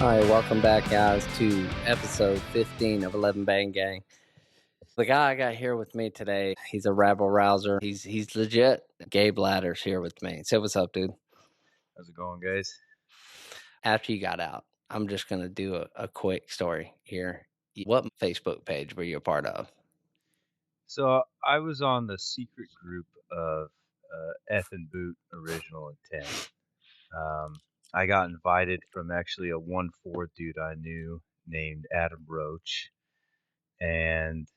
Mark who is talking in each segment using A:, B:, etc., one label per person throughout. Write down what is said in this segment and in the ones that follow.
A: All right, welcome back, guys, to episode 15 of 11 Bang Gang. The guy I got here with me today, he's a rabble rouser. He's legit. Gabe Latter's here with me. Say what's up, dude.
B: How's it going, guys?
A: After you got out, I'm just going to do a quick story here. What Facebook page were you a part of?
B: So I was on the secret group of F and Boot Original Intent. I got invited from actually a 1-4 dude I knew named Adam Roach. And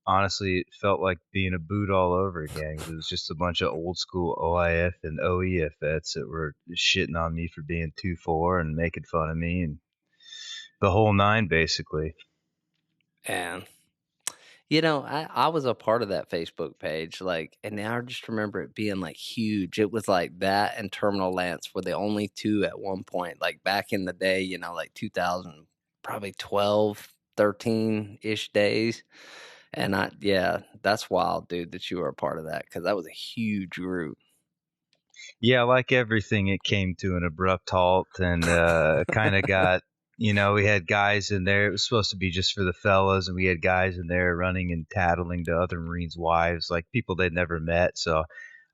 B: honestly, it felt like being a boot all over again. It was just a bunch of old school OIF and OEF vets that were shitting on me for being 2-4 and making fun of me and the whole nine, basically.
A: And I was a part of that Facebook page, and now I just remember it being huge. It was like that and Terminal Lance were the only two at one point, like back in the day, 2000, probably 12, 13-ish days. And that's wild, dude, that you were a part of that, because that was a huge group.
B: Yeah, like everything, it came to an abrupt halt and kind of got, we had guys in there. It was supposed to be just for the fellas, and we had guys in there running and tattling to other Marines' wives, like people they'd never met. So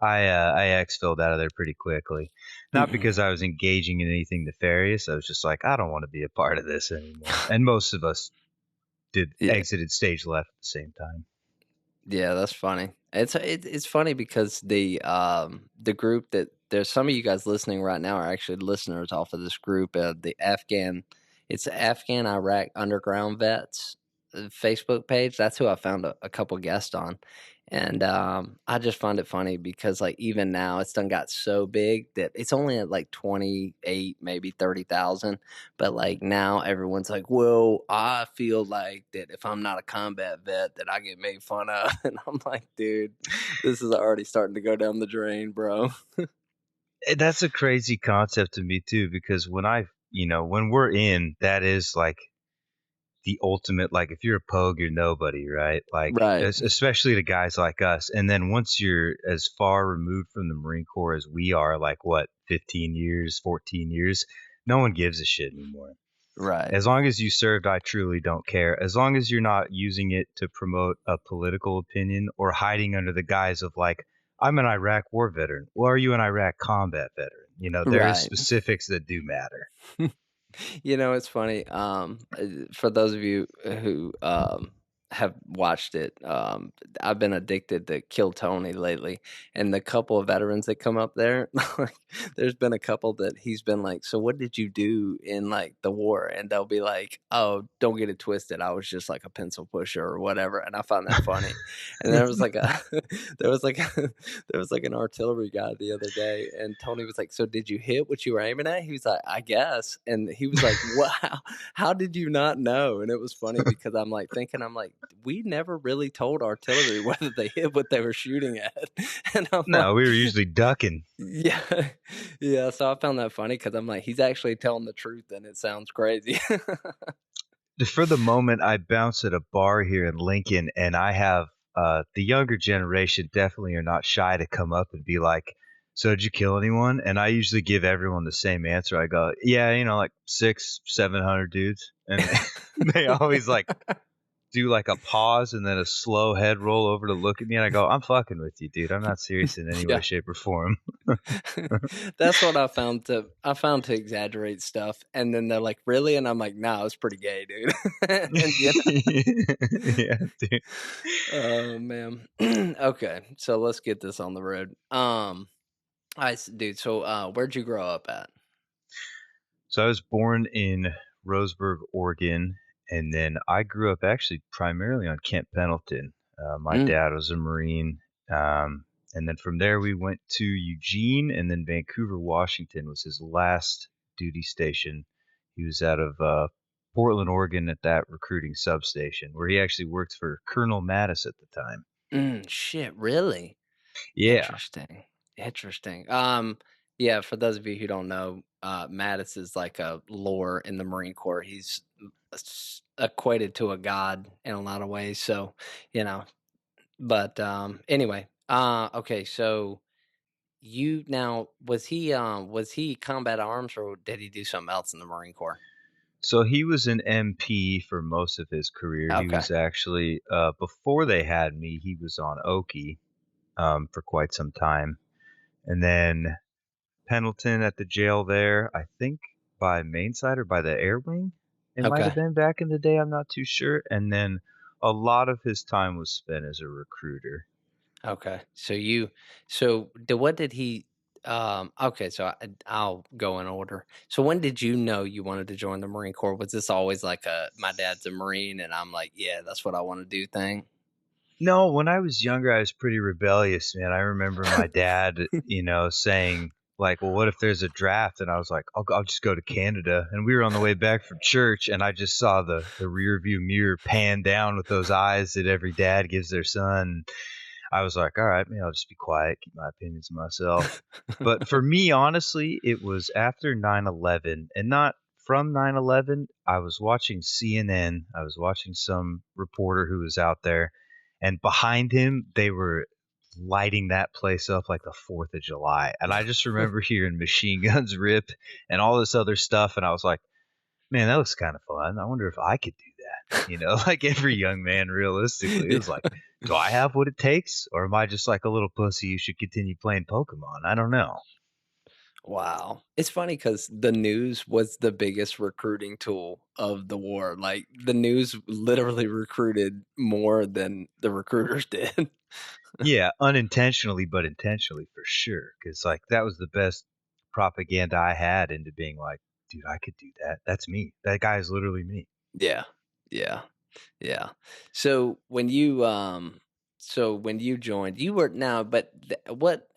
B: I exfilled out of there pretty quickly. Not because I was engaging in anything nefarious. I was just like, I don't want to be a part of this anymore. And most of us exited stage left at the same time.
A: Yeah, that's funny. It's funny because the group that there's some of you guys listening right now are actually listeners off of this group, it's the Afghan Iraq Underground Vets Facebook page. That's who I found a couple guests on. And I just find it funny because even now it's done got so big that it's only at 28, maybe 30,000. But now everyone's like, well, I feel like that if I'm not a combat vet that I get made fun of. And I'm like, dude, this is already starting to go down the drain, bro.
B: That's a crazy concept to me too, because when when we're in, that is like the ultimate, if you're a pogue, you're nobody, right?
A: Right.
B: Especially to guys like us. And then once you're as far removed from the Marine Corps as we are, 15 years, 14 years, no one gives a shit anymore.
A: Right.
B: As long as you served, I truly don't care. As long as you're not using it to promote a political opinion or hiding under the guise of I'm an Iraq war veteran. Well, are you an Iraq combat veteran? There's specifics that do matter.
A: It's funny. For those of you who have watched it, I've been addicted to Kill Tony lately, and the couple of veterans that come up there, there's been a couple that he's been like, "So what did you do in the war?" And they'll be like, "Oh, don't get it twisted. I was just like a pencil pusher or whatever." And I found that funny. And there was there was an artillery guy the other day, and Tony was like, "So did you hit what you were aiming at?" He was like, "I guess." And he was like, "Wow, how did you not know?" And it was funny because I'm like, we never really told artillery whether they hit what they were shooting at. And
B: No, we were usually ducking.
A: Yeah. Yeah. So I found that funny because I'm like, he's actually telling the truth and it sounds crazy.
B: For the moment, I bounce at a bar here in Lincoln, and I have the younger generation definitely are not shy to come up and be like, "So did you kill anyone?" And I usually give everyone the same answer. I go, "Yeah, 600-700 dudes," and they always do a pause and then a slow head roll over to look at me, and I go, "I'm fucking with you, dude. I'm not serious in any way, shape, or form."
A: That's what I found to exaggerate stuff, and then they're like, "Really?" And I'm like, "No, it's pretty gay, dude." And,
B: yeah, dude.
A: Oh man. Okay, so let's get this on the road. Dude. So, where'd you grow up at?
B: So I was born in Roseburg, Oregon, and then I grew up actually primarily on Camp Pendleton. My dad was a Marine, and then from there we went to Eugene, and then Vancouver, Washington was his last duty station. He was out of Portland, Oregon at that recruiting substation where he actually worked for Colonel Mattis at the time.
A: Shit, really?
B: Yeah.
A: Interesting. Yeah, for those of you who don't know, Mattis is like a lore in the Marine Corps. He's equated to a god in a lot of ways. So, but anyway, okay, so was he combat arms or did he do something else in the Marine Corps?
B: So he was an MP for most of his career. He
A: Okay.
B: was actually before they had me, he was on Oki for quite some time, and then Pendleton at the jail there. I think by Mainside or by the Air Wing. It might have
A: Okay.
B: been back in the day. I'm not too sure. And then a lot of his time was spent as a recruiter.
A: Okay. What did he okay, I'll go in order. So when did you know you wanted to join the Marine Corps? Was this always like a my dad's a Marine and I'm like, yeah, that's what I want to do thing?
B: No, when I was younger, I was pretty rebellious, man. I remember my dad, saying like, "Well, what if there's a draft?" And I was like, "I'll just go to Canada." And we were on the way back from church, and I just saw the rear view mirror pan down with those eyes that every dad gives their son. I was like, "All right, maybe I'll just be quiet, keep my opinions to myself." But for me, honestly, it was after 9/11, and not from 9/11. I was watching CNN. I was watching some reporter who was out there, and behind him, they were lighting that place up like the 4th of July. And I just remember hearing machine guns rip and all this other stuff. And I was like, man, that looks kind of fun. I wonder if I could do that. Like every young man, realistically, it was
A: Yeah.
B: like, do I have what it takes? Or am I just like a little pussy who should continue playing Pokemon? I don't know.
A: Wow. It's funny because the news was the biggest recruiting tool of the war. Like the news literally recruited more than the recruiters did.
B: Yeah, unintentionally, but intentionally for sure. Cause like that was the best propaganda I had into being like, dude, I could do that. That's me. That guy is literally me.
A: Yeah. Yeah. Yeah. So when you joined, you were now, what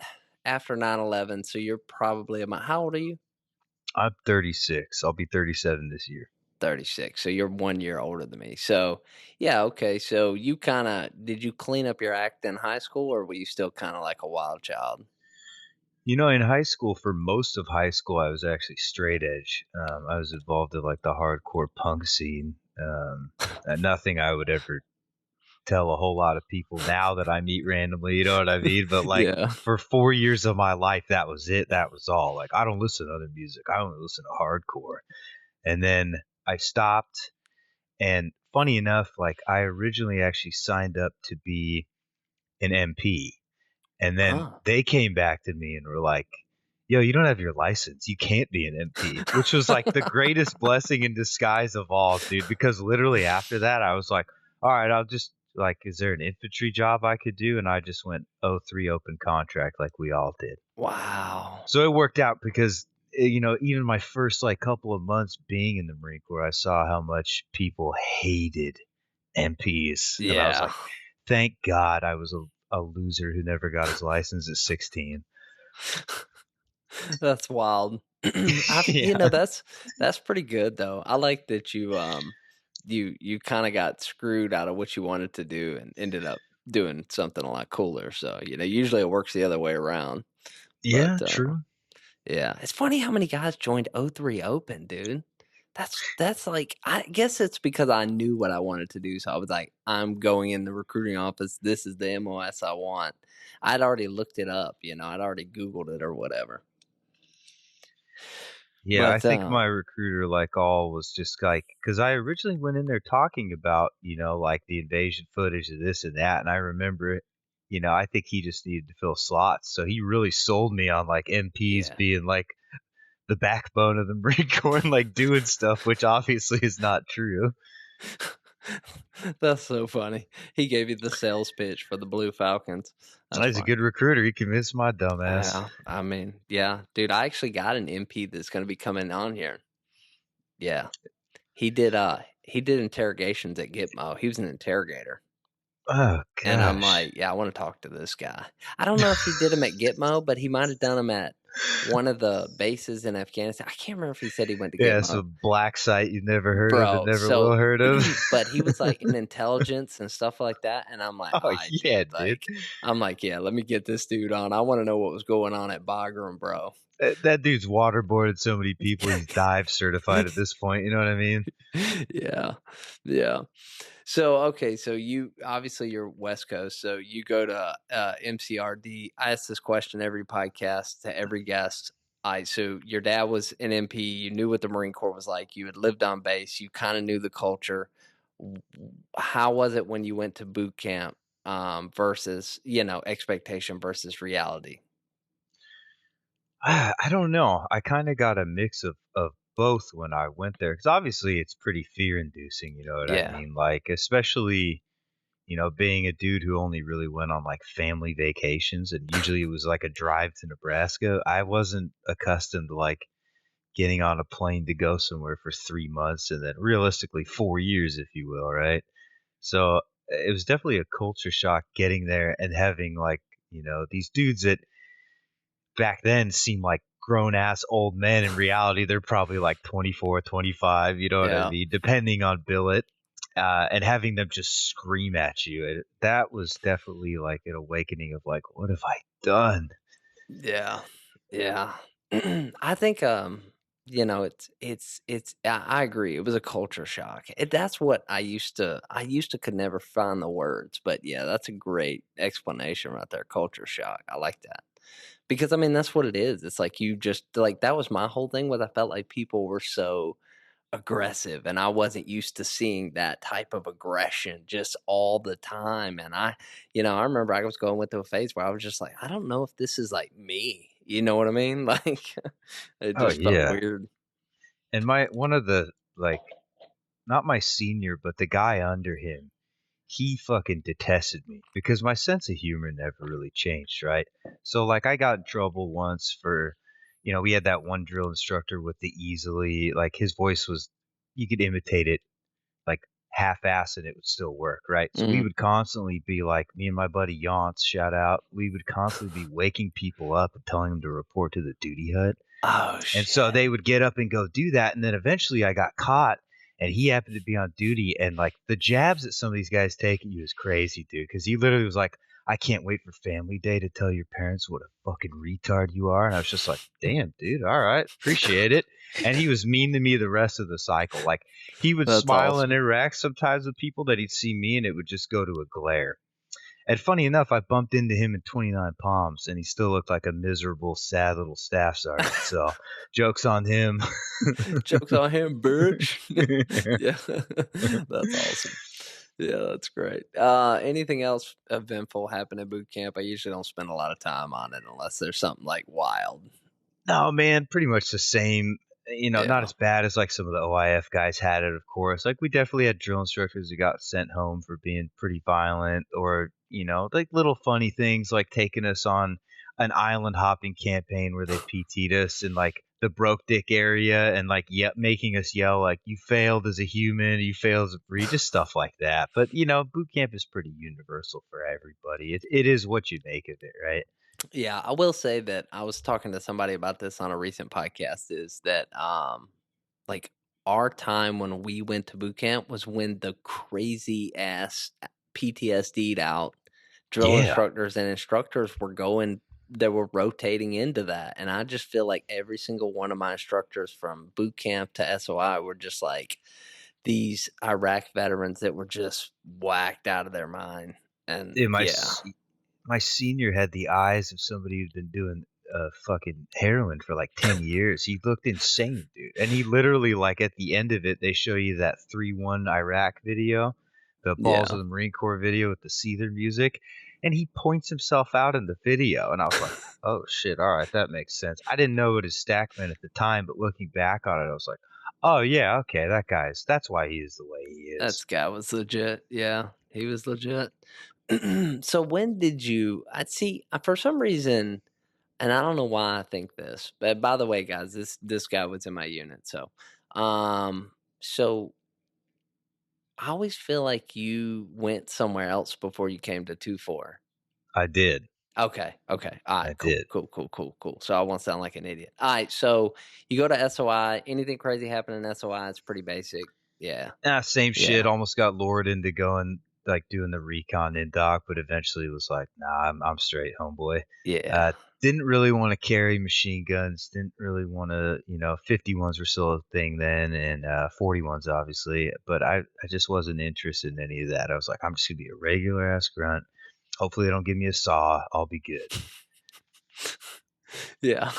A: after 9/11? So you're probably about how old are you?
B: I'm 36. I'll be 37 this year.
A: 36. So you're 1 year older than me. So yeah, okay. So you kind of did you clean up your act in high school, or were you still kind of like a wild child?
B: In high school, for most of high school, I was actually straight edge. I was involved in like the hardcore punk scene. Nothing I would ever tell a whole lot of people now that I meet randomly. You know what I mean? But like
A: Yeah.
B: for 4 years of my life, that was it. That was all. Like I don't listen to other music. I only listen to hardcore. And then I stopped. And funny enough, like I originally actually signed up to be an MP. And then
A: Oh.
B: they came back to me and were like, "Yo, you don't have your license. You can't be an MP," which was like the greatest blessing in disguise of all, dude. Because literally after that, I was like, "All right, I'll just like, is there an infantry job I could do?" And I just went 03 open contract like we all did.
A: Wow.
B: So it worked out because even my first like couple of months being in the Marine Corps, I saw how much people hated MPs, and I was
A: Yeah.
B: like, thank God I was a loser who never got his license at 16.
A: That's wild.
B: Yeah.
A: That's pretty good though. I like that you kind of got screwed out of what you wanted to do and ended up doing something a lot cooler. So, usually it works the other way around.
B: Yeah,
A: But
B: true.
A: yeah, it's funny how many guys joined '03 Open, dude. That's like I guess it's because I knew what I wanted to do, so I was like, I'm going in the recruiting office. This is the MOS I want. I'd already looked it up, I'd already Googled it or whatever.
B: Yeah, I
A: But
B: think my recruiter, like all, was just like, because I originally went in there talking about, like the invasion footage of this and that. And I remember it, I think he just needed to fill slots. So he really sold me on like MPs
A: yeah.
B: being like the backbone of the Marine Corps and like doing stuff, which obviously is not true.
A: That's so funny. He gave you the sales pitch for the Blue Falcons. That's
B: He's a
A: funny.
B: good recruiter. He convinced my dumbass.
A: Yeah, I mean, yeah, dude, I actually got an MP that's gonna be coming on here. Yeah. He did interrogations at Gitmo. He was an interrogator.
B: Oh,
A: And I'm
B: gosh.
A: like, "Yeah, I wanna talk to this guy." I don't know if he did them at Gitmo, but he might have done them at one of the bases in Afghanistan. I can't remember if he said he went to
B: Yeah,
A: Gitmo.
B: some black site you've never heard of and
A: Bro,
B: never will
A: so
B: heard of.
A: but he was, like, in intelligence and stuff like that, and I'm like,
B: Oh,
A: "Alright,
B: yeah,
A: dude,"
B: dude.
A: "Yeah, let me get this dude on. I wanna know what was going on at Bagram, bro."
B: That dude's waterboarded so many people, he's dive certified at this point, you know what I mean?
A: Yeah, yeah. So, okay, so you're West Coast, so you go to, MCRD. I ask this question every podcast to every guest. Alright, so your dad was an MP, you knew what the Marine Corps was like, you had lived on base, you kinda knew the culture. How was it when you went to boot camp, versus, expectation versus reality?
B: I don't know. I kind of got a mix of both when I went there, because obviously it's pretty fear inducing. You know what I
A: Yeah.
B: mean? Like, especially, being a dude who only really went on like family vacations, and usually it was like a drive to Nebraska. I wasn't accustomed to like getting on a plane to go somewhere for 3 months and then realistically 4 years, if you will, right? So it was definitely a culture shock getting there and having like, these dudes that back then seemed like grown ass old men. In reality, they're probably like 24, 25, you know what I
A: Yeah.
B: mean, depending on billet. And having them just scream at you, that was definitely like an awakening of like, what have I done?
A: Yeah. Yeah. I think, I agree, it was a culture shock. That's what I used to could never find the words, but yeah, that's a great explanation right there, culture shock. I like that. Because, I mean, that's what it is. It's like you just like, that was my whole thing was I felt like people were so aggressive, and I wasn't used to seeing that type of aggression just all the time, and I remember I was going through a phase where I was just like, "I don't know if this is, like, me." You know what I mean? Like, it
B: Oh
A: just felt
B: yeah.
A: weird.
B: And my one of the like not my senior, but the guy under him, he fucking detested me because my sense of humor never really changed, right? So like I got in trouble once for, we had that one drill instructor with the easily like his voice was you could imitate it like half-ass and it would still work, right? So we
A: Mhm.
B: would constantly be like me and my buddy Yance, shout out, we would constantly be waking people up and telling them to report to the duty hut.
A: Oh,
B: And so
A: shit.
B: they would get up and go do that, and then eventually I got caught, and he happened to be on duty, and, like, the jabs that some of these guys take at you is crazy, dude. Because he literally was like, "I can't wait for family day to tell your parents what a fucking retard you are," and I was just like, "Damn, dude, alright, appreciate it," and he was mean to me the rest of the cycle, like, he would
A: That's
B: smile and
A: awesome.
B: interact sometimes with people that he'd see me, and it would just go to a glare. And funny enough, I bumped into him in 29 Palms, and he still looked like a miserable, sad little staff sergeant. So, jokes on him.
A: Joke's on him, bitch. Yeah. That's awesome. Yeah, that's great. Anything else eventful happen at boot camp? I usually don't spend a lot of time on it unless there's something, like, wild.
B: No, man, pretty much the same. Not
A: Yeah.
B: as bad as like some of the OIF guys had it, of course. Like we definitely had drill instructors who got sent home for being pretty violent, or like little funny things like taking us on an island hopping campaign where they PT'd us in like the broke dick area and like making us yell like you failed as a human, you failed as a breed, just stuff like that. But boot camp is pretty universal for everybody. It is what you make of it, right?
A: Yeah, I will say that I was talking to somebody about this on a recent podcast is that like our time when we went to boot camp was when the crazy ass PTSD'd out drill
B: Yeah.
A: instructors and instructors were going they were rotating into that. And I just feel like every single one of my instructors from boot camp to SOI were just like these Iraq veterans that were just whacked out of their mind. And
B: Dude,
A: yeah,
B: my senior had the eyes of somebody who'd been doing fucking heroin for like 10 years. He looked insane, dude. And he literally, like, at the end of it, they show you that 3-1 Iraq video, the Balls
A: yeah.
B: of the Marine Corps video with the Seether music. And he points himself out in the video. And I was like, oh shit, all right, that makes sense. I didn't know what his stack meant at the time, but looking back on it, I was like, oh yeah, okay, that's why he is the way he
A: That
B: is.
A: guy was legit. Yeah, he was legit. So when did you I see for some reason, and I don't know why I think this, but by the way, guys, this guy was in my unit. So I always feel like you went somewhere else before you came to 2-4.
B: I did.
A: Okay, okay. All
B: I
A: right, cool,
B: did.
A: cool, cool, cool, cool. So I won't sound like an idiot. All right, so you go to SOI. Anything crazy happen in SOI? It's pretty basic. Yeah,
B: Same shit.
A: yeah,
B: Almost got lured into going like doing the recon in doc, but eventually was like, nah, I'm straight, homeboy.
A: yeah.
B: Uh, didn't really want to carry machine guns. Didn't really want to, 51s were still a thing then, and 41s obviously. But I just wasn't interested in any of that. I was like, I'm just gonna be a regular ass grunt. Hopefully, they don't give me a saw. I'll be good.
A: Yeah.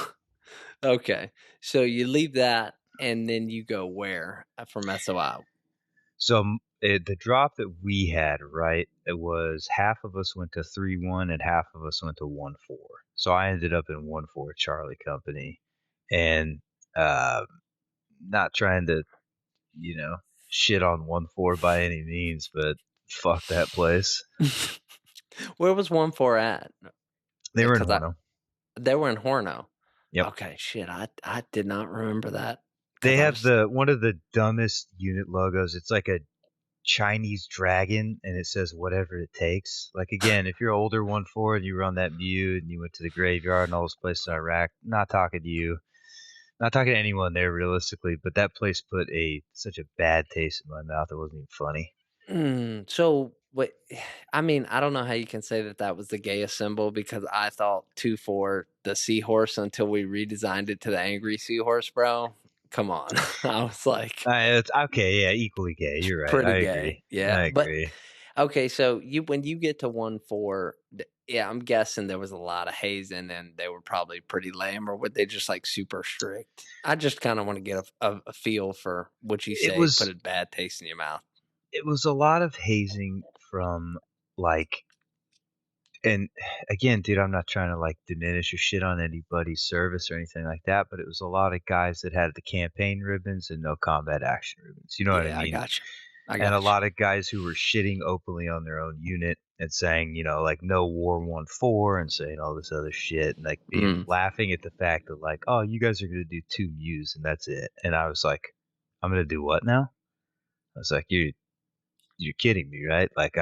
A: Okay. So you leave that and then you go where from SOI?
B: So the drop that we had, right? It was half of us went to 3-1 and half of us went to 1-4. So I ended up in 1-4 Charlie Company, and uh, not trying to, you know, shit on 1-4 by any means, but fuck that place.
A: Where was 1-4 at?
B: They were in
A: Because
B: Horno.
A: they were in Horno.
B: Yep.
A: Okay, shit, I did not remember that because
B: They
A: I
B: have
A: was
B: one of the dumbest unit logos. It's like a Chinese dragon, and it says whatever it takes. Like, again, if you're older 1-4 and you were on that Mew and you went to the graveyard and all those places in Iraq, not talking to you, not talking to anyone there realistically, but that place put such a bad taste in my mouth. It wasn't even funny.
A: So what I mean, I don't know how you can say that that was the gayest symbol because I thought 2-4 the seahorse until we redesigned it to the angry seahorse, bro. Come on. I was like
B: It's okay, yeah, equally gay. You're right.
A: pretty
B: I
A: gay.
B: agree.
A: Yeah.
B: I
A: But
B: agree.
A: okay, so you when you get to 1-4, yeah, I'm guessing there was a lot of hazing and they were probably pretty lame, or were they just like super strict? I just kind of want to get a feel for what you
B: It
A: say put
B: was
A: a bad taste in your mouth.
B: it was a lot of hazing from, like, and again, dude, I'm not trying to like diminish or shit on anybody's service or anything like that, but it was a lot of guys that had the campaign ribbons and no combat action ribbons. You know what I
A: Yeah, I
B: mean?
A: got you. I
B: And a
A: got you.
B: lot of guys who were shitting openly on their own unit and saying, like, no war 1-4 and saying all this other shit and like being
A: Mm.
B: laughing at the fact that, like, oh, you guys are gonna do 2 Mews and that's it. And I was like, I'm gonna do what now? I was like, you're kidding me, right? Like,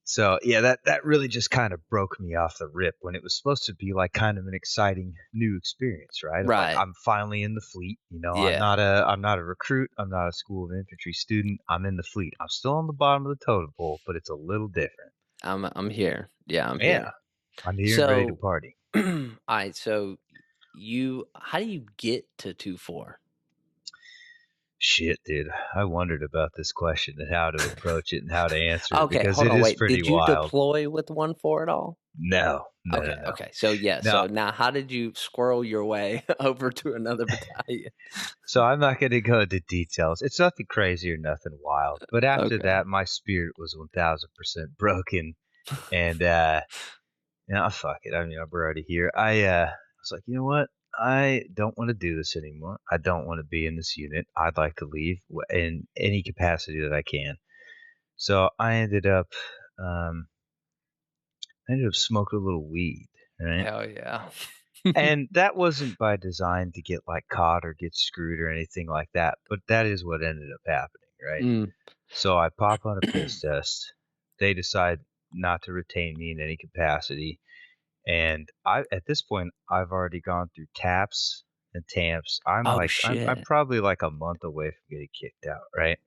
B: so yeah, that really just kind of broke me off the rip when it was supposed to be like kind of an exciting new experience, right? Of like,
A: Right.
B: I'm finally in the fleet.
A: Yeah.
B: I'm not a recruit. I'm not a school of infantry student. I'm in the fleet. I'm still on the bottom of the totem pole, but it's a little different.
A: I'm here. Yeah, I'm
B: Yeah,
A: here.
B: I'm here and ready to
A: So,
B: party.
A: alright, so you how do you get to 2-4?
B: Shit, dude. I wondered about this question and how to approach it and how to answer it
A: Okay,
B: because
A: hold
B: it
A: on,
B: is
A: wait.
B: pretty
A: Did you
B: wild.
A: deploy with 1-4 at all?
B: No, no, no,
A: Okay,
B: no.
A: okay. So, yeah,
B: No,
A: so now how did you squirrel your way over to another battalion?
B: so I'm not going to go into details. It's nothing crazy or nothing wild. But after
A: Okay.
B: that, my spirit was 1000% broken. And, fuck it. I mean, we're already here. I was like, you know what? I don't want to do this anymore. I don't want to be in this unit. I'd like to leave in any capacity that I can. So um, I ended up smoking a little weed, right?
A: Hell yeah.
B: And that wasn't by design to get like caught or get screwed or anything like that. But that is what ended up happening, right?
A: Mm.
B: So I pop on a piss test. They decide not to retain me in any capacity. And at this point I've already gone through taps and tamps.
A: Oh,
B: I'm
A: shit.
B: probably like a month away from getting kicked out, right?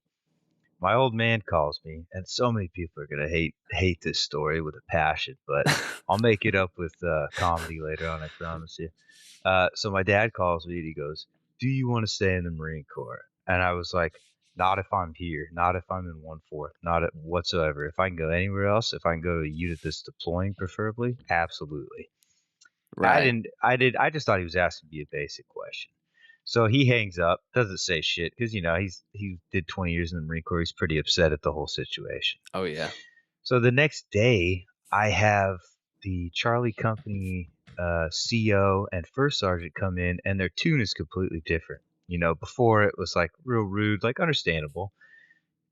B: My old man calls me, and so many people are gonna hate this story with a passion, but I'll make it up with comedy later on, I promise you. So my dad calls me and he goes, "Do you want to stay in the Marine Corps?" And I was like, "Not if I'm here. Not if I'm in 1/4. Not whatsoever. If I can go anywhere else, if I can go to a unit that's deploying, preferably, absolutely."
A: Right.
B: I just thought he was asking me a basic question. So he hangs up, doesn't say shit because he did 20 years in the Marine Corps. He's pretty upset at the whole situation.
A: Oh, yeah.
B: So the next day, I have the Charlie Company CO and first sergeant come in, and their tune is completely different. Before it was like real rude, like understandable,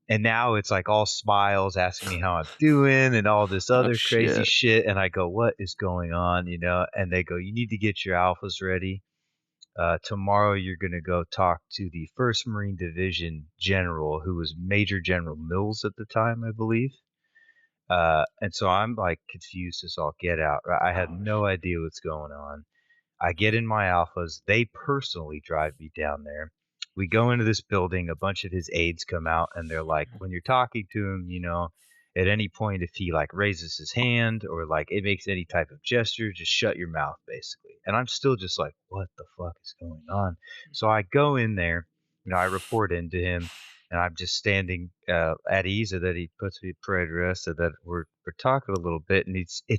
B: and now it's like all smiles, asking me how I'm doing, and all this
A: Oh,
B: other crazy
A: shit.
B: shit. And I go, "What is going on?" And they go, "You need to get your alphas ready. Tomorrow, you're going to go talk to the First Marine Division General, who was Major General Mills at the time, I believe." And so I'm like confused as all get out. Right? I have
A: Oh,
B: no idea what's going on. I get in my alphas. They personally drive me down there. We go into this building. A bunch of his aides come out, and they're like, when you're talking to him, at any point, if he like raises his hand or like it makes any type of gesture, just shut your mouth, basically. And I'm still just like, what the fuck is going on? So I go in there. I report into him. and I'm just standing at ease, and then he puts me in parade rest, and then we're talking a little bit, and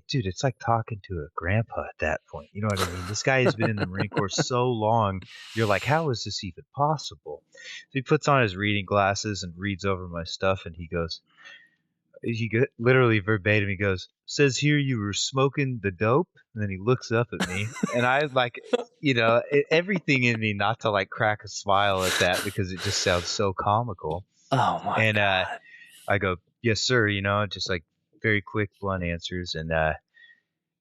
B: dude, it's like talking to a grandpa at that point. You know what I mean? This guy has been in the Marine Corps so long. You're like, how is this even possible? So he puts on his reading glasses and reads over my stuff, and literally verbatim, he goes, "Says here you were smoking the dope," and then he looks up at me, and I like, everything in me not to like crack a smile at that because it just sounds so comical.
A: Oh my
B: And
A: god.
B: I go, "Yes, sir," just like very quick, blunt answers. And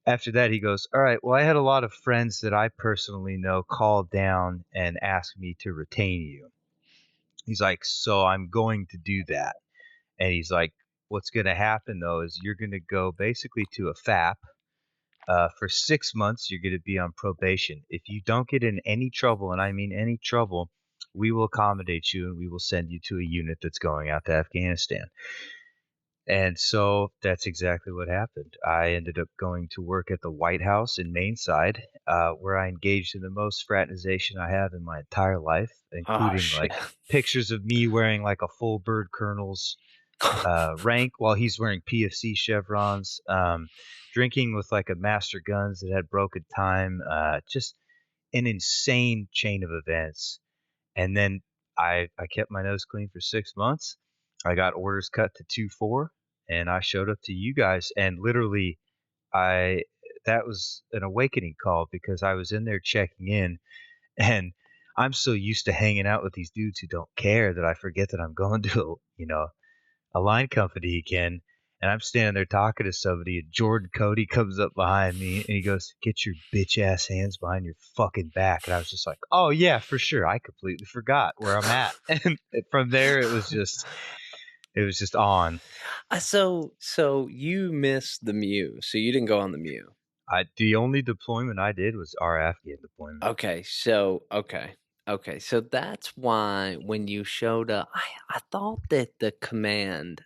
B: after that, he goes, "All right, well, I had a lot of friends that I personally know call down and ask me to retain you." He's like, "So I'm going to do that." And he's like, "What's going to happen though is you're going to go basically to a FAP. For 6 months, you're going to be on probation. If you don't get in any trouble, and I mean any trouble, we will accommodate you and we will send you to a unit that's going out to Afghanistan." And so that's exactly what happened. I ended up going to work at the White House in Mainside, where I engaged in the most fraternization I have in my entire life,
A: Oh
B: including
A: shit.
B: like pictures of me wearing like a full bird colonel's rank while he's wearing PFC chevrons, drinking with like a master guns that had broken time, just an insane chain of events. And then I kept my nose clean for 6 months. I got orders cut to 2-4, and I showed up to you guys, and literally I that was an awakening call because I was in there checking in, and I'm so used to hanging out with these dudes who don't care that I forget that I'm going to a line company again, and I'm standing there talking to somebody, and Jordan Cody comes up behind me, and he goes, "Get your bitch ass hands behind your fucking back." And I was just like, "Oh yeah, for sure. I completely forgot where I'm at." And from there, it was just on.
A: So you missed the Mew, so you didn't go on the Mew.
B: The only deployment I did was our Afghan deployment.
A: Okay, so that's why when you showed up, I thought that the command,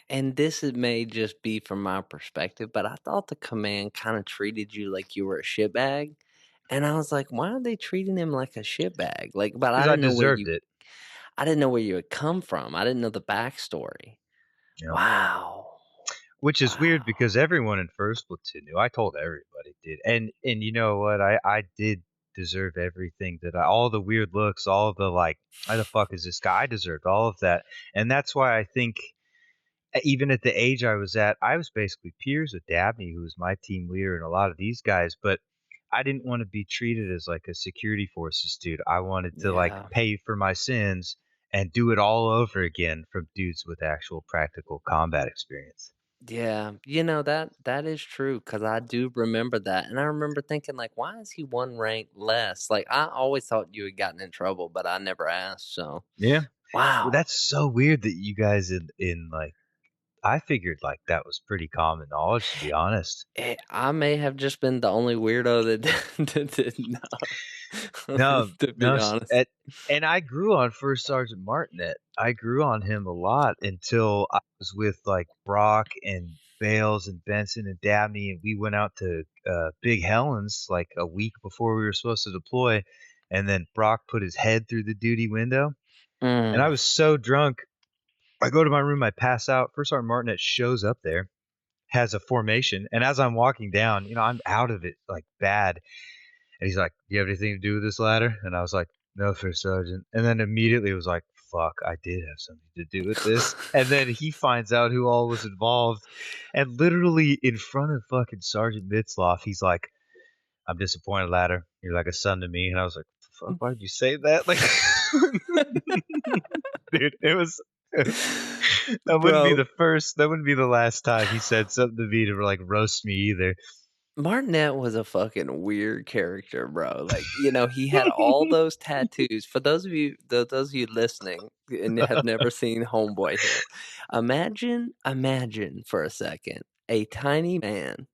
A: and may just be from my perspective, but I thought the command kind of treated you like you were a shitbag, and I was like, why are they treating him like a shitbag? Like, but
B: Because I deserved it.
A: I didn't know where you had come from. I didn't know the backstory.
B: You know,
A: Wow,
B: which is weird
A: wow,
B: because everyone in first platoon knew. I told everybody, did. And you know what? I did deserve everything that all the weird looks, all the like, why the fuck is this guy? I deserved all of that. And that's why I think even at the age I was at, I was basically peers with Dabney, who was my team leader, and a lot of these guys, but I didn't want to be treated as like a security forces dude. I wanted to like
A: yeah.
B: pay for my sins and do it all over again from dudes with actual practical combat experience.
A: Yeah, that is true because I do remember that, and I remember thinking like, "Why is he one rank less?" Like, I always thought you had gotten in trouble, but I never asked, so
B: Yeah. Well,
A: wow.
B: that's so weird that you guys in like I figured like that was pretty common knowledge, to be honest.
A: I may have just been the only weirdo that that didn't know,
B: No,
A: to be
B: no,
A: honest.
B: and I grew on First Sergeant Martinet. I grew on him a lot until I was with like Brock and Bales and Benson and Dabney, and we went out to Big Helen's like a week before we were supposed to deploy, and then Brock put his head through the duty window, and I
A: Mm.
B: was so drunk. I go to my room, I pass out. First Sergeant Martinet shows up there, has a formation, and as I'm walking down, I'm out of it like bad. And he's like, "Do you have anything to do with this ladder?" And I was like, "No, First Sergeant." And then immediately was like, "Fuck, I did have something to do with this." And then he finds out who all was involved. And literally in front of fucking Sergeant Mitzloff, he's like, "I'm disappointed, ladder. You're like a son to me." And I was like, "Fuck, why did you say that?" Like, dude, it was. That wouldn't be the
A: Bro,
B: first. That wouldn't be the last time he said something to me to like roast me either.
A: Martinet was a fucking weird character, bro. Like, he had all those tattoos. For those of you listening and have never seen Homeboy here, imagine for a second a tiny man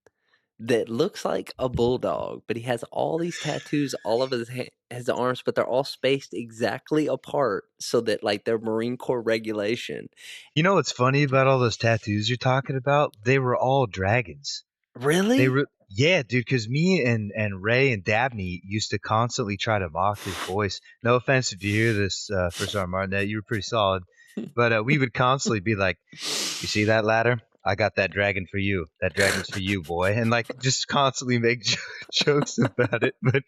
A: that looks like a bulldog, but he has all these tattoos all over his arms, but they're all spaced exactly apart so that like they're Marine Corps regulation.
B: You know what's funny about all those tattoos you're talking about? They were all dragons. They
A: Really?
B: were. Yeah, dude, because me and Ray and Dabney used to constantly try to mock his voice. No offense if you hear this, First Sergeant Martinet, you were pretty solid. But we would constantly be like, "You see that ladder? I got that dragon for you. That dragon's for you, boy." And like just constantly make jokes about it. But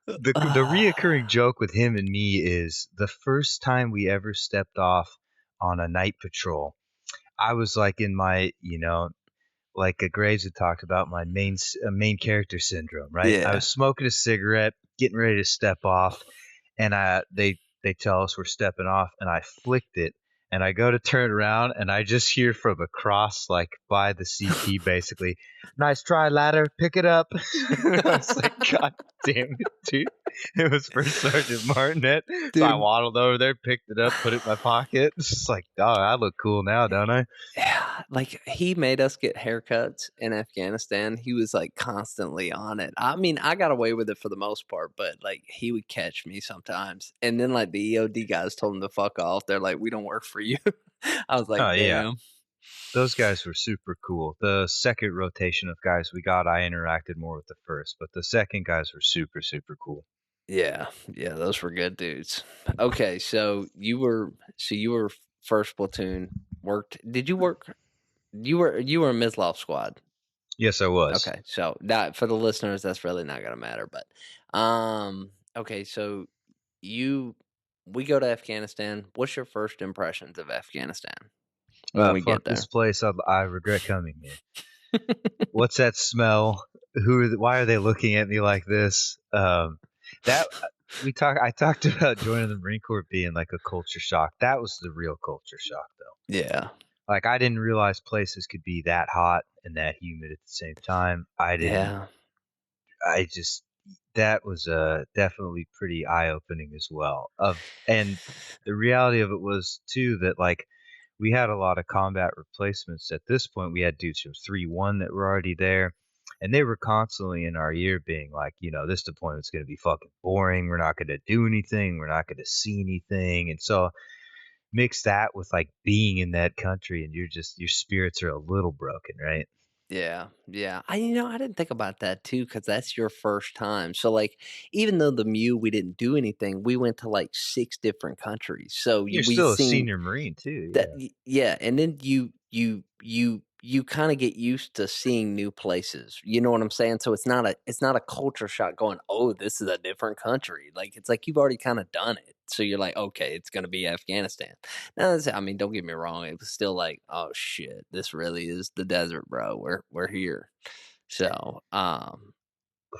B: the reoccurring joke with him and me is the first time we ever stepped off on a night patrol. I was like in my, like Graves had talked about, my main character syndrome, right? I
A: Yeah.
B: was smoking a cigarette, getting ready to step off, and they tell us we're stepping off, and I flicked it, and I go to turn around, and I just hear from across, like by the CP, basically, "Nice try, ladder, pick it up." I was like, God damn it, dude! It was First Sergeant Martinet, so I
A: Dude,
B: waddled over there, picked it up, put it in my pocket. It's just like, dog, I look cool now, don't I?
A: yeah, like, he made us get haircuts in Afghanistan. He was, like, constantly on it. I mean, I got away with it for the most part, but, like, he would catch me sometimes, and then, like, the EOD guys told him to fuck off. They're like, "We don't work for you." I was like,
B: Oh yeah.
A: "Damn."
B: Those guys were super cool. The second rotation of guys we got, I interacted more with the first, but the second guys were super, super cool.
A: Yeah, yeah, those were good dudes. Okay, so you were 1st platoon, worked did you work you were a Mislov squad?
B: Yes, I was.
A: Okay, so that for the listeners, that's really not gonna matter, but, okay, so you we go to Afghanistan. What's your first impressions of Afghanistan when we
B: Fuck
A: get
B: this
A: there?
B: place. I regret coming here. What's that smell? Why are they looking at me like this? That I talked about joining the Marine Corps being like a culture shock. That was the real culture shock, though.
A: Yeah,
B: Like I didn't realize places could be that hot and that humid at the same time. I didn't
A: yeah,
B: I just that was definitely pretty eye opening as well. And the reality of it was too that like we had a lot of combat replacements at this point. We had dudes from 3-1 that were already there, and they were constantly in our ear being like, this deployment's going to be fucking boring. We're not going to do anything. We're not going to see anything. And so mix that with like being in that country and your spirits are a little broken, right?
A: yeah, yeah. I didn't think about that too, because that's your first time. So, like, even though the MEU, we didn't do anything, we went to, like, 6 different countries. So,
B: You're
A: we
B: still a
A: seen
B: senior Marine too,
A: that
B: yeah.
A: yeah, and then you kinda get used to seeing new places, you know what I'm saying? So it's not a culture shock going, "Oh, this is a different country." Like, it's like you've already kinda done it. So you're like, "Okay, it's gonna be Afghanistan." Now that's I mean, don't get me wrong, it was still like, "Oh, shit, this really is the desert, bro. We're here." So,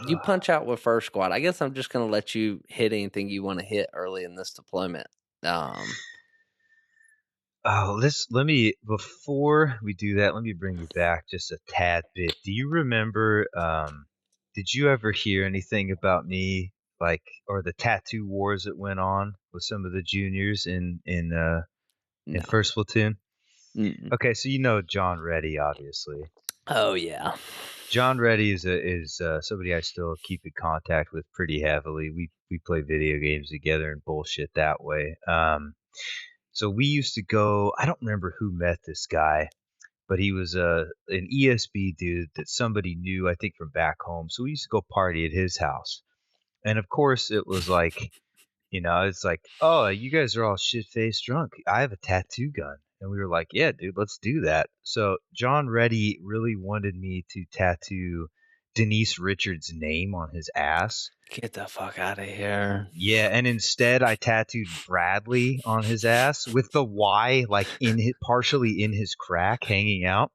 A: you punch out with first squad. I guess I'm just gonna let you hit anything you wanna hit early in this deployment. Um
B: Oh, let me before we do that, let me bring you back just a tad bit. Do you remember did you ever hear anything about me like or the tattoo wars that went on with some of the juniors in
A: No.
B: first platoon?
A: Mm-mm.
B: Okay, so you know John Reddy obviously.
A: Oh, yeah.
B: John Reddy is somebody I still keep in contact with pretty heavily. We play video games together and bullshit that way. So we used to go. I don't remember who met this guy, but he was an ESB dude that somebody knew, I think, from back home. So we used to go party at his house, and of course, it was like, it's like, oh, you guys are all shit faced drunk. I have a tattoo gun, and we were like, yeah, dude, let's do that. So John Reddy really wanted me to tattoo Denise Richards' name on his ass.
A: Get the fuck out of here.
B: Yeah, and instead I tattooed Bradley on his ass with the Y like partially in his crack hanging out.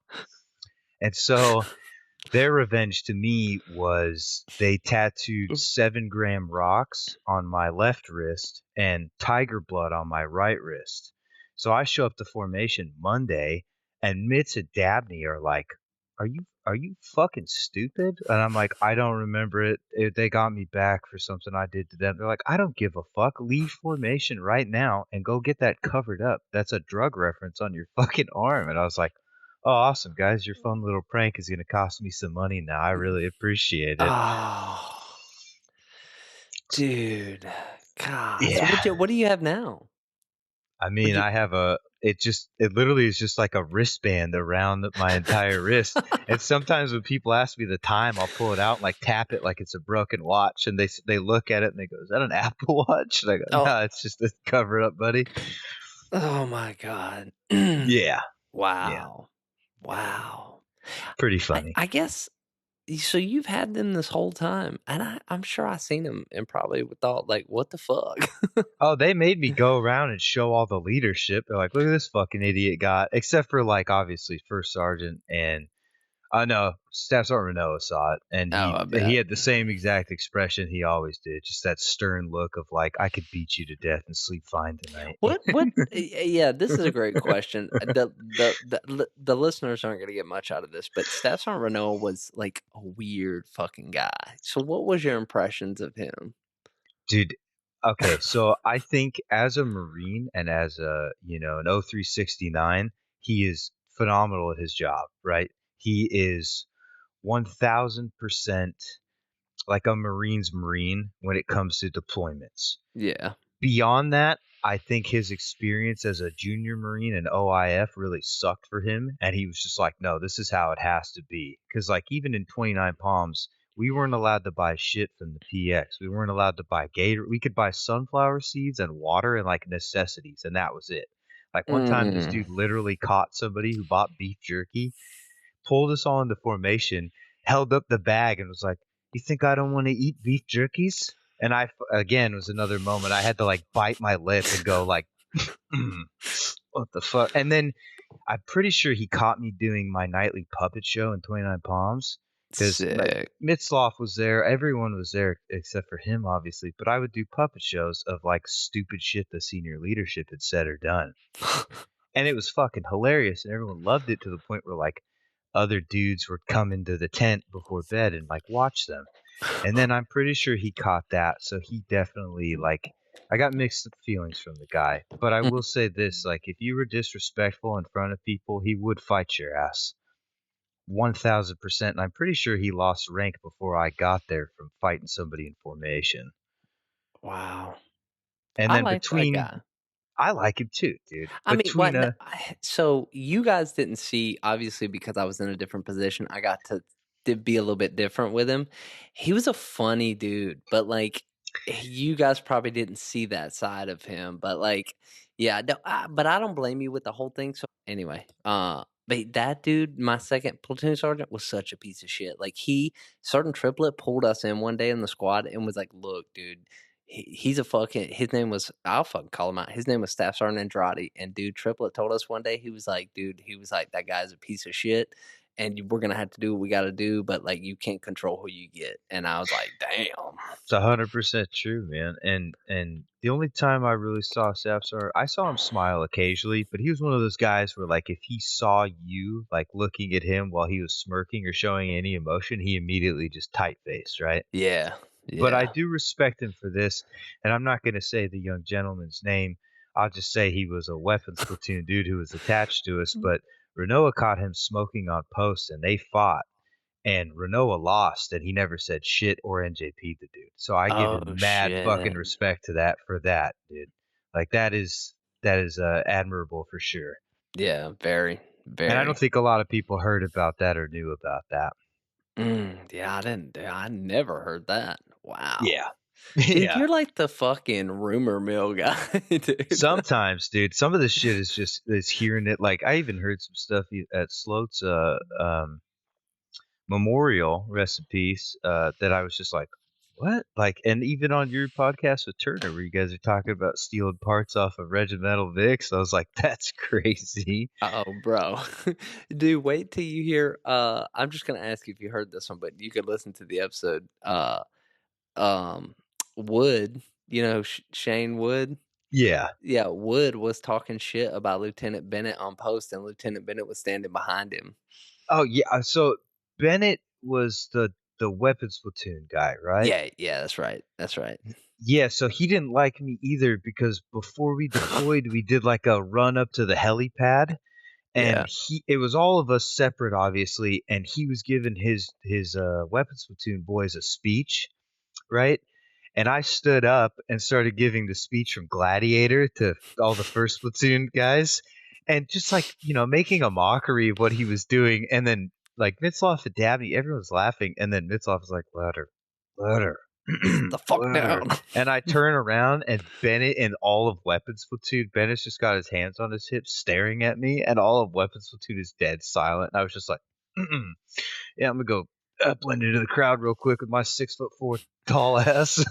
B: And so their revenge to me was they tattooed 7-gram rocks on my left wrist and tiger blood on my right wrist. So I show up to formation Monday, and Mitz and Dabney are like, "Are you fucking stupid?" And I'm like, "I don't remember it. They got me back for something I did to them." They're like, "I don't give a fuck. Leave formation right now and go get that covered up. That's a drug reference on your fucking arm." And I was like, "Oh, awesome, guys. Your fun little prank is going to cost me some money now. I really appreciate it."
A: Oh, dude. God. So
B: Yeah.
A: what do you have now?
B: I
A: Would
B: mean,
A: you?
B: it literally is just like a wristband around my entire wrist. And sometimes when people ask me the time, I'll pull it out and like tap it like it's a broken watch, and they look at it and they go, "Is that an Apple Watch?" And I go,
A: Oh,
B: "No, it's just a cover up, buddy."
A: oh my God.
B: Yeah, yeah,
A: Wow. Wow.
B: pretty
A: I
B: funny.
A: I guess so you've had them this whole time, and I'm sure I seen them and probably thought like, "What the fuck?"
B: Oh, they made me go around and show all the leadership. They're like, "Look at this fucking idiot got," except for like obviously first sergeant and no, Staff Sergeant Renault saw it, and
A: Oh, I
B: he
A: bet.
B: had the same exact expression he always did, just that stern look of like, "I could beat you to death and sleep fine tonight."
A: Yeah, this is a great question. The listeners aren't gonna get much out of this, but Staff Sergeant Renault was, like, a weird fucking guy. So what was your impressions of him?
B: Dude, okay, so I think as a Marine and as an 0369, he is phenomenal at his job, right? He is 1000% like a Marine's Marine when it comes to deployments.
A: Yeah.
B: Beyond that, I think his experience as a junior Marine in OIF really sucked for him, and he was just like, "No, this is how it has to be." Because like even in 29 Palms, we weren't allowed to buy shit from the PX. We weren't allowed to buy Gator. We could buy sunflower seeds and water and like necessities, and that was it. Like one time, this
A: Mm.
B: dude literally caught somebody who bought beef jerky, pulled us all into formation, held up the bag, and was like, "You think I don't want to eat beef jerkies?" And again, was another moment I had to like bite my lip and go like, "What the fuck?" And then I'm pretty sure he caught me doing my nightly puppet show in 29 Palms because like
A: Sick.
B: Mitzloff was there, everyone was there except for him, obviously. But I would do puppet shows of like stupid shit the senior leadership had said or done, and it was fucking hilarious, and everyone loved it to the point where like other dudes would come into the tent before bed and like watch them. And then I'm pretty sure he caught that, so he definitely like I got mixed feelings from the guy. But I will say this, like if you were disrespectful in front of people, he would fight your ass. 1000%. And I'm pretty sure he lost rank before I got there from fighting somebody in formation.
A: Wow.
B: And
A: I
B: then
A: like that
B: between
A: guy.
B: I like him too, dude.
A: I mean,
B: Between
A: so you guys didn't see obviously because I was in a different position, I got to be a little bit different with him. He was a funny dude, but like you guys probably didn't see that side of him. But like, yeah, no, but I don't blame you with the whole thing. So anyway, but that dude, my second platoon sergeant, was such a piece of shit. Like Sergeant Triplet pulled us in one day in the squad and was like, "Look, dude." He's a fucking his name was I'll fucking call him out. His name was Staff Sergeant Andrade, and dude, Triplet told us one day, he was like, "Dude," he was like, "that guy's a piece of shit, and we're gonna have to do what we gotta do, but, like, you can't control who you get." And I was like, "Damn."
B: It's 100% true, man. And the only time I really saw Sapsar, I saw him smile occasionally, but he was one of those guys where like if he saw you like looking at him while he was smirking or showing any emotion, he immediately just tight faced, right?
A: Yeah,
B: But I
A: yeah.
B: do respect him for this, and I'm not going to say the young gentleman's name. I'll just say he was a weapons platoon dude who was attached to us. But Renault caught him smoking on post, and they fought. And Renault lost, and he never said shit or NJP'd the dude. So I give
A: Oh,
B: him mad fucking
A: shit.
B: respect to that for that, dude. Like that is admirable for sure.
A: Yeah, very,
B: And I don't
A: very.
B: think a lot of people heard about that or knew about that.
A: Yeah, I never heard that. Wow.
B: Yeah.
A: Dude,
B: Yeah.
A: you're like the fucking rumor mill guy, dude.
B: Sometimes, dude, some of the shit is hearing it. Like I even heard some stuff at Sloat's memorial, rest in peace, that I was just like, what? Like, and even on your podcast with Turner, where you guys are talking about stealing parts off of regimental Vicks, I was like, that's crazy.
A: Oh, bro. Dude, wait till you hear I'm just gonna ask you if you heard this one, but you could listen to the episode. Um Wood, Shane Wood?
B: Yeah.
A: Yeah, Wood was talking shit about Lieutenant Bennett on post and Lieutenant Bennett was standing behind him.
B: Oh yeah. So Bennett was the weapons platoon guy, right?
A: Yeah, yeah, that's right. That's right.
B: Yeah. So he didn't like me either because before we deployed, we did like a run up to the helipad, and
A: Yeah.
B: it was all of us separate, obviously, and he was giving his weapons platoon boys a speech, right? And I stood up and started giving the speech from Gladiator to all the first platoon guys, and just like, making a mockery of what he was doing. And then like Mitzloff and Dabney, everyone's laughing, and then Mitzloff was like, Latter, Latter,
A: Sit the fuck
B: Latter.
A: down.
B: And I turn around, and Bennett and all of Weapons Platoon, Bennett's just got his hands on his hips staring at me, and all of Weapons Platoon is dead silent. And I was just like, yeah, I'm gonna go blend into the crowd real quick with my 6'4" tall ass.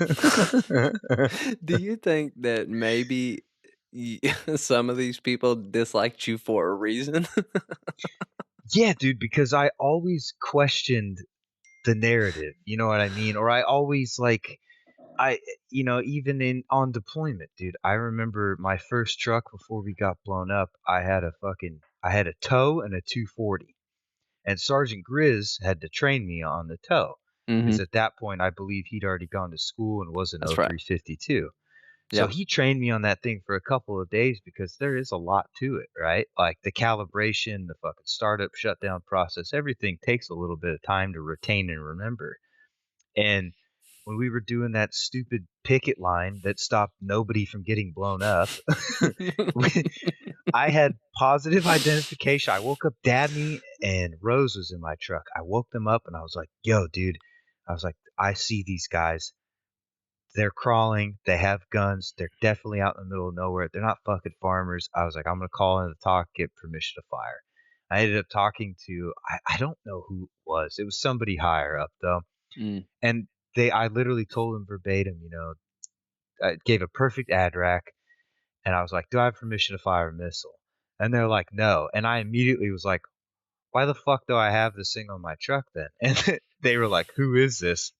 A: Do you think that maybe some of these people disliked you for a reason?
B: Yeah, dude, because I always questioned the narrative, you know what I mean? Or I always like I even on deployment, dude. I remember my first truck before we got blown up, I had a tow and a 240. And Sergeant Grizz had to train me on the tow because
A: Mhm.
B: at that point I believe he'd already gone to school and was an
A: That's right.
B: 0352. So
A: Yep.
B: he trained me on that thing for a couple of days because there is a lot to it, right? Like the calibration, the fucking startup shutdown process, everything takes a little bit of time to retain and remember. And when we were doing that stupid picket line that stopped nobody from getting blown up, I had positive identification. I woke up Dabney and Rose was in my truck. I woke them up and I was like, yo, dude, I was like, I see these guys. They're crawling. They have guns. They're definitely out in the middle of nowhere. They're not fucking farmers. I was like, I'm going to call in to talk, get permission to fire. I ended up talking to, I don't know who it was. It was somebody higher up though.
A: Mm.
B: And I literally told them verbatim, I gave a perfect ad rack. And I was like, do I have permission to fire a missile? And they're like, no. And I immediately was like, why the fuck do I have this thing on my truck then? And they were like, who is this?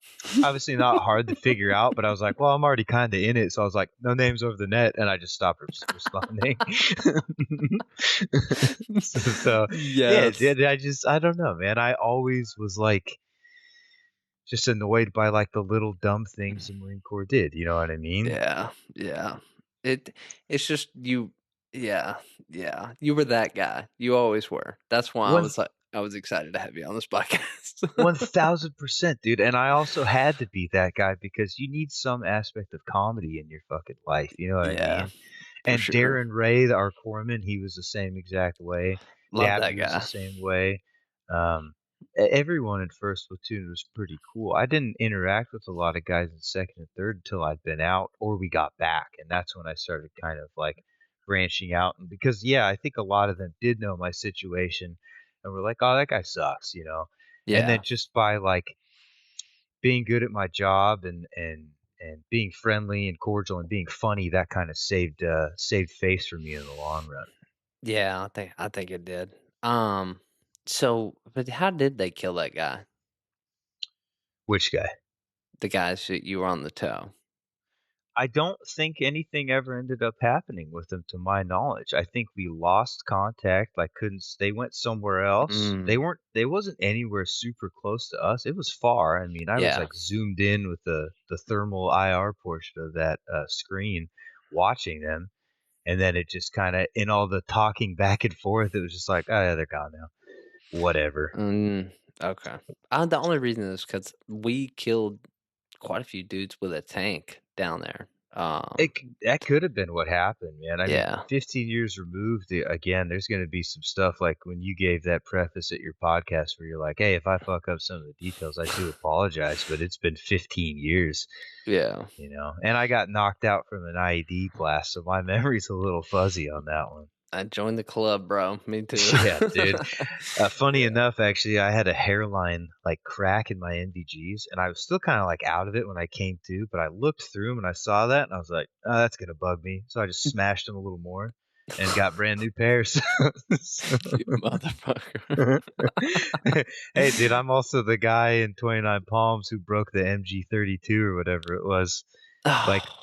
B: Obviously not hard to figure out, but I was like, well, I'm already kind of in it. So I was like, no names over the net. And I just stopped responding. so, yeah,
A: Yes.
B: dude, I don't know, man. I always was like, just annoyed by like the little dumb things the Marine Corps did. You know what I mean?
A: Yeah, yeah. It it's just you yeah, yeah. You were that guy. You always were. That's why I
B: One
A: was like I was excited to have you on this podcast.
B: 1000%, dude. And I also had to be that guy because you need some aspect of comedy in your fucking life. You know what I
A: Yeah,
B: mean?
A: for
B: And
A: sure.
B: Darren Ray, our corpsman, he was the same exact way.
A: Love that
B: Dabney was the
A: guy.
B: same way. Everyone in first platoon was pretty cool. I didn't interact with a lot of guys in second and third until I'd been out or we got back, and that's when I started kind of like branching out. And because yeah, I think a lot of them did know my situation and were like, "Oh, that guy sucks." And then
A: Yeah.
B: just by like being good at my job and being friendly and cordial and being funny, that kind of saved face for me in the long run.
A: Yeah, I think it did. Um, so but how did they kill that guy?
B: Which guy?
A: The guys that you were on the tow?
B: I don't think anything ever ended up happening with them to my knowledge. I think we lost contact. I couldn't they went somewhere else.
A: Mm,
B: They wasn't anywhere super close to us. It was far. I mean, I was
A: yeah.
B: like zoomed in with the thermal IR portion of that screen watching them. And then it just kind of in all the talking back and forth, it was just like, oh yeah, they're gone now. Whatever.
A: Mm, okay. The only reason is because we killed quite a few dudes with a tank down there.
B: That could have been what happened, man. I mean,
A: Yeah.
B: 15 years removed, again, there's going to be some stuff like when you gave that preface at your podcast where you're like, hey, if I fuck up some of the details, I do apologize, but it's been 15
A: Yeah.
B: years. And I got knocked out from an IED blast, so my memory's a little fuzzy on that one.
A: I joined the club, bro. Me too.
B: Yeah, dude. Funny
A: Yeah.
B: enough, actually, I had a hairline like crack in my NVGs, and I was still kind of like out of it when I came to. But I looked through them and I saw that, and I was like, "Oh, that's gonna bug me." So I just smashed them a little more, and got brand new pairs. So-
A: You motherfucker.
B: hey, dude, I'm also the guy in 29 Palms who broke the MG32 or whatever it was. Like
A: Oh,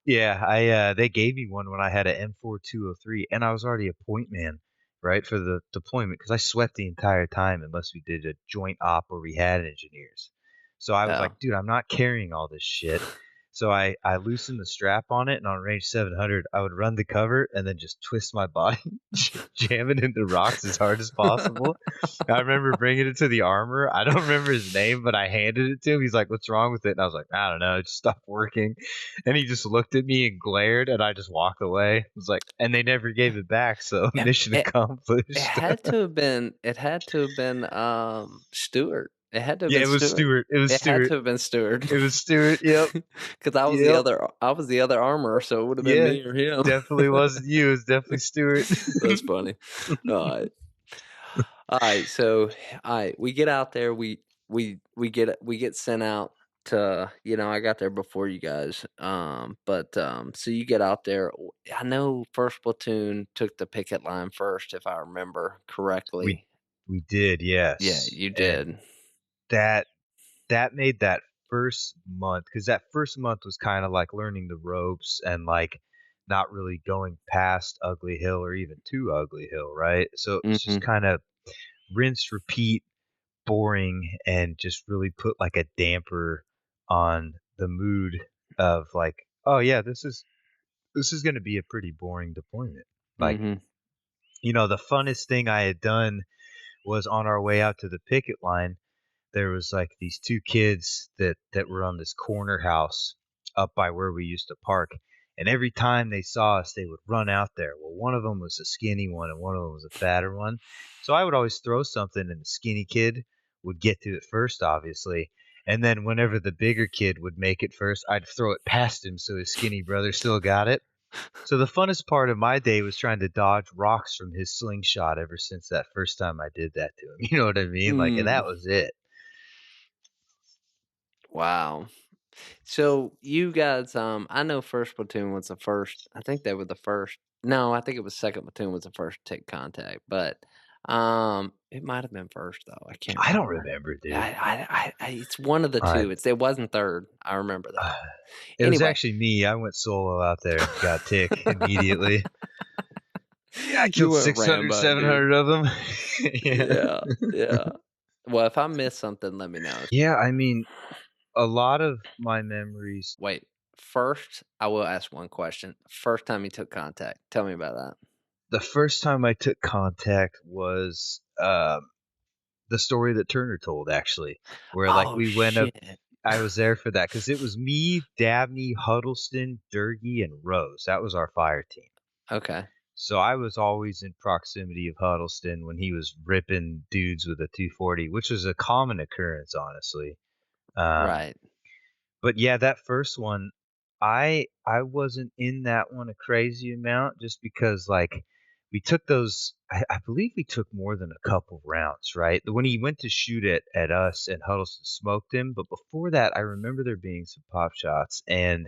B: yeah, they gave me one when I had a M4203, and I was already a point man, right, for the deployment because I sweat the entire time unless we did a joint op where we had engineers. So I was
A: yeah.
B: like, dude, I'm not carrying all this shit. So I loosened the strap on it, and on range 700, I would run the cover and then just twist my body, jam it into rocks as hard as possible. I remember bringing it to the armor. I don't remember his name, but I handed it to him. He's like, "What's wrong with it?" And I was like, "I don't know. It just stopped working." And he just looked at me and glared, and I just walked away. It was like, and they never gave it back. So
A: It
B: mission
A: it it
B: accomplished.
A: had to have been Stewart. It had to have
B: Yeah,
A: been
B: it was
A: Stewart.
B: Stewart. It was
A: It had
B: Stewart.
A: to have been Stewart.
B: It was Stewart. Yep.
A: Because
B: Yep.
A: I was the other armorer, so it would have been
B: Yeah.
A: me or him.
B: Definitely wasn't you. It was definitely Stewart.
A: That's funny. Alright. Alright, so alright, we get out there, we get sent out to, I got there before you guys. So you get out there. I know first platoon took the picket line first, if I remember
B: We
A: correctly.
B: we did,
A: Yeah,
B: yes.
A: you
B: And
A: did.
B: that that made that first month, because that first month was kind of like learning the ropes and like not really going past Ugly Hill or even to Ugly Hill, right? So it was just
A: Mhm,
B: kind of rinse, repeat, boring, and just really put like a damper on the mood of like, oh yeah, this is going to be a pretty boring deployment. Like,
A: mhm,
B: the funnest thing I had done was on our way out to the picket line. There was like these two kids that were on this corner house up by where we used to park, and every time they saw us they would run out there. Well, one of them was a skinny one and one of them was a fatter one, so I would always throw something and the skinny kid would get to it first, obviously, and then whenever the bigger kid would make it first, I'd throw it past him so his skinny brother still got it. So the funnest part of my day was trying to dodge rocks from his slingshot ever since that first time I did that to him. You know what I mean? Like, and that
A: mm,
B: was it.
A: wow. So you guys, I know first platoon was the first. I think they were the first. No, I think it was second platoon was the first to take contact, but it might have been first though. I can't
B: I don't
A: remember.
B: remember, dude.
A: It's one of the
B: I
A: two. It wasn't third. I remember that.
B: it was
A: Anyway,
B: actually me. I went solo out there, got tick immediately. Yeah, I
A: you
B: killed
A: went
B: 600,
A: Rambo,
B: seven
A: dude.
B: hundred of them. Yeah.
A: Yeah, yeah. Well, if I missed something, let me know.
B: Yeah, I mean, a lot of my memories.
A: Wait, first, I will ask one question. First time you took contact, tell me about that.
B: The first time I took contact was the story that Turner told, actually, where like
A: Oh
B: we went up.
A: shit.
B: I was there for that because it was me, Dabney, Huddleston, Durkee, and Rose. That was our fire team.
A: Okay.
B: So I was always in proximity of Huddleston when he was ripping dudes with a 240, which was a common occurrence, honestly. Um,
A: Right.
B: but yeah, that first one, I wasn't in that one a crazy amount just because like we took those. I believe we took more than a couple rounds, right? When he went to shoot at us and Huddleston smoked him, but before that, I remember there being some pop shots and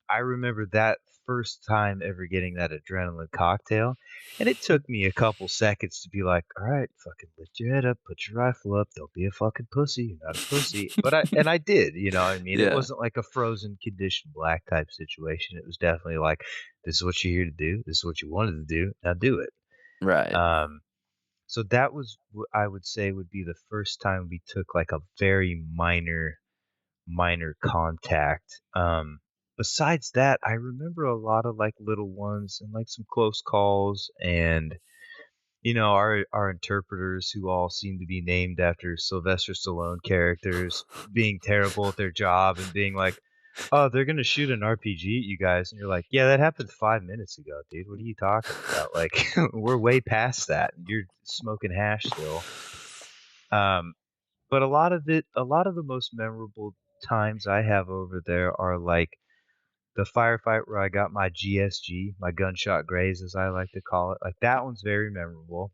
B: I remember that first time ever getting that adrenaline cocktail, and it took me a couple seconds to be like, "All right, fucking lift your head up, put your rifle up, don't be a fucking pussy, you're not a pussy." But I did, what I mean? It
A: Yeah.
B: wasn't like a frozen condition black type situation. It was definitely like, "This is what you're here to do. This is what you wanted to do. Now do it."
A: Right.
B: Um, so that was what I would say would be the first time we took like a very minor contact. Besides that, I remember a lot of like little ones and like some close calls and our interpreters who all seem to be named after Sylvester Stallone characters being terrible at their job and being like, "Oh, they're gonna shoot an RPG at you guys," and you're like, "Yeah, that happened 5 minutes ago, dude. What are you talking about? Like, we're way past that. And you're smoking hash still." Um, but a lot of the most memorable times I have over there are like the firefight where I got my GSG, my gunshot graze, as I like to call it. Like that one's very memorable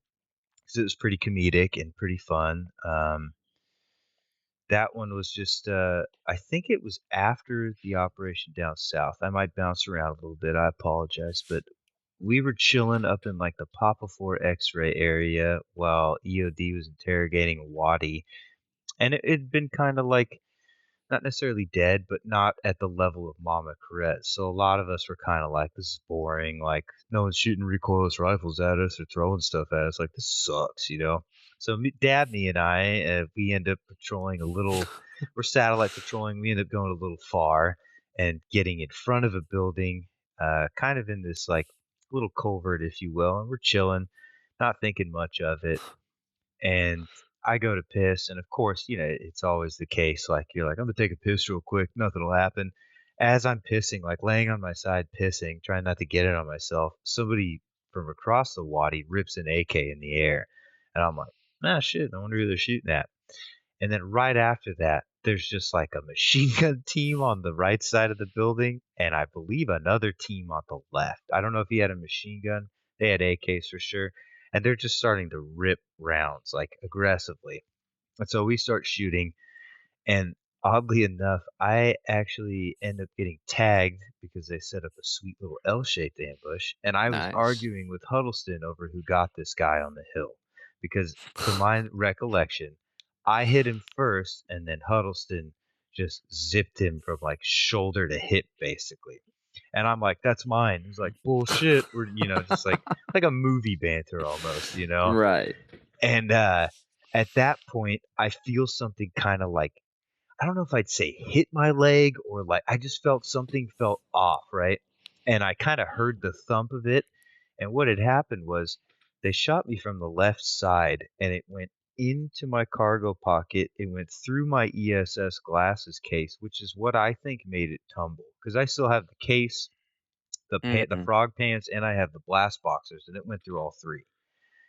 B: because it was pretty comedic and pretty fun. That one was just, I think it was after the operation down south. I might bounce around a little bit. I apologize, but we were chilling up in like the Papa 4 X-ray area while EOD was interrogating a Wadi, and it'd been kind of like not necessarily dead, but not at the level of Mama Corette. So a lot of us were kind of like, this is boring. Like, no one's shooting recoilless rifles at us or throwing stuff at us. Like, this sucks. So Dabney and I, we end up patrolling a little. We're satellite patrolling. We end up going a little far, and getting in front of a building, kind of in this like little culvert, if you will. And we're chilling, not thinking much of it. And I go to piss, and of course, it's always the case. Like you're like, I'm gonna take a piss real quick, nothing will happen. As I'm pissing, like laying on my side pissing, trying not to get it on myself, somebody from across the wadi rips an AK in the air, and I'm like, ah, shit, I wonder who they're shooting at. And then right after that, there's just like a machine gun team on the right side of the building, and I believe another team on the left. I don't know if he had a machine gun. They had AKs for sure. And they're just starting to rip rounds like aggressively. And so we start shooting, and oddly enough, I actually end up getting tagged because they set up a sweet little L-shaped ambush, and I was
A: Nice.
B: arguing with Huddleston over who got this guy on the hill. Because to my recollection, I hit him first, and then Huddleston just zipped him from like shoulder to hip, basically. And I'm like, "That's mine." He's like, "Bullshit." We're just like a movie banter almost.
A: Right.
B: And at that point, I feel something kind of like I don't know if I'd say hit my leg or like I just felt something felt off, right? And I kind of heard the thump of it. And what had happened was they shot me from the left side and it went into my cargo pocket. It went through my ESS glasses case, which is what I think made it tumble because I still have the case, the
A: Mhm.
B: frog pants, and I have the blast boxers, and it went through all three.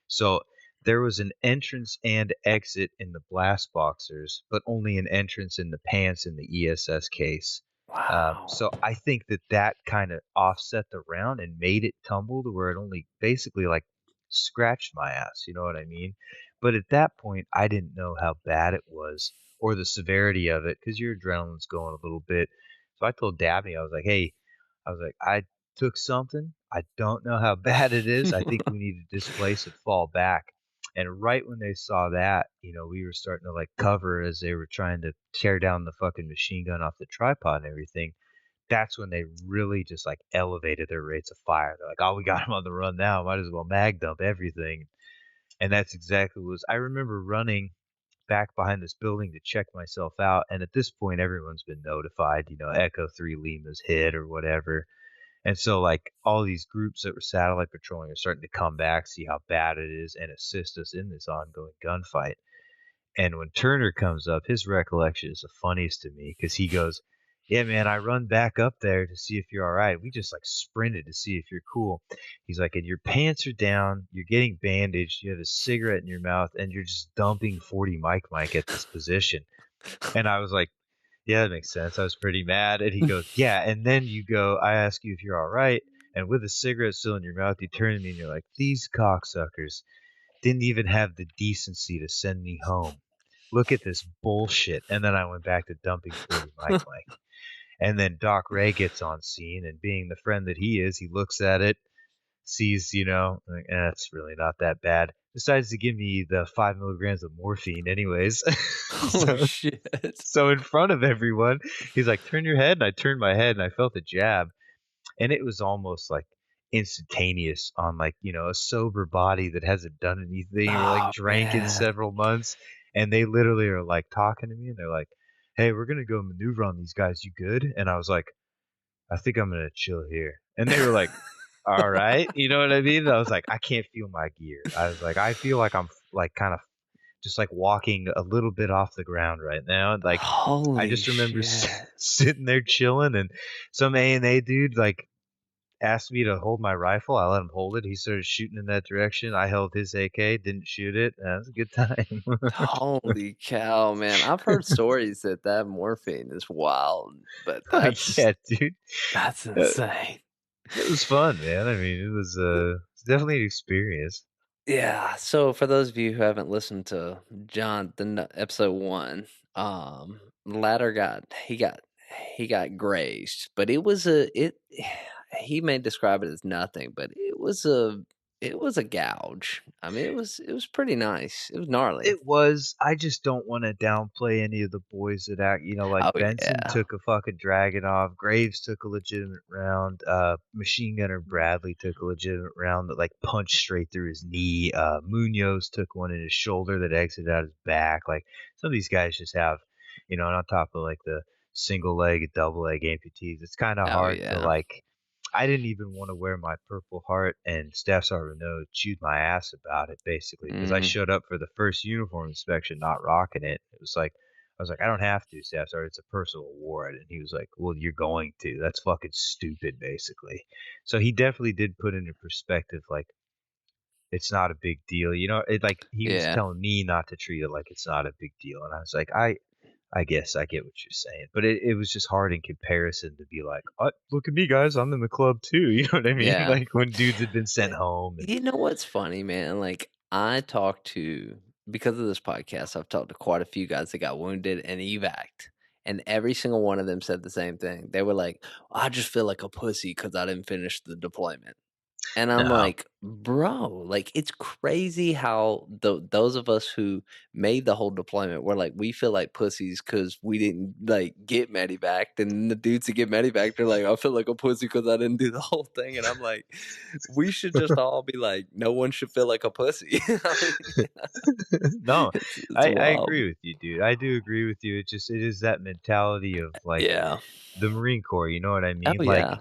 B: So there was an entrance and exit in the blast boxers, but only an entrance in the pants in the ESS case.
A: Wow.
B: So I think that kind of offset the round and made it tumble to where it only basically like scratched my ass. You know what I mean? But at that point, I didn't know how bad it was or the severity of it because your adrenaline's going a little bit. So I told Dabney, I was like, hey, I took something. I don't know how bad it is. I think we need to displace it, fall back. And right when they saw that, we were starting to like cover as they were trying to tear down the fucking machine gun off the tripod and everything. That's when they really just like elevated their rates of fire. They're like, "Oh, we got him on the run now. Might as well mag dump everything." And that's exactly what was. I remember running back behind this building to check myself out. And at this point, everyone's been notified. Echo 3 Lima's hit or whatever. And so, like, all these groups that were satellite patrolling are starting to come back, see how bad it is, and assist us in this ongoing gunfight. And when Turner comes up, his recollection is the funniest to me because he goes, "Yeah, man, I run back up there to see if you're all right. We just like sprinted to see if you're cool." He's like, "And your pants are down, you're getting bandaged, you have a cigarette in your mouth, and you're just dumping 40 Mike at this position." And I was like, yeah, that makes sense. I was pretty mad. And he goes, yeah. And then you go, I ask you if you're all right. And with a cigarette still in your mouth, you turn to me and you're like, these cocksuckers didn't even have the decency to send me home. Look at this bullshit. And then I went back to dumping 40 Mike. And then Doc Ray gets on scene. And being the friend that he is, he looks at it, sees, like, it's really not that bad. Decides to give me the 5 milligrams of morphine, anyways.
A: Oh,
B: so
A: shit.
B: so in front of everyone, he's like, "Turn your head." And I turned my head and I felt the jab. And it was almost like instantaneous on like, a sober body that hasn't done anything or like
A: Oh,
B: drank in
A: man.
B: several months. And they literally are like talking to me and they're like, "Hey, we're gonna go maneuver on these guys. You good?" And I was like, "I think I'm gonna chill here." And they were like, "All right." You know what I mean? And I was like, "I can't feel my gear." I was like, "I feel like I'm like kind of just like walking a little bit off the ground right now." And like, I
A: Holy
B: just remember
A: shit.
B: sitting there chilling, and some A&A dude like asked me to hold my rifle. I let him hold it. He started shooting in that direction. I held his AK, didn't shoot it. It was a good time.
A: Holy cow, man. I've heard stories that that morphine is wild, but
B: Oh, yeah, dude.
A: that's
B: Uh,
A: insane.
B: It was fun, man. I mean, it's definitely an experience.
A: Yeah, so for those of you who haven't listened to John episode 1, Latter got grazed, but it was a it he may describe it as nothing, but it was a gouge. I mean, it was pretty nice. It was gnarly.
B: It was. I just don't wanna downplay any of the boys that act like
A: Oh,
B: Benson
A: yeah.
B: took a fucking Dragunov, Graves took a legitimate round, Machine Gunner Bradley took a legitimate round that, like, punched straight through his knee, Munoz took one in his shoulder that exited out his back, like, some of these guys just have and on top of, like, the single leg and double leg amputees. It's kind of
A: Oh
B: hard to
A: yeah.
B: like. I didn't even want to wear my Purple Heart, and Staff Sergeant Renaud chewed my ass about it basically because I
A: Mm,
B: showed up for the first uniform inspection not rocking it. It was like I was like, I don't have to, Staff Sergeant. It's a personal award, and he was like, Well, you're going to. That's fucking stupid, basically. So he definitely did put into perspective like it's not a big deal. Like he was
A: yeah.
B: telling me not to treat it like it's not a big deal, and I was like, I guess I get what you're saying, but it was just hard in comparison to be like, look at me, guys, I'm in the club too. You know what I mean?
A: Yeah.
B: Like when dudes had been sent
A: Eh,
B: home, and
A: You know what's funny, man? Like I talked to because of this podcast, I've talked to quite a few guys that got wounded and evac'd, and every single one of them said the same thing. They were like, "I just feel like a pussy because I didn't finish the deployment." And I'm
B: no,
A: like, "Bro, like, it's crazy how those of us who made the whole deployment were like, we feel like pussies because we didn't, like, get medevaced, and the dudes who get medevaced are like, I feel like a pussy because I didn't do the whole thing." And I'm like, we should just all be like, no one should feel like a pussy. I mean,
B: no,
A: it's
B: I
A: wild.
B: agree with you, dude. I do agree with you. It is that mentality of like
A: Yeah.
B: the Marine Corps. You know what I
A: Oh,
B: mean? Like
A: yeah.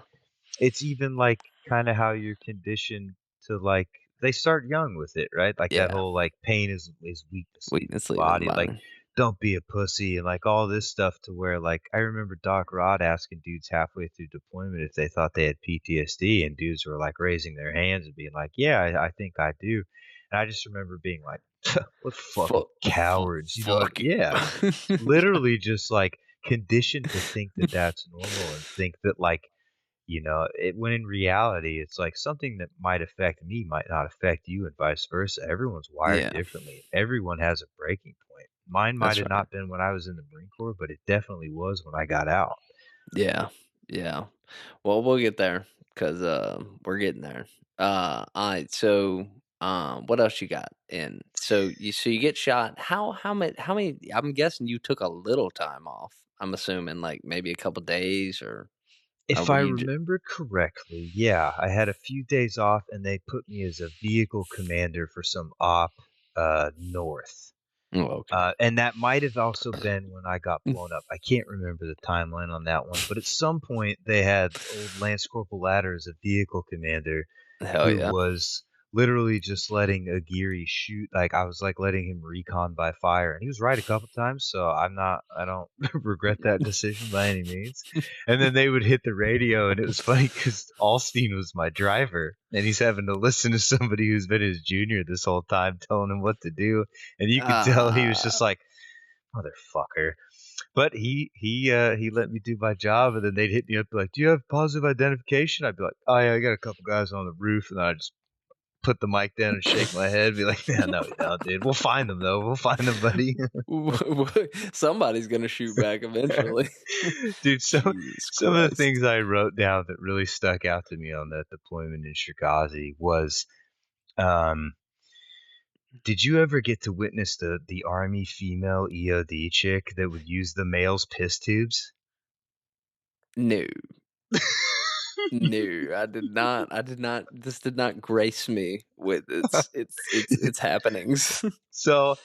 B: it's even like kind of how you're conditioned to like they start young with it, right? Like that
A: Yeah.
B: whole like pain is weakness leaving
A: Weakness
B: the
A: leaving the
B: body, like
A: body.
B: don't be a pussy and like all this stuff to where like I remember Doc Rod asking dudes halfway through deployment if they thought they had PTSD and dudes were like raising their hands and being like, yeah, I think I do. And I just remember being like, what fucking cowards,
A: Fuck you.
B: yeah, literally just like conditioned to think that that's normal and think that like when in reality, it's like something that might affect me might not affect you, and vice versa. Everyone's wired
A: Yeah,
B: differently. Everyone has a breaking point. Mine might
A: that's
B: have
A: right.
B: not been when I was in the Marine Corps, but it definitely was when I got out.
A: Yeah, yeah. Well, we'll get there because we're getting there. Alright, so, what else you got? And so you get shot. How many I'm guessing you took a little time off. I'm assuming, like, maybe a couple days or
B: If
A: were
B: I
A: you ju
B: remember correctly, yeah, I had a few days off, and they put me as a vehicle commander for some op north.
A: Oh, okay.
B: And that might have also been when I got blown up. I can't remember the timeline on that one, but at some point they had old Lance Corporal Latter as a vehicle commander
A: Hell
B: who
A: yeah.
B: was literally just letting Aguirre shoot. Like I was like letting him recon by fire, and he was right a couple times. So I don't regret that decision by any means. And then they would hit the radio, and it was funny because Alstein was my driver, and he's having to listen to somebody who's been his junior this whole time telling him what to do, and you could tell he was just
A: Ah,
B: like motherfucker. But he let me do my job, and then they'd hit me up like, "Do you have positive identification?" I'd be like, "Oh yeah, I got a couple guys on the roof," and then I just put the mic down and shake my head, be like, "Yeah, no, we don't, dude. We'll find them though. We'll find them, buddy."
A: somebody's gonna shoot back eventually.
B: Dude,
A: Jesus
B: some of the
A: Christ.
B: things I wrote down that really stuck out to me on that deployment in Chigazi was, um, did you ever get to witness the Army female EOD chick that would use the male's piss tubes?
A: No. No, I did not this did not grace me with its happenings.
B: So,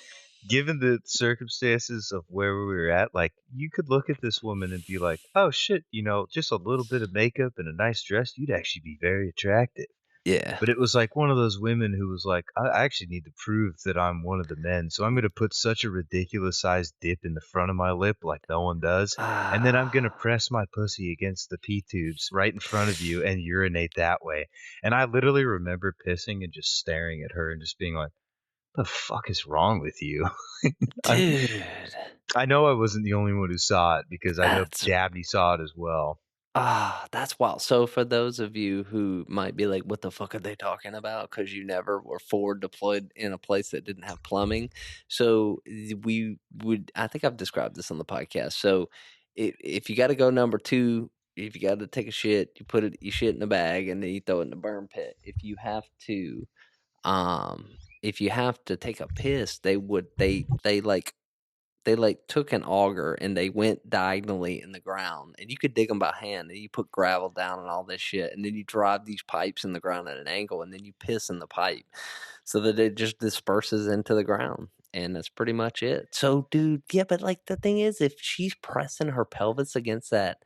B: given the circumstances of where we were at, like, you could look at this woman and be like, "Oh, shit, just a little bit of makeup and a nice dress, you'd actually be very attractive."
A: Yeah.
B: But it was like one of those women who was like, "I actually need to prove that I'm one of the men, so I'm gonna put such a ridiculous sized dip in the front of my lip like no one does, and then I'm gonna
A: Ah,
B: press my pussy against the pee tubes right in front of you and urinate that way." And I literally remember pissing and just staring at her and just being like, "The fuck is wrong with you?" I
A: dude,
B: I know I wasn't the only one who saw it because I know
A: that's
B: Dabney saw it as well.
A: that's wild. So for those of you who might be like, "What the fuck are they talking about?" Because you never were forward deployed in a place that didn't have plumbing. So we would I think I've described this on the podcast. So if you gotta go number 2, if you gotta take a shit, you shit in a bag and then you throw it in the burn pit. If you have to take a piss, they took an auger and they went diagonally in the ground, and you could dig them by hand, and you put gravel down and all this shit, and then you drive these pipes in the ground at an angle, and then you piss in the pipe so that it just disperses into the ground. and that's pretty much it. So, dude, yeah, but, like, the thing is, if she's pressing her pelvis against that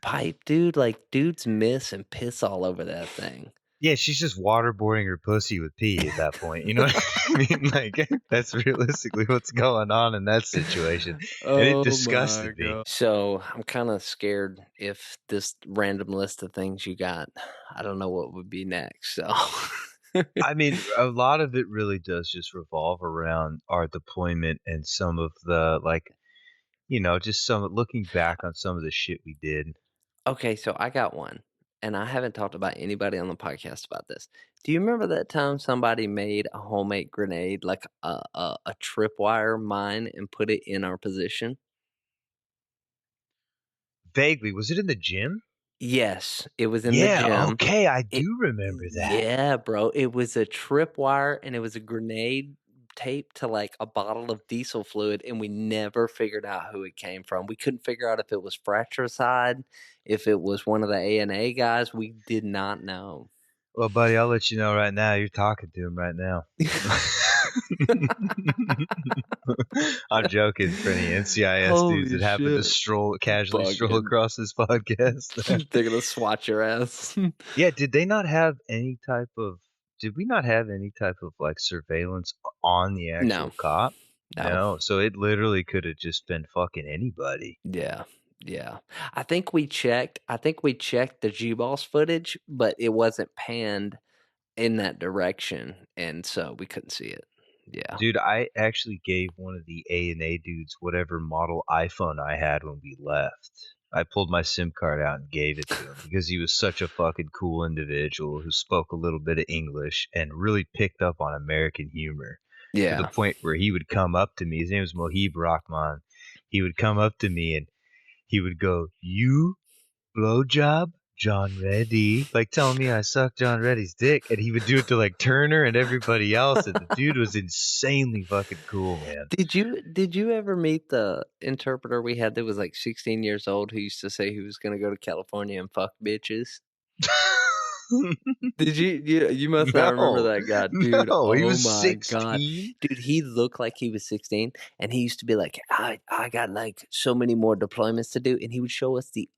A: pipe, dude, like, dudes miss and piss all over that thing.
B: Yeah, she's just waterboarding her pussy with pee at that point. You know what I mean? Like, that's realistically what's going on in that situation. And it
A: Oh my
B: disgusted me.
A: god. So, I'm kinda scared if this random list of things you got, I don't know what would be next, so
B: I mean, a lot of it really does just revolve around our deployment and some of the, like, just some looking back on some of the shit we did.
A: Okay, so I got one, and I haven't talked about anybody on the podcast about this. Do you remember that time somebody made a homemade grenade, like a tripwire mine, and put it in our position?
B: Vaguely, was it in the gym?
A: Yes, it was in the
B: Yeah,
A: gym.
B: okay, I
A: It
B: do remember that.
A: Yeah, bro, it was a tripwire, and it was a grenade taped to, like, a bottle of diesel fluid, and we never figured out who it came from. We couldn't figure out if it was fratricide, if it was one of the A&A guys, we did not know.
B: Well, buddy, I'll let you know right now, you're talking to him right now. I'm joking for any NCIS dudes
A: Holy
B: that happen to
A: shit.
B: casually stroll
A: Bugging.
B: across this podcast.
A: They're gonna swat your ass.
B: Yeah, did we not have any type of, like, surveillance on the
A: No,
B: actual cop?
A: no.
B: No, so it literally coulda just been fucking anybody.
A: Yeah, yeah. I think we checked the G-Boss footage, but it wasn't panned in that direction, and so we couldn't see it. Yeah.
B: Dude, I actually gave one of the A&A dudes whatever model iPhone I had when we left. I pulled my SIM card out and gave it to him because he was such a fucking cool individual who spoke a little bit of English and really picked up on American humor to the
A: Yeah.
B: point where he would come up to me. His name was Mohib Rahman. He would come up to me and he would go, "You blowjob John Reddy," like telling me I sucked John Reddy's dick, and he would do it to like Turner and everybody else, and the dude was insanely fucking cool, man.
A: Did you ever meet the interpreter we had that was, like, 16 years old who used to say he was gonna go to California and fuck bitches? Did you must not remember
B: No,
A: that guy, dude,
B: no, he
A: oh
B: was
A: my god.
B: 16.
A: Dude, he looked like he was 16, and he used to be like, "I got, like, so many more deployments to do," and he would show us the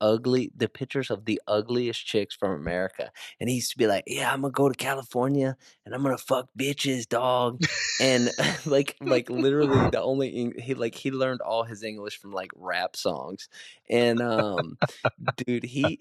A: pictures of the ugliest chicks from America, and he used to be like, "Yeah, Imma go to California, and I'm gonna fuck bitches, dog," and, literally the only he learned all his English from, like, rap songs, and, dude, he,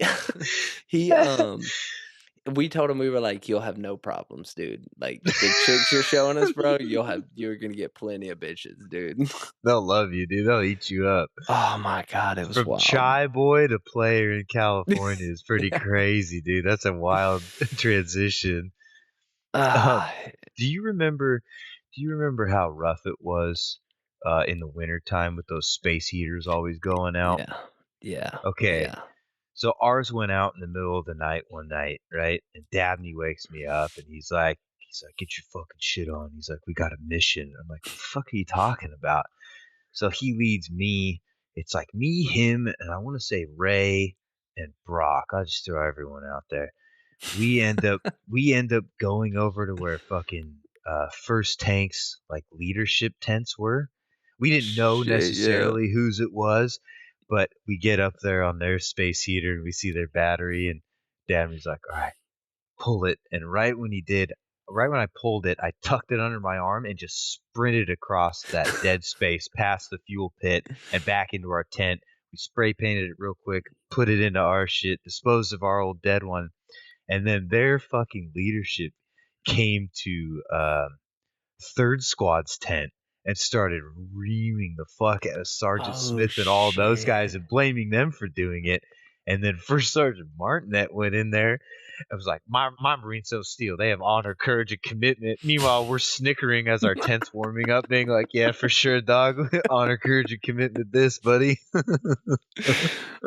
A: we told him, we were like, "You'll have no problems, dude. Like, the chicks you're showing us, bro, you're gonna get plenty of bitches, dude."
B: They'll love you, dude. They'll eat you up.
A: Oh my god, it was
B: From
A: wild.
B: chai boy to player in California is pretty crazy, dude. That's a wild transition. Um,
A: Ah,
B: do you remember how rough it was in the wintertime with those space heaters always going out?
A: yeah, yeah,
B: Okay,
A: yeah.
B: so ours went out in the middle of the night one night, right? And Dabney wakes me up and he's like, "Get your fucking shit on." He's like, "We got a mission." I'm like, "What the fuck are you talking about?" So he leads me. It's like me, him, and I want to say Ray and Brock. I'll just throw everyone out there. We end up going over to where fucking first tanks like leadership tents were. We didn't know
A: Shit, yeah.
B: necessarily whose it was, but we get up there on their space heater and we see their battery and Dabney's like, "All right, pull it." And right when I pulled it, I tucked it under my arm and just sprinted across that dead space past the fuel pit and back into our tent. We spray painted it real quick, put it into our shit, disposed of our old dead one, and then their fucking leadership came to third squad's tent and started reaming the fuck out of Sergeant
A: Oh,
B: Smith and all those guys
A: shit.
B: and blaming them for doing it. And then First Sergeant Martinet went in there and was like, my Marines so steel. They have honor, courage, and commitment. Meanwhile, we're snickering as our tent's warming up, being like, "Yeah, for sure, dog. Honor, courage, and commitment this, buddy."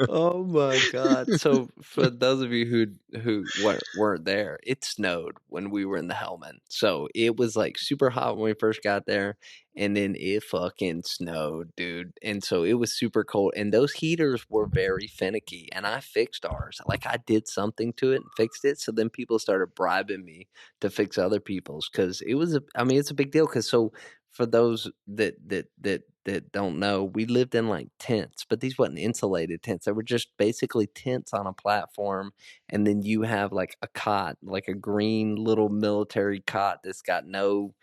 A: Oh my god. So, for those of you who weren't there, it snowed when we were in the helmet. So, it was, like, super hot when we first got there, and then it fucking snowed, dude, and so it was super cold, and those heaters were very finicky, and I fixed ours. Like, I did something to it and fixed it, so then people started bribing me to fix other people's because it was a I mean, it's a big deal. Because so for those that don't know, we lived in, like, tents, but these wasn't insulated tents, they were just basically tents on a platform, and then you have, like, a cot, like a green little military cot that's got no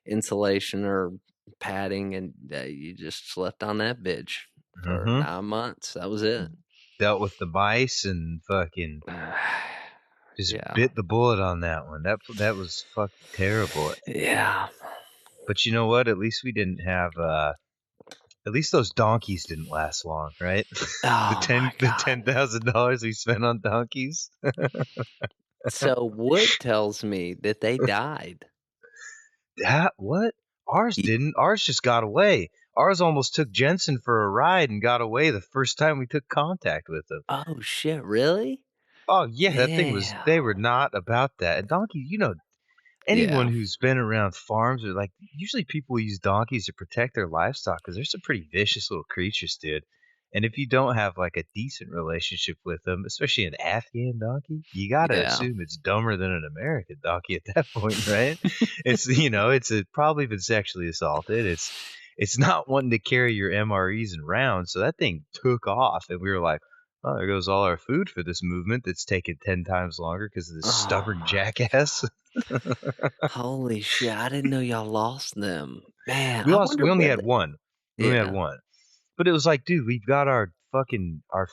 A: insulation or padding, and, you just slept on that bitch for
B: Mhm.
A: 9 months, that was it.
B: Dealt with the mice and fucking just
A: Yeah.
B: bit the bullet on that one. That was fucking terrible.
A: Yeah.
B: But you know what? At least we didn't have, at least those donkeys didn't last long, right? The
A: Oh
B: ten
A: my
B: the
A: god.
B: $10,000 we spent on donkeys.
A: So, Wood tells me that they died.
B: That what? Ours
A: Ye
B: didn't. Ours just got away. Ours almost took Jensen for a ride and got away the first time we took contact with him.
A: Oh, shit, really?
B: Oh, yeah, that thing was they were
A: Damn.
B: not about that. And donkeys, anyone
A: Yeah.
B: who's been around farms or like usually people use donkeys to protect their livestock because they're some pretty vicious little creatures, dude. And if you don't have like a decent relationship with them, especially an Afghan donkey, you gotta
A: Yeah.
B: assume it's dumber than an American donkey at that point, right? Probably been sexually assaulted. It's not wanting to carry your MREs and rounds, so that thing took off, and we were like, "Oh, there goes all our food for this movement that's taken 10 times longer because of this
A: Oh
B: stubborn
A: my
B: jackass."
A: holy shit, I didn't know y'all lost them. Man,
B: We
A: I
B: lost
A: wonder
B: we only
A: where
B: had
A: the
B: 1. We only had
A: yeah.
B: 1. But it was like, dude, we've got our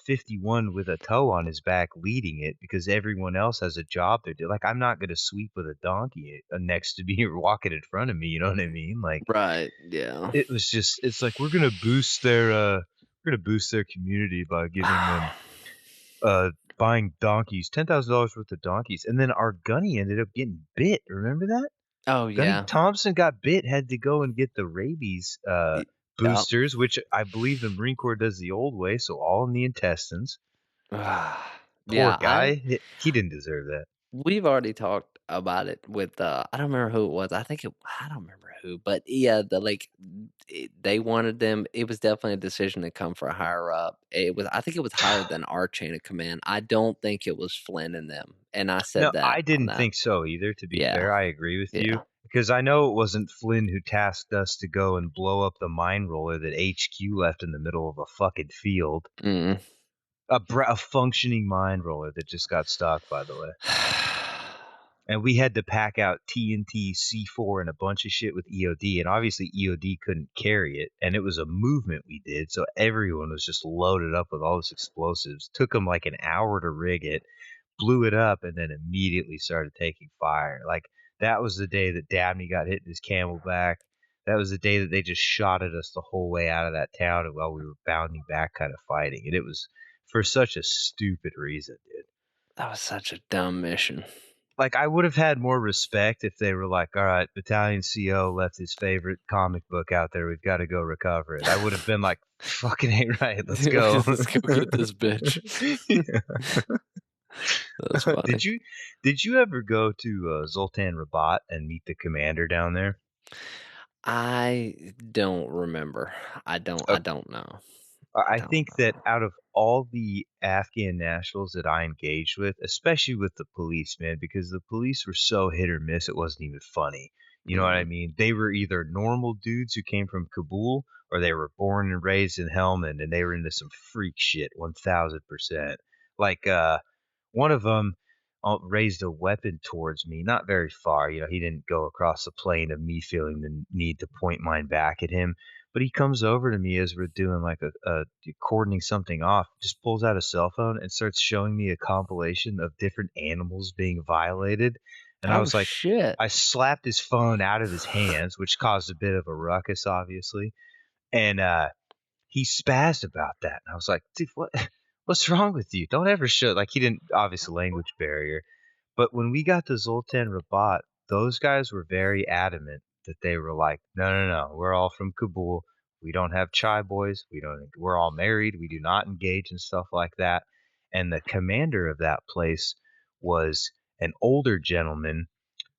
B: 51 with a toe on his back leading it because everyone else has a job to do. Like, I'm not gonna sweep with a donkey, next to me or walking in front of me, you know what I mean? Like,
A: Right, yeah.
B: it's like, we're gonna boost their community by giving them, buying donkeys, $10,000 worth of donkeys, and then our gunny ended up getting bit, remember that?
A: Oh,
B: Gunny
A: yeah.
B: Thompson got bit, had to go and get the rabies,
A: Y Yep.
B: boosters, which I believe the Marine Corps does the old way, so all in the intestines. Poor
A: Yeah,
B: guy, he didn't deserve that.
A: we've already talked about it with, I don't remember who it was, I don't remember who, but yeah, they wanted them it was definitely a decision to come for higher up. I think it was higher than our chain of command. I don't think it was Flynn and them, and I
B: No,
A: said that
B: I
A: on
B: didn't
A: that.
B: think so either, to be
A: Yeah,
B: fair, I agree with you,
A: yeah.
B: because I know it wasn't Flynn who tasked us to go and blow up the mine roller that HQ left in the middle of a fucking field.
A: Mm.
B: A functioning mine roller that just got stuck, by the way. And we had to pack out TNT, C4, and a bunch of shit with EOD, and obviously EOD couldn't carry it, and it was a movement we did, so everyone was just loaded up with all this explosives. Took them like an hour to rig it, blew it up, and then immediately started taking fire. Like, that was the day that Dabney got hit in his camelback. That was the day that they just shot at us the whole way out of that town while we were bounding back kind of fighting, and it was for such a stupid reason, dude.
A: That was such a dumb mission.
B: Like, I would have had more respect if they were like, "All right, Battalion CO left his favorite comic book out there. We've got to go recover it." I would have been like, "Fucking ain't right. Let's go."
A: Let's go get this bitch.
B: Yeah.
A: That's
B: Did
A: funny.
B: you did you ever go to Zoltan Rabat and meet the commander down there?
A: I don't remember. I don't know. I
B: I
A: don't
B: think that
A: know.
B: out of all the Afghan nationals that I engaged with, especially with the police, man, because the police were so hit or miss, it wasn't even funny. You know what I
A: Mhm.
B: mean? They were either normal dudes who came from Kabul, or they were born and raised in Helmand, and they were into some freak shit, 1000%. Like, one of them raised a weapon towards me, not very far. He didn't go across the plane of me feeling the need to point mine back at him, but he comes over to me as we're doing like a cordoning something off, just pulls out a cell phone and starts showing me a compilation of different animals being violated. And I
A: Oh,
B: was like,
A: shit.
B: I slapped his phone out of his hands, which caused a bit of a ruckus, obviously. And he spazzed about that. And I was like, dude, what's wrong with you? Don't ever show, like, he didn't, obvious language barrier. But when we got to Zoltan Rabat, those guys were very adamant that they were like, no, no, no, we're all from Kabul. We don't have chai boys. We're all married. We do not engage in stuff like that. And the commander of that place was an older gentleman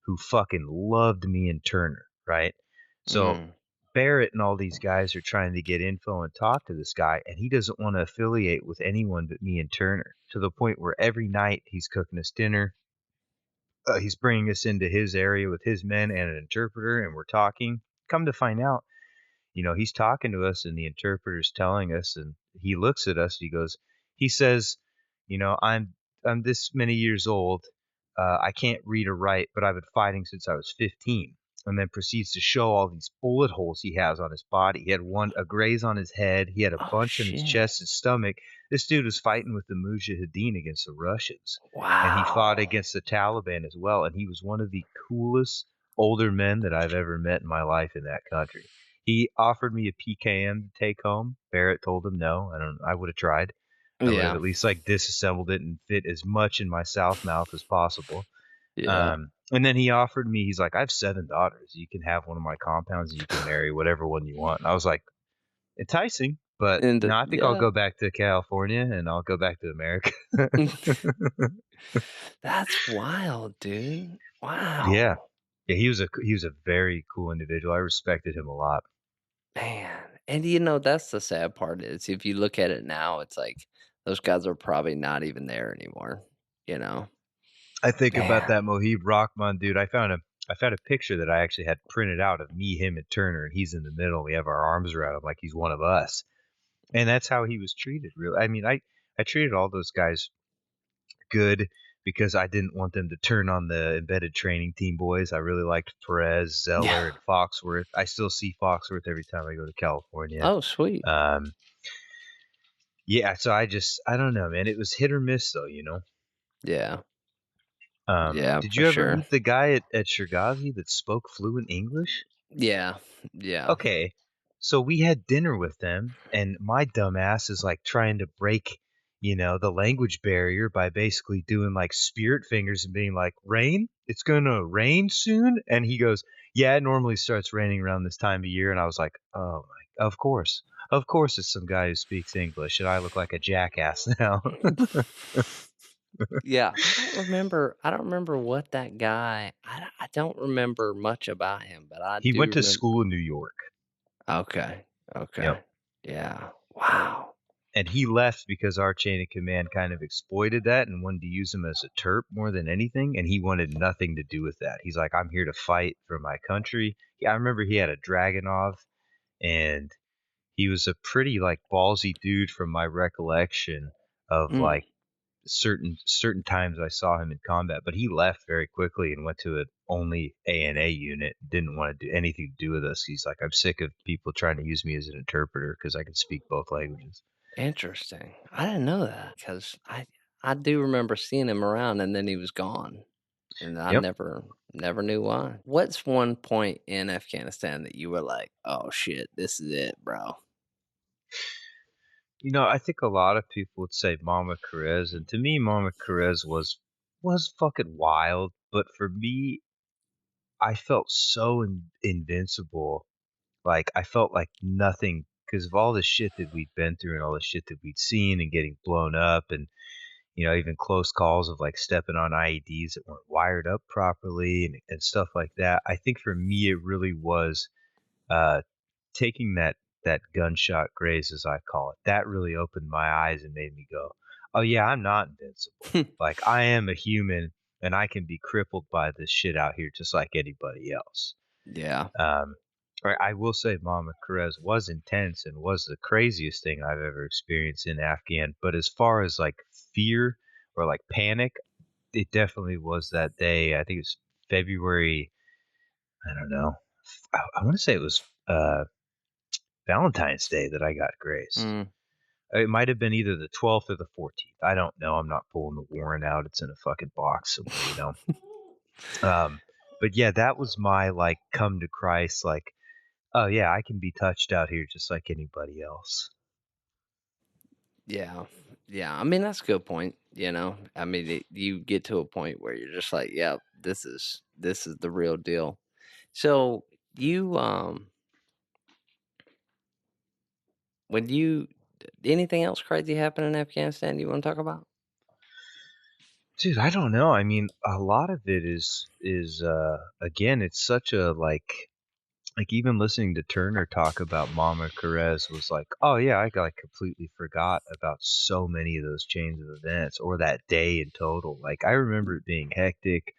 B: who fucking loved me and Turner, right? So
A: Mm.
B: Barrett and all these guys are trying to get info and talk to this guy, and he doesn't want to affiliate with anyone but me and Turner, to the point where every night he's cooking us dinner. He's bringing us into his area with his men and an interpreter, and we're talking. come to find out, he's talking to us and the interpreter's telling us, and he looks at us. He says, I'm this many years old. I can't read or write, but I've been fighting since I was 15. And then proceeds to show all these bullet holes he has on his body. He had a graze on his head. He had a
A: Oh
B: bunch in his
A: shit.
B: chest and stomach. This dude was fighting with the Mujahideen against the Russians. And he fought
A: Wow.
B: against the Taliban as well. And he was one of the coolest older men that I've ever met in my life in that country. He offered me a PKM to take home. Barrett told him no. I would have tried. I would have
A: Yeah.
B: at least like disassembled it and fit as much in my south mouth as possible.
A: Yeah.
B: And then he offered me, he's like, I have 7 daughters. You can have one of my compounds and you can marry whatever one you want. And I was like, enticing, but
A: And
B: no, I think I'll
A: yeah.
B: go back to California and I'll go back to America.
A: That's wild, dude.
B: Yeah.
A: Wow.
B: Yeah, he was a very cool individual. I respected him a lot.
A: Man. And that's the sad part is if you look at it now, it's like those guys are probably not even there anymore, you know?
B: I think about
A: Man.
B: that Mohib Rahman dude. I found a picture that I actually had printed out of me, him, and Turner, and he's in the middle. We have our arms around him like he's one of us, and that's how he was treated. Really, I mean, I treated all those guys good because I didn't want them to turn on the embedded training team boys. I really liked Perez,
A: Yeah.
B: Zeller, and Foxworth. I still see Foxworth every time I go to California.
A: Oh, sweet.
B: Um, yeah, so I don't know, man. It was hit or miss, though.
A: Yeah. Yeah,
B: Did
A: for
B: you ever
A: sure.
B: meet the guy at Shergazi that spoke fluent English?
A: Yeah. Yeah.
B: Okay. So we had dinner with them, and my dumbass is like trying to break, the language barrier by basically doing like spirit fingers and being like, rain? It's gonna rain soon? And he goes, yeah, it normally starts raining around this time of year. And I was like, oh my, of course. Of course it's some guy who speaks English, and I look like a jackass now.
A: Yeah, I don't remember what that guy I don't remember much about him, but I
B: He went
A: do
B: to
A: remember.
B: school in New York.
A: Okay,
B: Yep.
A: okay. Yeah. Wow.
B: And he left because our chain of command kind of exploited that and wanted to use him as a terp more than anything. And he wanted nothing to do with that. He's like, I'm here to fight for my country. Yeah, I remember he had a Dragonov, and he was a pretty like ballsy dude from my recollection of
A: Mm,
B: like certain times I saw him in combat. But he left very quickly and went to an only ANA unit. Didn't want to do anything to do with us. He's like, I'm sick of people trying to use me as an interpreter because I can speak both languages.
A: interesting. I didn't know that because I do remember seeing him around and then he was gone, and I
B: Yep.
A: never knew why. What's one point in Afghanistan that you were like, "Oh shit, this is it, bro."
B: I think a lot of people would say Mama Carez, and to me, Mama Carez was fucking wild. But for me, I felt so invincible. Like I felt like nothing because of all the shit that we'd been through and all the shit that we'd seen and getting blown up, and even close calls of like stepping on IEDs that weren't wired up properly and stuff like that. I think for me, it really was uh, taking that gunshot graze, as I call it, that really opened my eyes and made me go, "Oh yeah, I'm not invincible. Like I am a human, and I can be crippled by this shit out here just like anybody else."
A: Yeah.
B: Um, I will say, Mama Carez was intense and was the craziest thing I've ever experienced in Afghan. But as far as like fear or like panic, it definitely was that day. I think it's February. I don't know. I want to say it was Valentine's Day that I got graced.
A: Mm.
B: It might have been either the 12th or the 14th. I don't know. I'm not pulling the warrant out. It's in a fucking box somewhere. Um, but yeah, that was my like come to Christ. Like, oh yeah, I can be touched out here just like anybody else.
A: Yeah. Yeah. I mean, that's a good point, I mean, you get to a point where you're just like, "Yeah, this is the real deal." So, you when you anything else crazy happen in Afghanistan you wanna talk about?
B: Dude, I don't know. I mean, a lot of it is again, it's such a like even listening to Turner talk about Mama Carez was like, oh yeah, I like completely forgot about so many of those chains of events or that day in total. Like I remember it being hectic.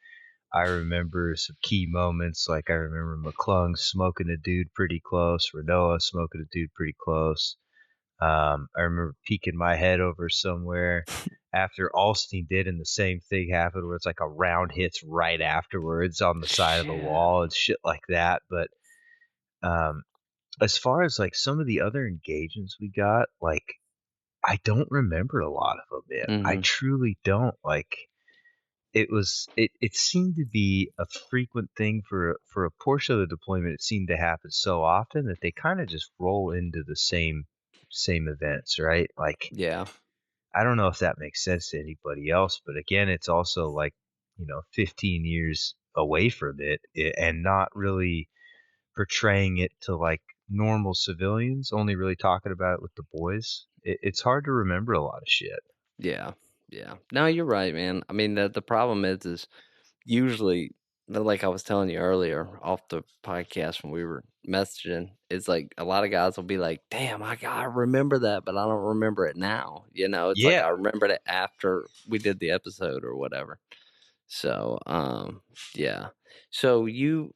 B: I remember some key moments, like I remember McClung smoking a dude pretty close, Renoa smoking a dude pretty close. I remember peeking my head over somewhere after Alstein did, and the same thing happened where it's like a round hits right afterwards on the side of the
A: Shit.
B: wall and shit like that. But um, as far as like some of the other engagements we got, like I don't remember a lot of them, man. I
A: Mhm.
B: truly don't. Like it seemed to be a frequent thing for a portion of the deployment. It seemed to happen so often that they kind of just roll into the same events, right? Like
A: Yeah.
B: I don't know if that makes sense to anybody else, but again, it's also like 15 years away from it and not really portraying it to like normal civilians, only really talking about it with the boys. It's hard to remember a lot of shit.
A: Yeah. Yeah. No, you're right, man. I mean, the problem is usually, like I was telling you earlier off the podcast when we were messaging, it's like a lot of guys will be like, "Damn, I remember that, but I don't remember it now." It's like
B: Yeah,
A: I remembered it after we did the episode or whatever. So, yeah. So you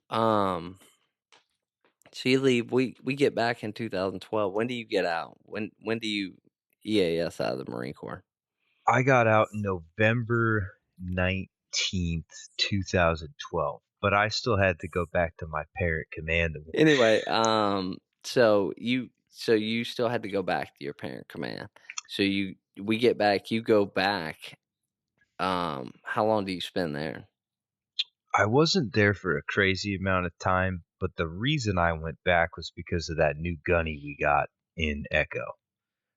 A: leave. We get back in 2012. When do you get out? When do you EAS out of the Marine Corps?
B: I got out November 19th, 2012, but I still had to go back to my parent command.
A: Anyway, so you still had to go back to your parent command. So we get back, you go back. How long do you spend there?
B: I wasn't there for a crazy amount of time, but the reason I went back was because of that new gunny we got in Echo.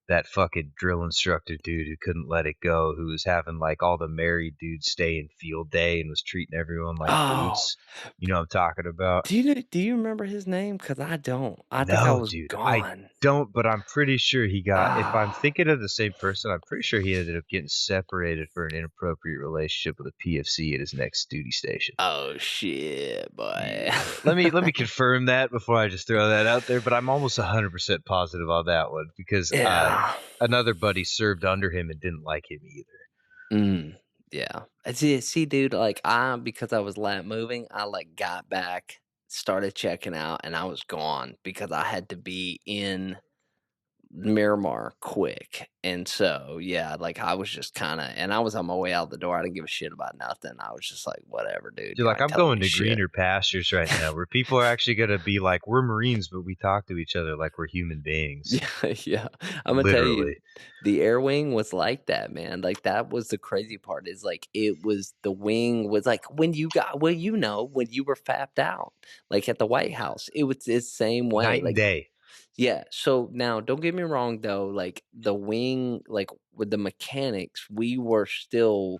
B: That fucking drill instructor dude who couldn't let it go, who was having like all the married dudes stay in field day and was treating everyone like
A: Oh,
B: boots. You know what I'm talking about?
A: do you remember his name? Because I don't. I think I
B: No,
A: was
B: dude, I
A: gone.
B: don't, but I'm pretty sure he got, if I'm
A: Ah,
B: thinking of the same person, I'm pretty sure he ended up getting separated for an inappropriate relationship with a PFC at his next duty station.
A: oh shit, boy.
B: Yeah. Let me confirm that before I just throw that out there, but I'm almost 100% positive on that one because
A: Yeah.
B: another buddy served under him and didn't like him either.
A: Mm, yeah. See, dude, like because I was late moving, I like got back, started checking out, and I was gone because I had to be in Miramar quick. And so, yeah, like I was just kind of, and I was on my way out the door. I didn't give a shit about nothing. I was just like, whatever, dude.
B: You're
A: You
B: like,
A: ain't
B: I'm
A: telling
B: going
A: me
B: to
A: shit.
B: greener pastures right now where people are actually going to be like, we're Marines, but we talk to each other like we're human beings.
A: Yeah, yeah. I'm gonna tell you,
B: Literally.
A: the air wing was like that, man. Like that was the crazy part. Is like it was the wing was like when you got well, when you were fapped out, like at the White House, it was the same way.
B: Night and
A: Like
B: day.
A: yeah. So now, don't get me wrong though. Like the wing, like with the mechanics, we were still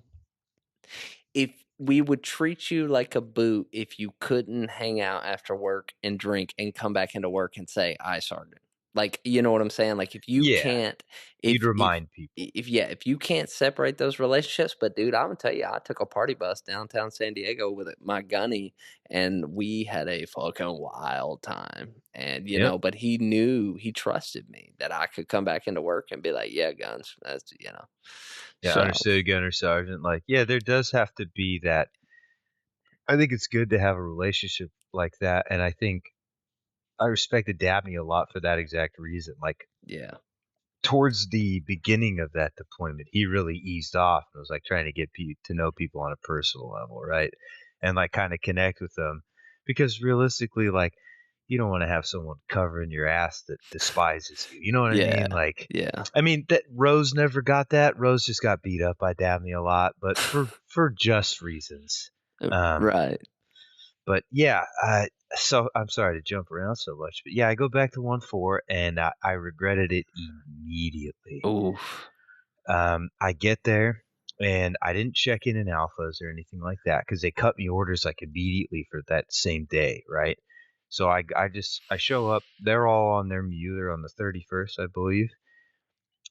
A: if we would treat you like a boot if you couldn't hang out after work and drink and come back into work and say, "I sergeant." Like, you know what I'm saying? Like if you
B: Yeah.
A: can't
B: You'd remind people.
A: if you can't separate those relationships, but dude, I'm gonna tell you, I took a party bus downtown San Diego with my gunny and we had a fucking wild time. And
B: Yep.
A: but he trusted me that I could come back into work and be like, "Yeah, guns." That's.
B: Yeah,
A: So,
B: understood, Gunner Sergeant. Like, yeah, there does have to be that. I think it's good to have a relationship like that, and I think I respected Dabney a lot for that exact reason. Like,
A: yeah.
B: towards the beginning of that deployment, he really eased off and was like trying to get to know people on a personal level, right? And like kind of connect with them, because realistically, like, you don't want to have someone covering your ass that despises you. You know what I
A: Yeah.
B: mean? Like,
A: Yeah.
B: I mean that Rose never got that. Rose just got beat up by Dabney a lot, but for just reasons. Um,
A: Right.
B: but yeah, so I'm sorry to jump around so much, but yeah, I go back to 1-4 and I regretted it immediately.
A: Oof.
B: I get there and I didn't check in alphas or anything like that because they cut me orders like immediately for that same day, right? So I show up. They're all on their MU. They're on the 31st, I believe,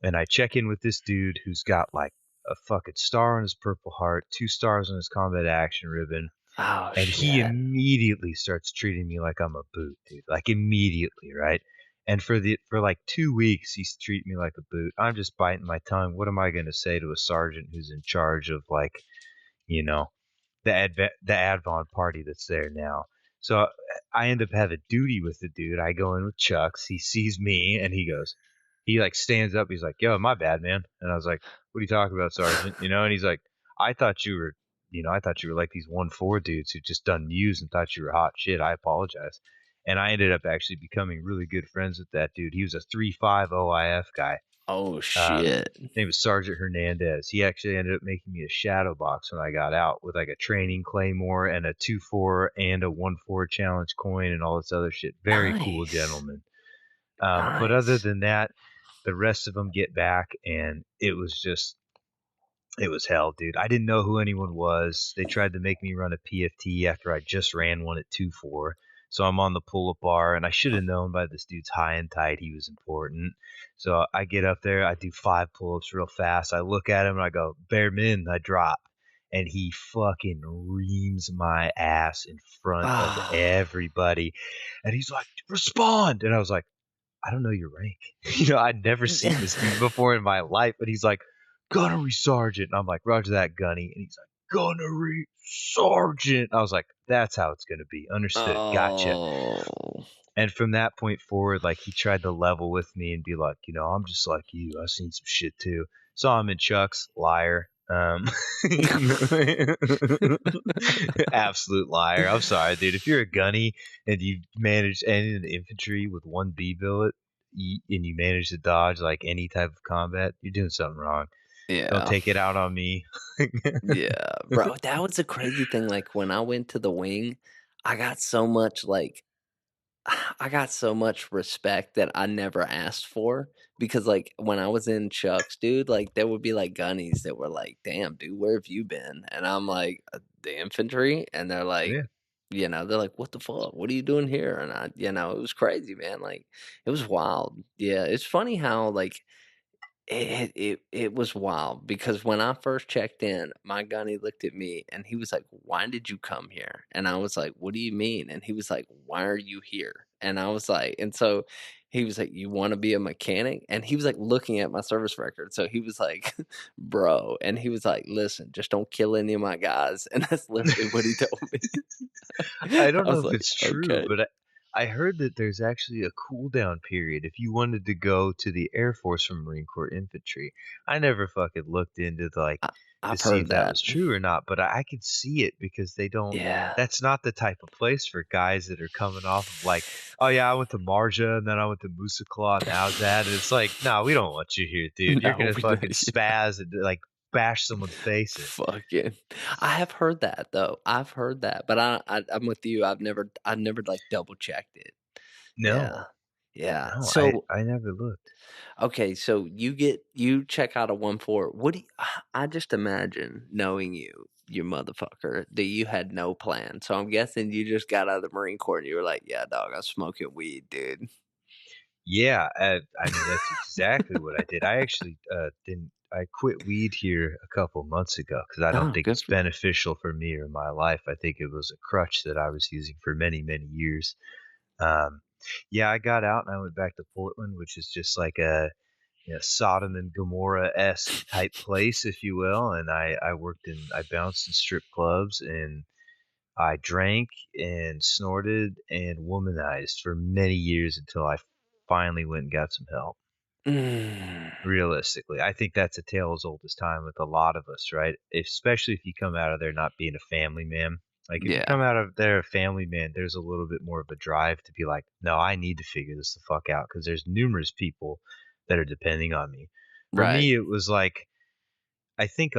B: and I check in with this dude who's got like a fucking star on his Purple Heart, 2 stars on his combat action ribbon,
A: Oh,
B: and he
A: shit.
B: immediately starts treating me like I'm a boot, dude. Like immediately, right? And for like 2 weeks, he's treating me like a boot. I'm just biting my tongue. What am I going to say to a sergeant who's in charge of like, you know, the Advon party that's there now. So I end up having duty with the dude. I go in with Chucks. He sees me and he like stands up. He's like, "Yo, my bad, man." And I was like, "What are you talking about, Sergeant?" And he's like, "I thought you were, I thought you were like these 1-4 dudes who just done news and thought you were hot shit. I apologize." And I ended up actually becoming really good friends with that dude. He was a 3.5 OIF guy.
A: Oh
B: Um,
A: shit.
B: his name was Sergeant Hernandez. He actually ended up making me a shadow box when I got out with like a training claymore and a 2-4 and a 1-4 challenge coin and all this other shit. Very cool
A: Nice.
B: gentleman. But other
A: Nice.
B: than that, the rest of them get back, and it was hell, dude. I didn't know who anyone was. They tried to make me run a PFT after I just ran one at 2-4. So I'm on the pull-up bar, and I should have known by this dude's high and tight he was important. So I get up there, I do 5 pull-ups real fast. I look at him and I go, "Bear min," I drop. And he fucking reams my ass in front of
A: Ah.
B: everybody. And he's like, "Respond." And I was like, "I don't know your rank." I'd never seen this dude before in my life, but he's like, "Gunnery sergeant." And I'm like, "Roger that, Gunny." And he's like, "Gunnery sergeant." I was like, "That's how it's gonna be. Understood. Gotcha."
A: Oh.
B: And from that point forward, like he tried to level with me and be like, "I'm just like you. I've seen some shit too." Saw him in Chuck's, liar. Absolute liar. I'm sorry, dude. If you're a gunny and you manage any of the infantry with one B billet, and you manage to dodge like any type of combat, you're doing something wrong. Don't
A: Yeah.
B: take it out on me.
A: Yeah, bro, that was the crazy thing, like, when I went to the wing, I got so much, like I got so much respect that I never asked for because, like, when I was in Chuck's, dude, like, there would be, like, gunnies that were like, "Damn, dude, where have you been?" And I'm like, "The infantry," and they're like,
B: Yeah.
A: they're like, "What the fuck? What are you doing here?" And it was crazy, man, like, it was wild. Yeah, it's funny how, like, it was wild because when I first checked in, my gunny looked at me and he was like, "Why did you come here?" And I was like, "What do you mean?" And he was like, "Why are you here?" And I was like, and so he was like, "You want to be a mechanic?" And he was like looking at my service record. So he was like, "Bro," and he was like, "Listen, just don't kill any of my guys." And that's literally what he told me.
B: I
A: I
B: don't know
A: was
B: if
A: like,
B: it's true,
A: "Okay."
B: but I heard that there's actually a cooldown period if you wanted to go to the Air Force from Marine Corps Infantry. I never fucking looked into
A: I,
B: to
A: I've
B: see
A: heard
B: if that
A: that.
B: was true or not, but I could see it because they don't.
A: Yeah.
B: That's not the type of place for guys that are coming off of like, "Oh yeah, I went to Marja and then I went to Musa Claw and how's that?" And it's like, "No, we don't want you here, dude. You're
A: No,
B: gonna
A: we
B: fucking
A: don't.
B: spaz and like bash someone's face in."
A: Fucking I have heard that though. I've heard that, but I'm with you. I've never like double checked it. Yeah.
B: No,
A: Yeah.
B: no, I
A: So,
B: I never looked.
A: okay, so you check out a 1-4. What do you I just imagine knowing you, you motherfucker, that you had no plan. So I'm guessing you just got out of the Marine Corps and you were like, "Yeah, dog, I'm smoking weed, dude."
B: Yeah, I mean, that's exactly what I did. I actually, didn't I quit weed here a couple months ago because I don't
A: Oh,
B: think
A: good
B: it's
A: for you.
B: beneficial for me or my life. I think it was a crutch that I was using for many, many years. Um, yeah, I got out and I went back to Portland, which is just like a, Sodom and Gomorrah-esque type place, if you will, and I bounced in strip clubs, and I drank and snorted and womanized for many years until I finally went and got some help.
A: Mm,
B: Realistically, I think that's a tale as old as time with a lot of us, right? Especially if you come out of there not being a family man. Like if you
A: yeah.
B: come out of there a family man, there's a little bit more of a drive to be like, no, I need to figure this the fuck out because there's numerous people that are depending on me. For
A: Right.
B: me, it was like I think,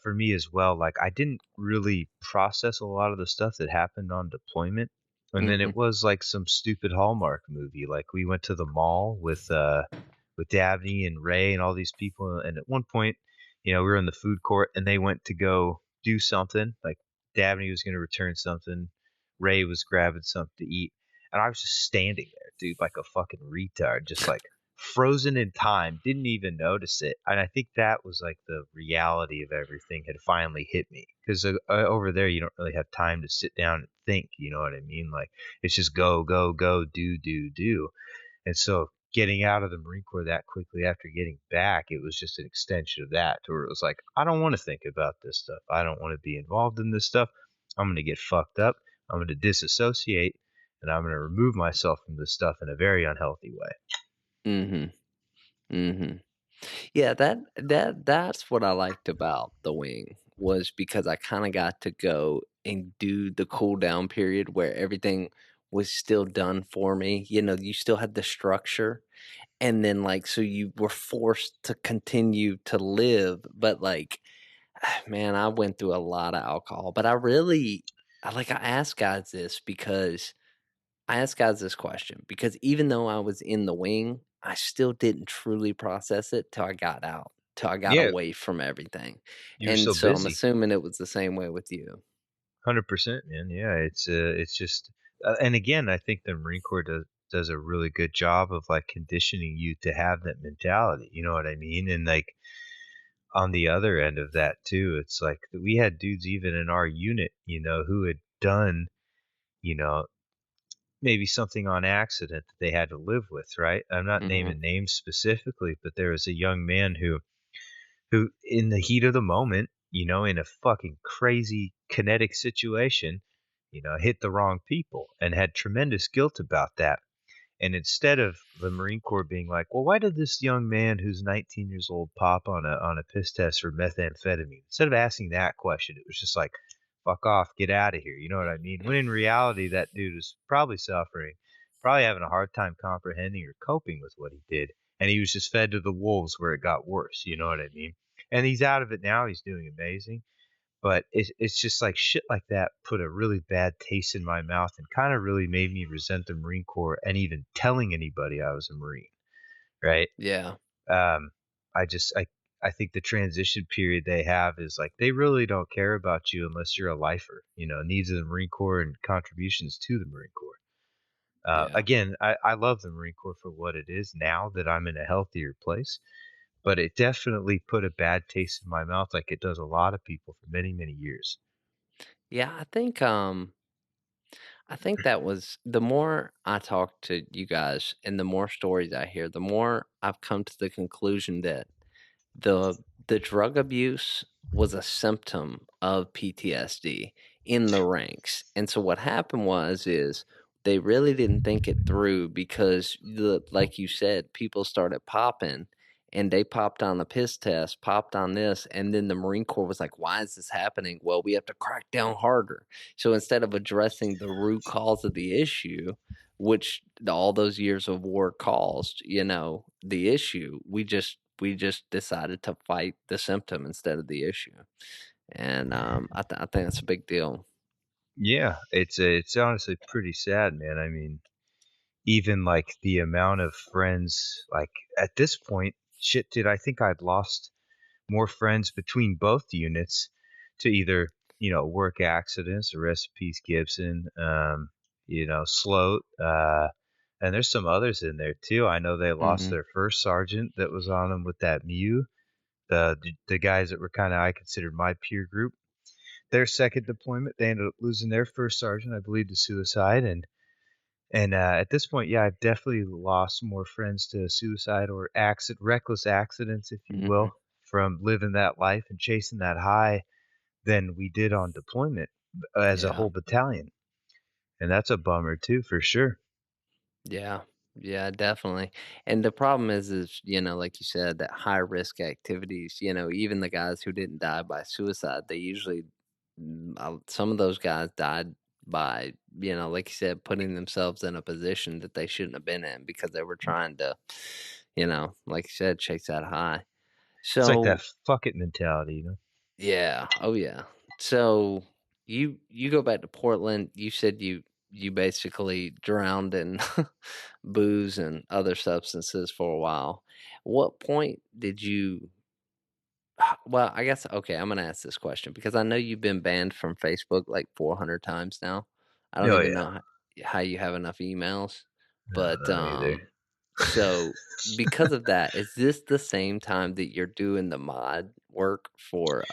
B: for me as well, like, I didn't really process a lot of the stuff that happened on deployment, and then
A: Mhm.
B: it was like some stupid Hallmark movie, like, we went to the mall with Dabney and Ray and all these people, and at one point, we were in the food court, and they went to go do something, like, Dabney was gonna return something, Ray was grabbing something to eat, and I was just standing there, dude, like a fucking retard, just, like, frozen in time, didn't even notice it. And I think that was like the reality of everything had finally hit me because over there you don't really have time to sit down and think. You know what I mean? Like it's just go, go, go, do, do, do. And so getting out of the Marine Corps that quickly after getting back, it was just an extension of that, to where it was like I don't want to think about this stuff. I don't want to be involved in this stuff. I'm going to get fucked up. I'm going to disassociate, and I'm going to remove myself from this stuff in a very unhealthy way.
A: Mhm. Mhm. Yeah, that's what I liked about the wing was because I kinda got to go and do the cool down period where everything was still done for me, you still had the structure, and then, like, so you were forced to continue to live, but, like, man, I went through a lot of alcohol, but I ask guys this because I ask guys this question because even though I was in the wing, I still didn't truly process it till I got out, till I got
B: Yeah,
A: away from everything.
B: you're
A: And
B: so
A: so I'm
B: busy.
A: assuming it was the same way with you.
B: 100%, man. Yeah, it's just, and again, I think the Marine Corps does a really good job of like conditioning you to have that mentality. You know what I mean? And like on the other end of that too, it's like we had dudes even in our unit, who had done, you know, maybe something on accident that they had to live with, right? I'm not
A: Mhm.
B: naming names specifically, but there was a young man who in the heat of the moment, in a fucking crazy kinetic situation, hit the wrong people and had tremendous guilt about that. And instead of the Marine Corps being like, "Well, why did this young man who's 19 years old pop on a piss test for methamphetamine?" Instead of asking that question, it was just like, "Fuck off, get out of here." You know what I mean? When in reality, that dude is probably suffering, probably having a hard time comprehending or coping with what he did, and he was just fed to the wolves where it got worse. You know what I mean? And he's out of it now. He's doing amazing. But it's just like shit like that put a really bad taste in my mouth and kind of really made me resent the Marine Corps and even telling anybody I was a Marine, right?
A: Yeah.
B: Um, I just I think the transition period they have is like they really don't care about you unless you're a lifer, needs of the Marine Corps and contributions to the Marine Corps.
A: Yeah.
B: Again, I love the Marine Corps for what it is now that I'm in a healthier place, but it definitely put a bad taste in my mouth like it does a lot of people for many, many years.
A: Yeah, I think that was the more I talk to you guys and the more stories I hear, the more I've come to the conclusion that the the drug abuse was a symptom of PTSD in the ranks. And so what happened is they really didn't think it through because like you said, people started popping and they popped on the piss test, popped on this, and then the Marine Corps was like, why is this happening? Well, we have to crack down harder. So instead of addressing the root cause of the issue, which all those years of war caused, the issue, we just decided to fight the symptom instead of the issue, and I think that's a big deal.
B: Yeah, it's honestly pretty sad, man. I mean, even like the amount of friends, like at this point, shit, dude, I think I'd lost more friends between both units to either, work accidents, or rest in peace Gibson, Sloat, and there's some others in there too. I know they lost
A: Mhm,
B: their first sergeant that was on them with that Mew. The guys that were kind of I considered my peer group. Their second deployment, they ended up losing their first sergeant, I believe, to suicide, and at this point, yeah, I've definitely lost more friends to suicide or reckless accidents, if you
A: mhm,
B: will, from living that life and chasing that high than we did on deployment as a
A: yeah,
B: whole battalion, and that's a bummer too, for sure.
A: yeah, yeah, definitely, and the problem is, like you said, that high risk activities, even the guys who didn't die by suicide, they usually some of those guys died by, like you said, putting themselves in a position that they shouldn't have been in because they were trying to, like you said, chase that high.
B: It's like that
A: So
B: "fuck it" mentality.
A: yeah. Oh, yeah. So you go back to Portland. You said you basically drowned in booze and other substances for a while. What point did you well, I guess okay, I'm gonna ask this question because I know you've been banned from Facebook like 400 times now. I don't
B: Oh,
A: even
B: yeah.
A: know how you have enough emails,
B: I don't
A: but
B: know either.
A: so because of that, is this the same time that you're doing the mod work for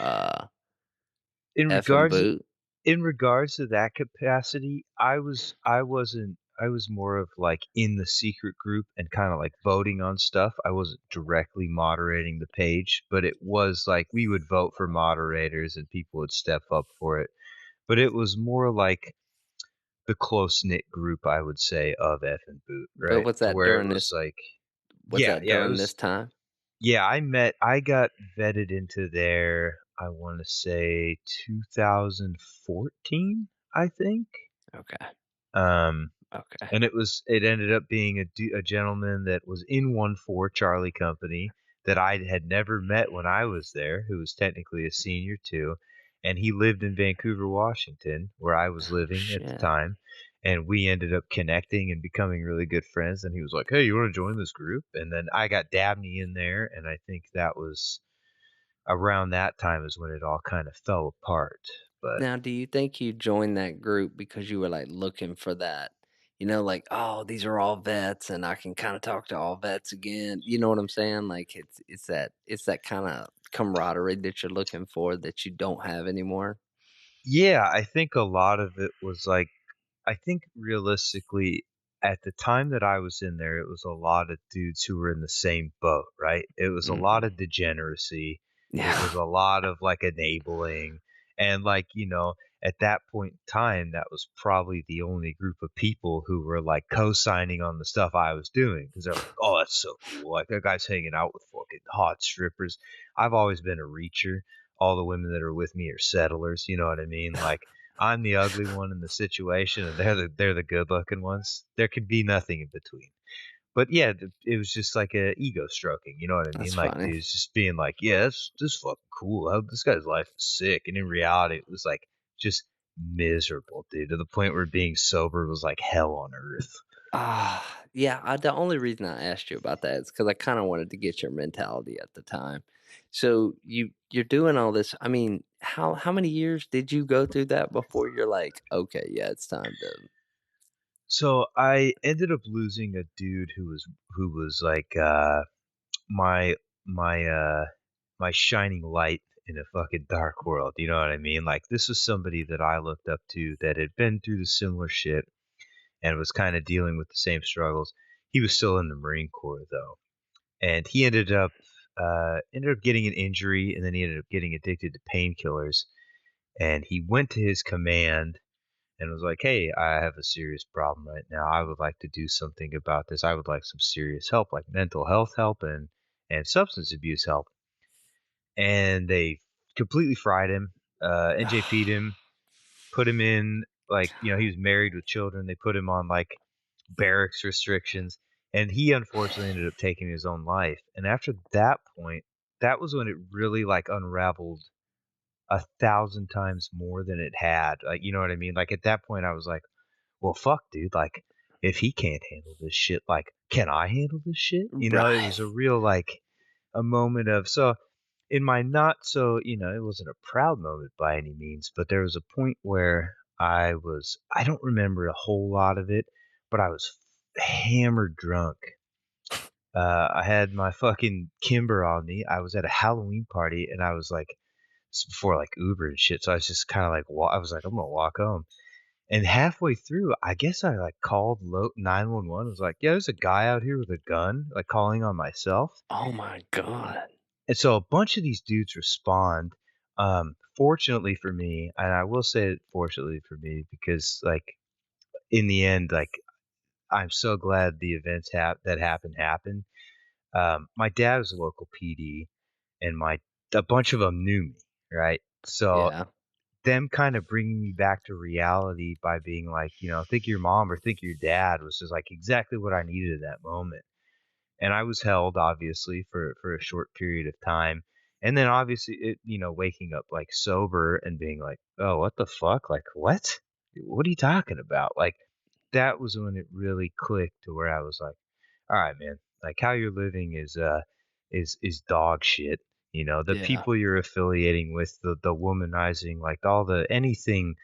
B: In
A: F and
B: regards
A: boot?
B: In regards to that capacity, I was more of like in the secret group and kind of like voting on stuff. I wasn't directly moderating the page, but it was like we would vote for moderators and people would step up for it. but it was more like the close-knit group, I would say, of F and Boot,
A: But
B: right?
A: was
B: To
A: that
B: where it
A: during
B: was
A: this
B: like
A: was
B: yeah,
A: that
B: yeah, it
A: during this
B: was
A: time?
B: yeah, I got vetted into there, I wanna say 2014, I think?
A: Okay.
B: Um,
A: Okay.
B: and it ended up being a gentleman that was in 1-4 Charlie Company that I had never met when I was there, who was technically a senior too, and he lived in Vancouver, Washington, where I was
A: Oh,
B: living at the
A: shit.
B: time, and we ended up connecting and becoming really good friends, and he was like, "Hey, you wanna join this group?" And then I got Dabney in there, and I think that was around that time is when it all kinda fell apart, but
A: Now, do you think you joined that group because you were, like, looking for that, like, "Oh, these are all vets, and I can kinda talk to all vets again." You know what I'm saying? Like, it's that kinda camaraderie that you're looking for that you don't have anymore?
B: yeah, I think a lot of it was, like I think realistically, at the time that I was in there, it was a lot of dudes who were in the same boat, right? It was a lot
A: Mhm.
B: of degeneracy. It was
A: Yeah.
B: a lot of like enabling. And like, at that point in time, that was probably the only group of people who were like co signing on the stuff I was doing because they're like, oh, that's so cool. Like that guy's hanging out with fucking hot strippers. I've always been a reacher. All the women that are with me are settlers. You know what I mean? Like, I'm the ugly one in the situation, and they're the good looking ones. There could be nothing in between. But yeah, it was just like a ego stroking. You know what I mean?
A: That's
B: Like
A: funny.
B: dudes just being like, "Yeah, this fucking cool. This guy's life is sick." And in reality, it was like just miserable, dude. To the point where being sober was like hell on earth.
A: Yeah, the only reason I asked you about that is because I kinda wanted to get your mentality at the time. So, you're doing all this I mean, how many years did you go through that before you're like, "Okay, yeah, it's time to."
B: So I ended up losing a dude who was like my my my shining light in a fucking dark world, you know what I mean? Like this was somebody that I looked up to that had been through the similar shit and was kind of dealing with the same struggles. He was still in the Marine Corps though, and he ended up getting an injury, and then he ended up getting addicted to painkillers. And he went to his command and was like, "Hey, I have a serious problem right now. I would like to do something about this. I would like some serious help, like mental health help and substance abuse help." And they completely fried him, NJP'd him, put him in like he was married with children. They put him on like barracks restrictions, and he unfortunately ended up taking his own life. And after that point, that was when it really like unraveled 1,000 times more than it had. Like, you know what I mean? Like at that point, I was like, well, fuck, dude. Like, if he can't handle this shit, like, can I handle this shit? It
A: Right.
B: was a real like a moment of so in my not so it wasn't a proud moment by any means, but there was a point where I don't remember a whole lot of it, but I was hammered drunk. I had my fucking Kimber on me. I was at a Halloween party, and I was like, this is before like Uber and shit. So I was just kind of like, I was like, I'm gonna walk home. And halfway through, I guess I like called 911. I was like, yeah, there's a guy out here with a gun, like calling on myself.
A: Oh my god.
B: And so a bunch of these dudes respond. Fortunately for me, and I will say it fortunately for me because like in the end, like I'm so glad the events that happened. My dad was a local PD, and my a bunch of them knew me, right? So
A: Yeah.
B: them kind of bringing me back to reality by being like, think of your mom or think of your dad was just like exactly what I needed at that moment. And I was held obviously for a short period of time. And then obviously waking up like sober and being like, "Oh, what the fuck? Like what? What are you talking about?" Like that was when it really clicked to where I was like, "All right, man. Like how you're living is dog shit. The
A: Yeah.
B: people you're affiliating with, the womanizing, like all the anything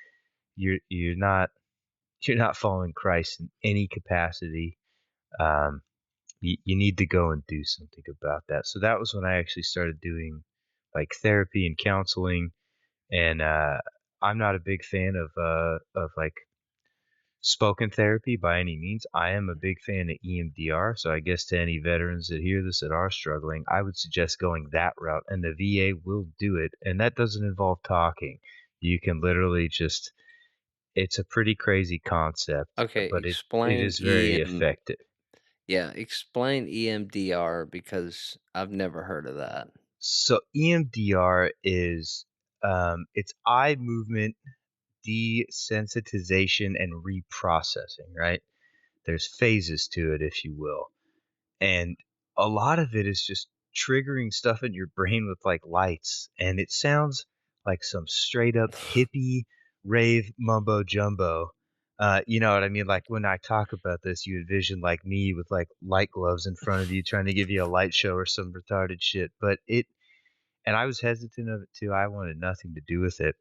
B: you're not you're not following Christ in any capacity. Um, you need to go and do something about that." So that was when I actually started doing like therapy and counseling. And I'm not a big fan of like spoken therapy by any means. I am a big fan of EMDR. So I guess to any veterans that hear this that are struggling, I would suggest going that route, and the VA will do it. And that doesn't involve talking. You can literally just it's a pretty crazy concept,
A: Okay,
B: but it
A: explain
B: is very
A: EM.
B: effective.
A: Yeah, explain EMDR because I've never heard of that.
B: So EMDR is it's eye movement desensitization and reprocessing, right? There's phases to it, if you will. And a lot of it is just triggering stuff in your brain with like lights. And it sounds like some straight up hippie rave mumbo jumbo. You know what I mean? Like when I talk about this, you envision like me with like light gloves in front of you trying to give you a light show or some retarded shit. But and I was hesitant of it too. I wanted nothing to do with it.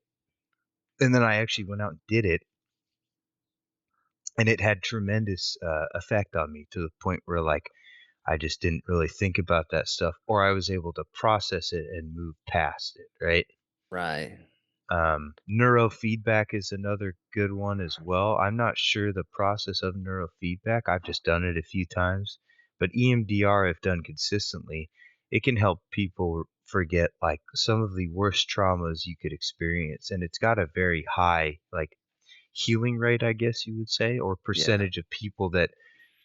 B: And then I actually went out and did it, and it had tremendous effect on me to the point where like I just didn't really think about that stuff, or I was able to process it and move past it, right?
A: Right.
B: Neurofeedback is another good one as well. I'm not sure the process of neurofeedback. I've just done it a few times, but EMDR, if done consistently, it can help people forget like some of the worst traumas you could experience, and it's got a very high like healing rate, I guess you would say, or
A: Yeah.
B: percentage of people that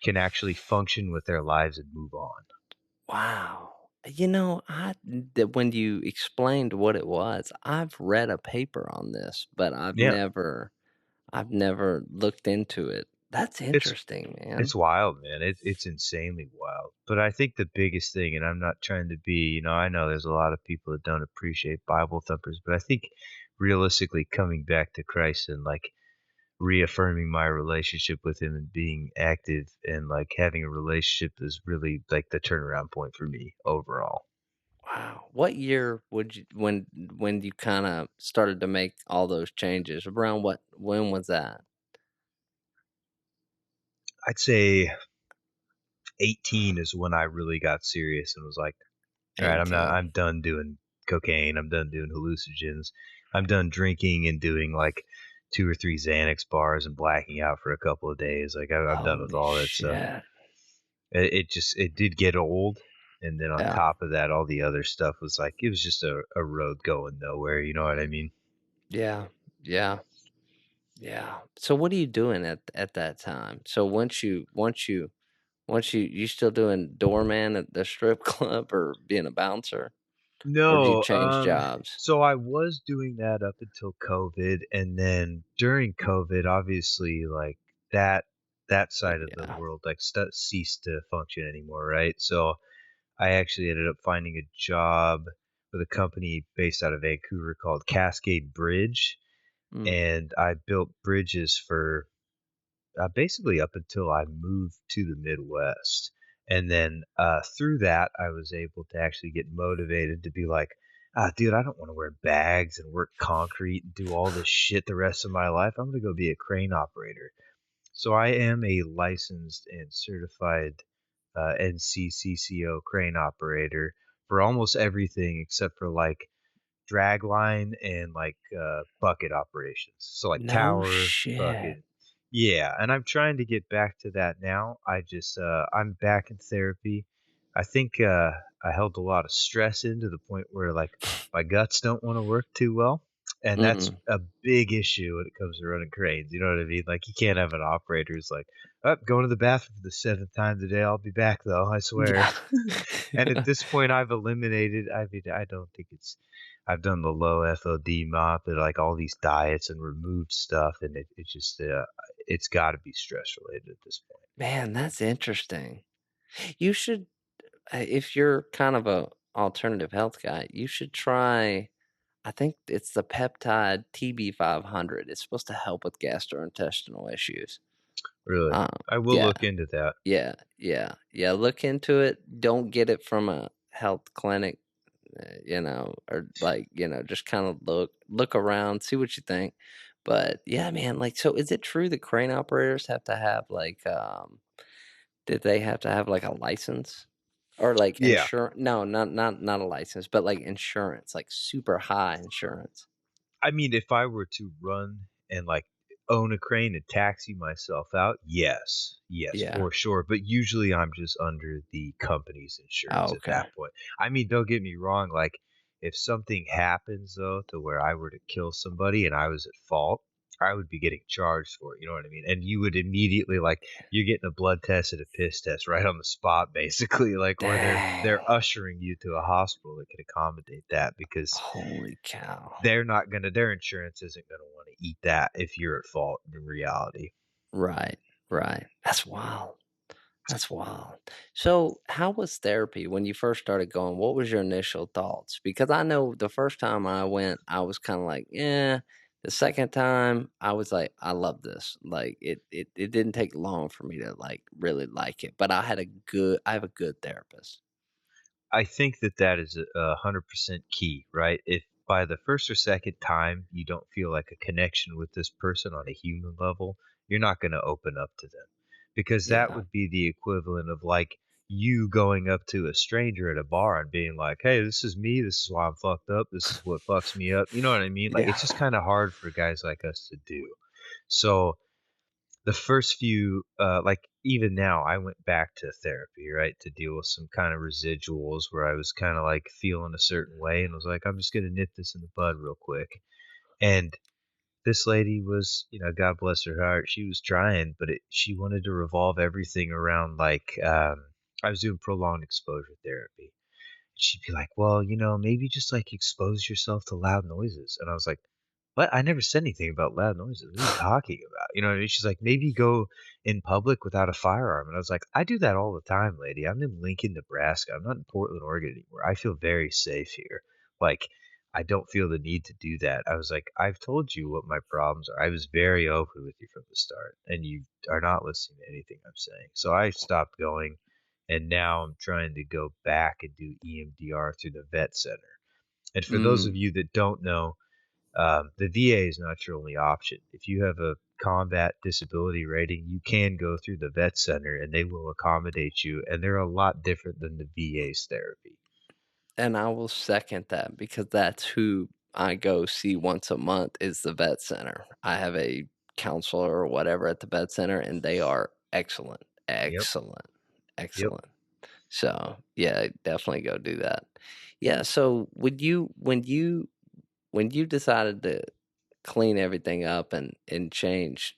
B: can actually function with their lives and move on.
A: Wow. That when you explained what it was, I've read a paper on this, but
B: Yeah,
A: I've never looked into it. That's
B: it's
A: interesting,
B: it's
A: man.
B: wild, man. It's insanely wild. But I think the biggest thing, and I'm not trying to be, I know there's a lot of people that don't appreciate Bible thumpers, but I think realistically coming back to Christ and like reaffirming my relationship with him and being active and like having a relationship is really like the turnaround point for me overall.
A: Wow. What year would you when you kinda started to make all those changes? Around what when was that?
B: I'd say 18 is when I really got serious and was like, all right, I'm
A: 18.
B: done doing cocaine. I'm done doing hallucinogens. I'm done drinking and doing like 2 or 3 Xanax bars and blacking out for a couple of days. Like I'm done with
A: Holy
B: all that stuff.
A: shit.
B: It did get old. And then on
A: Yeah.
B: top of that, all the other stuff was like, it was just a road going nowhere. You know what I mean?
A: Yeah. Yeah. Yeah. So what are you doing at that time? So once you still doing doorman at the strip club or being a bouncer? Or do you
B: No,
A: change jobs?
B: so I was doing that up until COVID, and then during COVID, obviously, like that side of the
A: Yeah.
B: world like ceased to function anymore, right? So I actually ended up finding a job with a company based out of Vancouver called Cascade Bridge,
A: Mm.
B: and I built bridges for basically up until I moved to the Midwest. And then through that, I was able to actually get motivated to be like, dude, I don't want to wear bags and work concrete and do all this shit the rest of my life. I'm going to go be a crane operator. So I am a licensed and certified NCCCO crane operator for almost everything except for like drag line and like bucket operations. So like
A: No
B: tower, bucket.
A: shit.
B: Yeah, and I'm trying to get back to that now. I'm back in therapy. I think I held a lot of stress in to the point where like my guts don't want to work too well. And that's
A: Mm.
B: a big issue when it comes to running cranes. You know what I mean? Like you can't have an operator who's like, "Oh, going to the bathroom for the 7th time today. I'll be back though, I swear."
A: Yeah.
B: And at this point, I've eliminated. I mean, I don't think it's. I've done the low FOD mop and like all these diets and removed stuff, and it just it's got to be stress related at this point.
A: Man, that's interesting. You should if you're kind of a alternative health guy, you should try I think it's the peptide TB500. It's supposed to help with gastrointestinal issues.
B: Really,
A: Um,
B: I will
A: yeah,
B: look into that.
A: yeah, yeah, yeah. Look into it. Don't get it from a health clinic, or like, just kind of look around, see what you think. But yeah, man, like, so is it true that crane operators have to have like, did they have to have like a license or like
B: Yeah,
A: insurance? No, not a license, but like insurance, like super high insurance.
B: I mean, if I were to run and like own a crane and taxi myself out, yes,
A: Yeah.
B: for sure. But usually I'm just under the company's
A: Oh,
B: insurance at
A: okay.
B: that point. I mean, don't get me wrong, like if something happens though to where I were to kill somebody and I was at fault, I would be getting charged for it, you know what I mean? And you would immediately like you're getting a blood test and a piss test right on the spot basically, like, or they're
A: Dang.
B: ushering you to a hospital that can accommodate that because
A: Holy cow.
B: they're not gonna their insurance isn't gonna wanna eat that if you're at fault in reality.
A: Right, right. That's wild. That's wild. So, how was therapy when you first started going? What was your initial thoughts? Because I know the first time I went, I was kind of like, yeah. The second time, I was like, I love this. Like it didn't take long for me to like really like it. But I have a good therapist.
B: I think that that is 100% key, right? If by the first or second time you don't feel like a connection with this person on a human level, you're not going to open up to them because that
A: Yeah,
B: would be the equivalent of like you going up to a stranger at a bar and being like, "Hey, this is me. This is why I'm fucked up. This is what fucks me up." You know what I mean? Like
A: yeah.
B: it's just kind of hard for guys like us to do. So the first few like even now I went back to therapy, right, to deal with some kind of residuals where I was kind of like feeling a certain way and was like, I'm just going to nip this in the bud real quick. And this lady was, God bless her heart, she was trying, but she wanted to revolve everything around like I was doing prolonged exposure therapy. She'd be like, "Well, maybe just like expose yourself to loud noises." And I was like, "What? I never said anything about loud noises. What are you talking about?" You know what I mean? She's like, "Maybe go in public without a firearm." And I was like, "I do that all the time, lady. I'm in Lincoln, Nebraska. I'm not in Portland, Oregon anymore. I feel very safe here. Like, I don't feel the need to do that." I was like, "I've told you what my problems are. I was very open with you from the start, and you are not listening to anything I'm saying." So I stopped going and now I'm trying to go back and do EMDR through the vet center. And for those of
A: Mm.
B: you that don't know, the VA is not your only option. If you have a combat disability rating, you can go through the vet center and they will accommodate you. And they're a lot different than the VA's therapy.
A: And I will second that because that's who I go see once a month is the vet center. I have a counselor or whatever at the vet center, and they are excellent,
B: Yep.
A: excellent,
B: Yep.
A: excellent. So yeah, definitely go do that. Yeah. So when you decided to clean everything up and change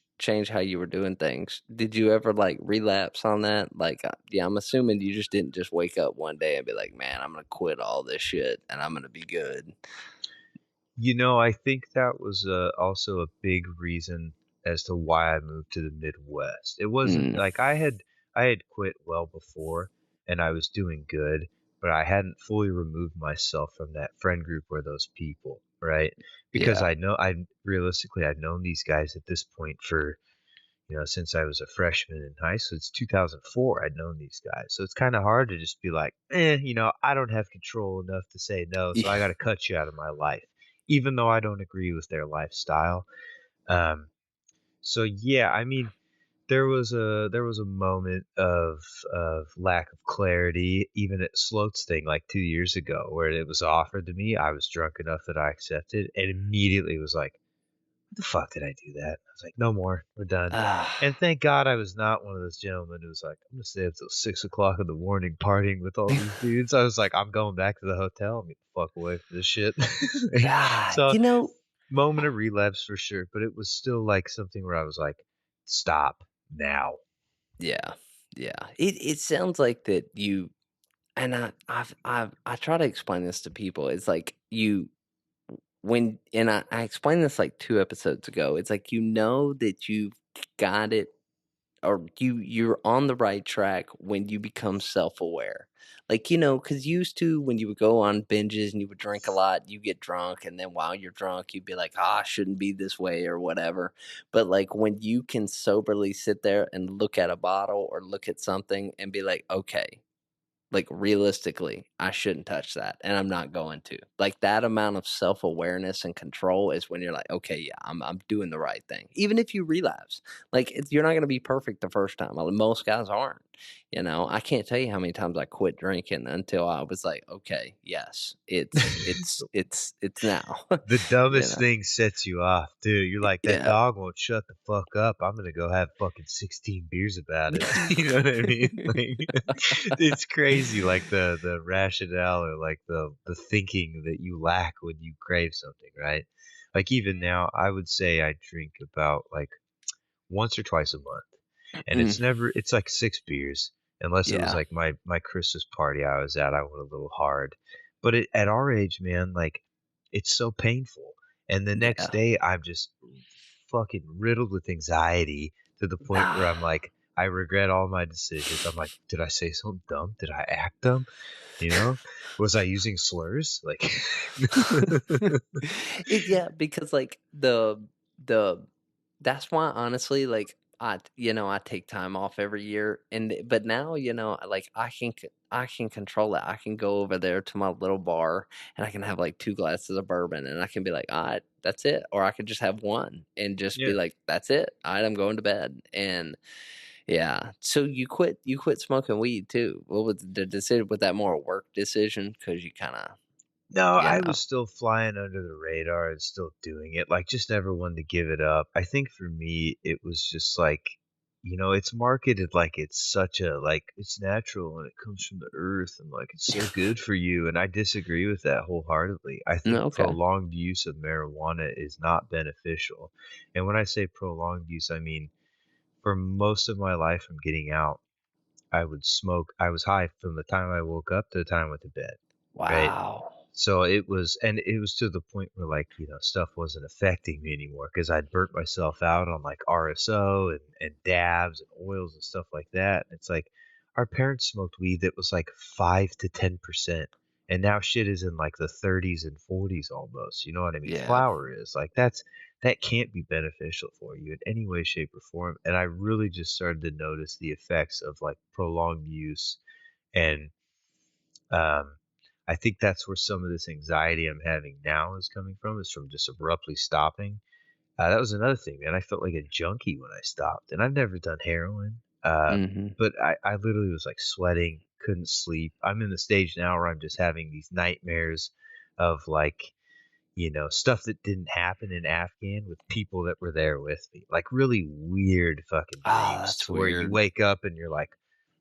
A: how you were doing things, did you ever like relapse on that? Like, yeah, I'm assuming you just didn't just wake up one day and be like, man, I'm gonna quit all this shit and I'm gonna be good.
B: I think that was also a big reason as to why I moved to the Midwest. It wasn't
A: Mm,
B: like I had quit well before and I was doing good, but I hadn't fully removed myself from that friend group or those people, right? Because
A: yeah.
B: I've known these guys at this point for since I was a freshman in high school. It's 2004. I'd known these guys. So it's kind of hard to just be like, I don't have control enough to say no. So I
A: Yeah.
B: got to cut you out of my life, even though I don't agree with their lifestyle. Um, so yeah, I mean, there was a moment of lack of clarity, even at Sloat's thing like 2 years ago, where it was offered to me. I was drunk enough that I accepted, and immediately was like, the fuck did I do that? I was like, no more. We're done. And
A: Ah.
B: thank God I was not one of those gentlemen who was like, I'm gonna stay up till 6 o'clock in the morning partying with all these dudes. I was like, I'm going back to the hotel and get the fuck away from this shit.
A: God,
B: So moment of relapse for sure, but it was still like something where I was like, stop now.
A: yeah, yeah. It sounds like that you and I try to explain this to people. It's like you when and I explained this like 2 episodes ago. It's like you know that you've got it or you're on the right track when you become self-aware. Like, because used to when you would go on binges and you would drink a lot, you get drunk, and then while you're drunk, you'd be like, "Ah, I shouldn't be this way," or whatever. But, like, when you can soberly sit there and look at a bottle or look at something and be like, "Okay, like, realistically, I shouldn't touch that, and I'm not going to." Like, that amount of self-awareness and control is when you're like, "Okay, yeah, I'm doing the right thing." Even if you relapse, like, you're not gonna be perfect the first time, most guys aren't. I can't tell you how many times I quit drinking until I was like, okay, yes, it's now.
B: The
A: you
B: dumbest
A: know,
B: thing sets you off, dude. You're like, "That
A: yeah.
B: dog won't shut the fuck up. I'm gonna go have fucking 16 beers about it." You know what I mean? Like, it's crazy, like, the rationale or, like, the thinking that you lack when you crave something, right? Like, even now, I would say I drink about, like, once or twice a month, and
A: Mm,
B: it's like 6 beers, unless it was,
A: yeah,
B: like, my Christmas party I was at, I went a little hard. But at our age, man, like, it's so painful, and the next
A: yeah.
B: day, I'm just fucking riddled with anxiety to the point where I'm like, I regret all my decisions. I'm like, "Did I say something dumb? Did I act dumb?" You know? Was I using slurs? Like
A: Yeah, because like the that's why honestly, like I take time off every year, but now like I can control it. I can go over there to my little bar and I can have like 2 glasses of bourbon and I can be like, all right, that's it, or I could just have one and just be
B: Yeah.
A: like, that's it. All right, I'm going to bed. And yeah, so you quit smoking weed too. What was the decision? Was that more a work decision? Because you kind of
B: No,
A: you
B: I
A: know.
B: was still flying under the radar and still doing it, like, just never wanted to give it up. I think for me, it was just like, it's marketed like it's such a like, it's natural and it comes from the earth and, like, it's so good for you, and I disagree with that wholeheartedly. I
A: No,
B: think
A: okay.
B: prolonged use of marijuana is not beneficial, and when I say prolonged use, I mean, for most of my life from getting out, I was high from the time I woke up to the time I went to bed, right?
A: Wow.
B: So it was to the point where, like, stuff wasn't affecting me anymore because I'd burnt myself out on, like, RSO and dabs and oils and stuff like that. It's like our parents smoked weed that was like 5 to 10%. And now shit is in like the 30s and 40s almost. You know what I mean?
A: Yeah.
B: Flour is like that can't be beneficial for you in any way, shape, or form. And I really just started to notice the effects of like prolonged use and um, I think that's where some of this anxiety I'm having now is coming from, is from just abruptly stopping. That was another thing, man. I felt like a junkie when I stopped, and I've never done heroin.
A: Mhm.
B: But I literally was like sweating, couldn't sleep. I'm in the stage now where I'm just having these nightmares of like, stuff that didn't happen in Afghan with people that were there with me. Like really weird fucking
A: Oh,
B: dreams
A: that's
B: to where you
A: weird.
B: wake up and you're like,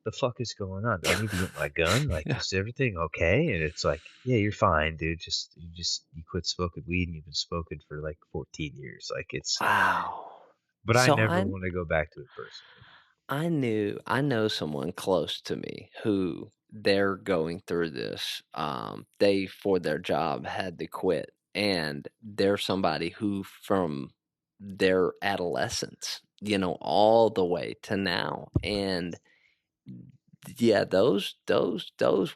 B: the fuck is going on? Do I need to get my gun? Like,
A: Yeah.
B: is everything okay? And it's like, yeah, you're fine, dude. You quit smoking weed and you've been smoking for like 14 years. Like
A: Wow.
B: but I
A: So
B: never want to go back to it personally.
A: I know someone close to me who they're going through this. They, for their job, had to quit, and they're somebody who from their adolescence, all the way to now, and yeah, those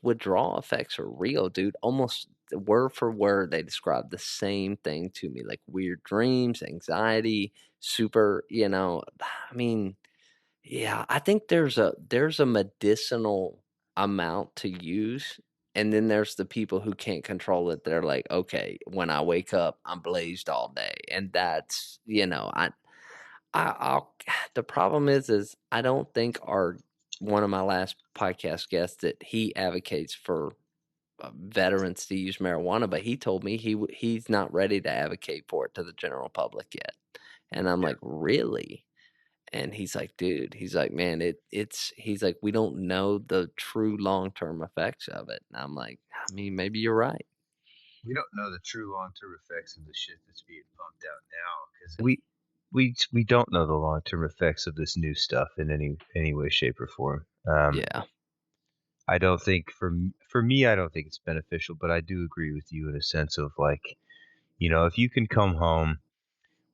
A: withdrawal effects are real, dude. Almost word for word, they describe the same thing to me, like weird dreams, anxiety, super, I mean, yeah, I think there's a medicinal amount to use, and then there's the people who can't control it. They're like, okay, when I wake up, I'm blazed all day, and that's I'll the problem is I don't think our one of my last podcast guests that he advocates for, veterans to use marijuana, but he told me he's not ready to advocate for it to the general public yet, and I'm
B: Yeah.
A: like, "Really?" And he's like, "Dude," he's like, "Man, he's like, "We don't know the true long-term effects of it." And I'm like, "I mean, maybe you're right."
B: We don't know the true long-term effects of the shit that's being pumped out now because we don't know the long-term effects of this new stuff in any way, shape, or form.
A: Yeah.
B: I don't think for me, I don't think it's beneficial, but I do agree with you in a sense of like, if you can come home,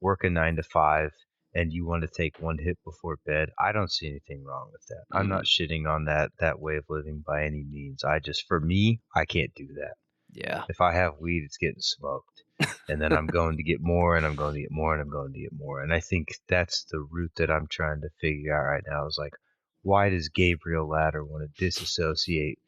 B: work a 9 to 5, and you want to take one hit before bed, I don't see anything wrong with that. I'm not
A: Mhm.
B: shitting on that way of living by any means. For me, I can't do that.
A: Yeah.
B: If I have weed, it's getting smoked. And then I'm going to get more and I'm going to get more and I'm going to get more. And I think that's the root that I'm trying to figure out right now is like, why does Gabriel Latter want to disassociate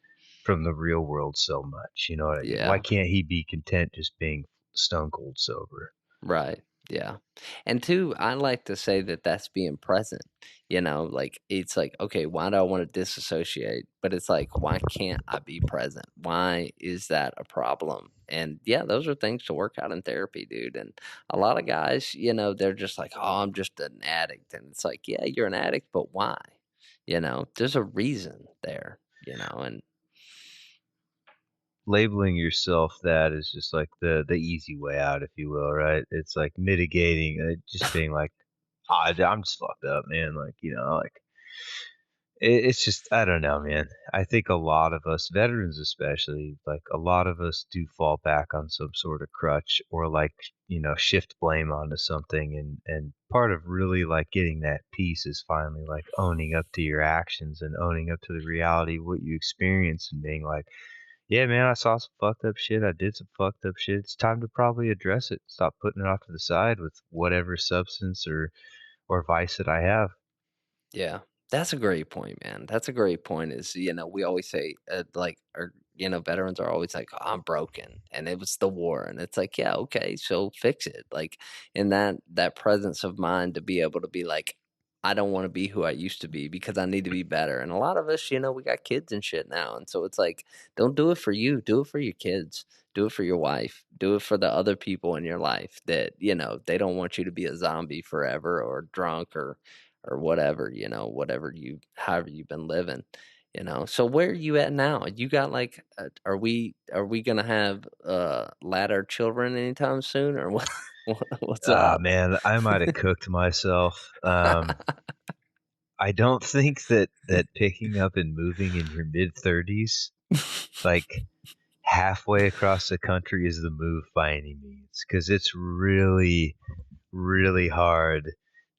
B: from the real world so much? You know what I mean? Why
A: Yeah.
B: can't he be content just being stone cold sober?
A: Right. Yeah. And two, I like to say that that's being present. Like it's like, okay, why do I want to disassociate? But it's like, why can't I be present? Why is that a problem? And yeah, those are things to work out in therapy, dude. And a lot of guys, they're just like, oh, I'm just an addict. And it's like, yeah, you're an addict, but why? There's a reason there, and
B: Labeling yourself that is just like the easy way out, if you will, right? It's like mitigating, just being like, I'm just fucked up, man. Like, like it's just, I don't know, man. I think a lot of us, veterans especially, like a lot of us do fall back on some sort of crutch or like, shift blame onto something. And part of really like getting that peace is finally like owning up to your actions and owning up to the reality of what you experience and being like, yeah, man, I saw some fucked up shit. I did some fucked up shit. It's time to probably address it. Stop putting it off to the side with whatever substance or vice that I have.
A: yeah, that's a great point, man. That's a great point. Is we always say like, or veterans are always like, oh, I'm broken, and it was the war, and it's like, yeah, okay, so fix it. Like, in that presence of mind to be able to be like, I don't want to be who I used to be because I need to be better. And a lot of us, we got kids and shit now, and so it's like, don't do it for you, do it for your kids. Do it for your wife. Do it for the other people in your life that, they don't want you to be a zombie forever or drunk or whatever, however you've been living, So where are you at now? You got like, are we gonna have latter children anytime soon, or what? What's
B: Ah,
A: up?
B: man, I might have cooked myself. I don't think that picking up and moving in your mid-30s, like halfway across the country, is the move by any means, because it's really, really hard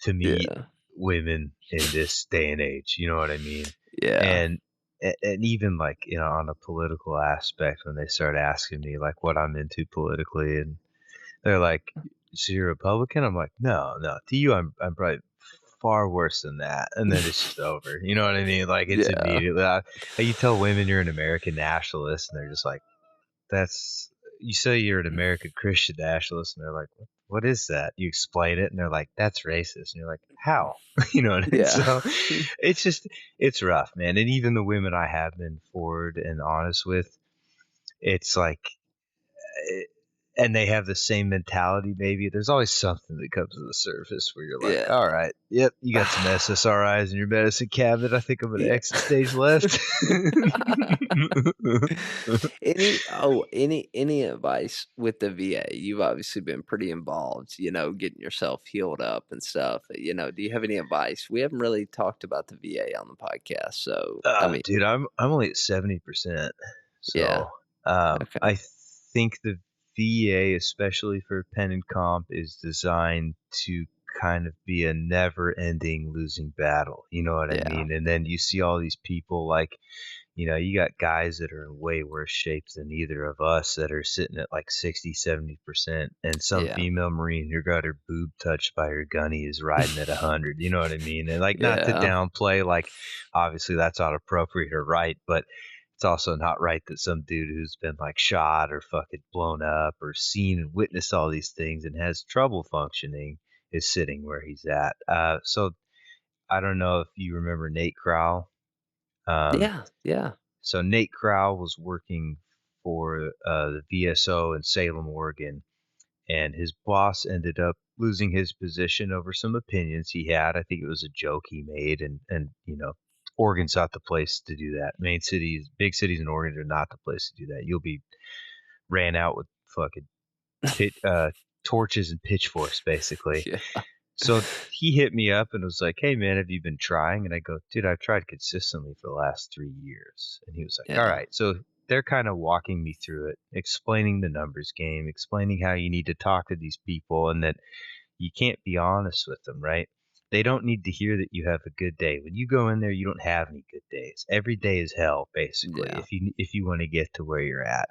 B: to meet
A: Yeah,
B: women in this day and age. You know what I mean?
A: yeah,
B: And and even like on a political aspect, when they start asking me like what I'm into politically, and they're like, "So you're a Republican?" I'm like, "No, no. To you, I'm probably far worse than that." And then it's just over. You know what I mean? Like it's
A: yeah,
B: immediately. You tell women you're an American nationalist, and they're just like, "That's." You say you're an American Christian nationalist, and they're like, "What is that?" You explain it, and they're like, "That's racist." And you're like, "How?" You know what I mean?
A: yeah,
B: So it's just it's rough, man. And even the women I have been forward and honest with, it's like eh, and they have the same mentality maybe, there's always something that comes to the surface where you're like,
A: yeah.
B: "All right, yep, you got some SSRIs in your medicine cabinet. I think I'm gonna
A: Yeah.
B: exit stage left."
A: Any advice with the VA? You've obviously been pretty involved, getting yourself healed up and stuff. Do you have any advice? We haven't really talked about the VA on the podcast, so I mean,
B: Dude, I'm only at 70%.
A: yeah,
B: So,
A: okay,
B: I think the VA, especially for pen and comp, is designed to kind of be a never-ending losing battle. You know what I
A: yeah,
B: mean? And then you see all these people like, you got guys that are in way worse shape than either of us that are sitting at like 60, 70%. And some
A: yeah,
B: female Marine who got her boob touched by her gunny is riding at 100. You know what I mean? And like, not to
A: yeah,
B: downplay, like, obviously that's not appropriate or right, but it's also not right that some dude who's been like shot or fucking blown up or seen and witnessed all these things and has trouble functioning is sitting where he's at. So I don't know if you remember Nate Crowell. Um,
A: yeah, yeah,
B: so Nate Crowell was working for the VSO in Salem, Oregon, and his boss ended up losing his position over some opinions he had. I think it was a joke he made, and Oregon's not the place to do that. Main cities, big cities in Oregon are not the place to do that. You'll be ran out with fucking pit, torches and pitchforks, basically.
A: yeah,
B: So he hit me up and was like, "Hey man, have you been trying?" And I go, "Dude, I've tried consistently for the last 3 years." And he was like, "All
A: yeah,
B: right." So they're kind of walking me through it, explaining the numbers game, explaining how you need to talk to these people and that you can't be honest with them, right? They don't need to hear that you have a good day. When you go in there, you don't have any good days. Every day is hell, basically,
A: yeah,
B: if you want to get to where you're at.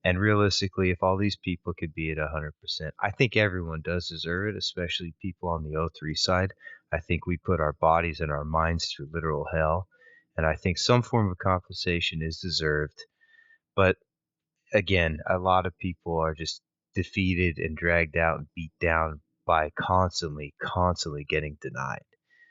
B: And realistically, if all these people could be at 100%, I think everyone does deserve it, especially people on the O3 side. I think we put our bodies and our minds through literal hell. And I think some form of compensation is deserved. But again, a lot of people are just defeated and dragged out and beat down by constantly getting denied.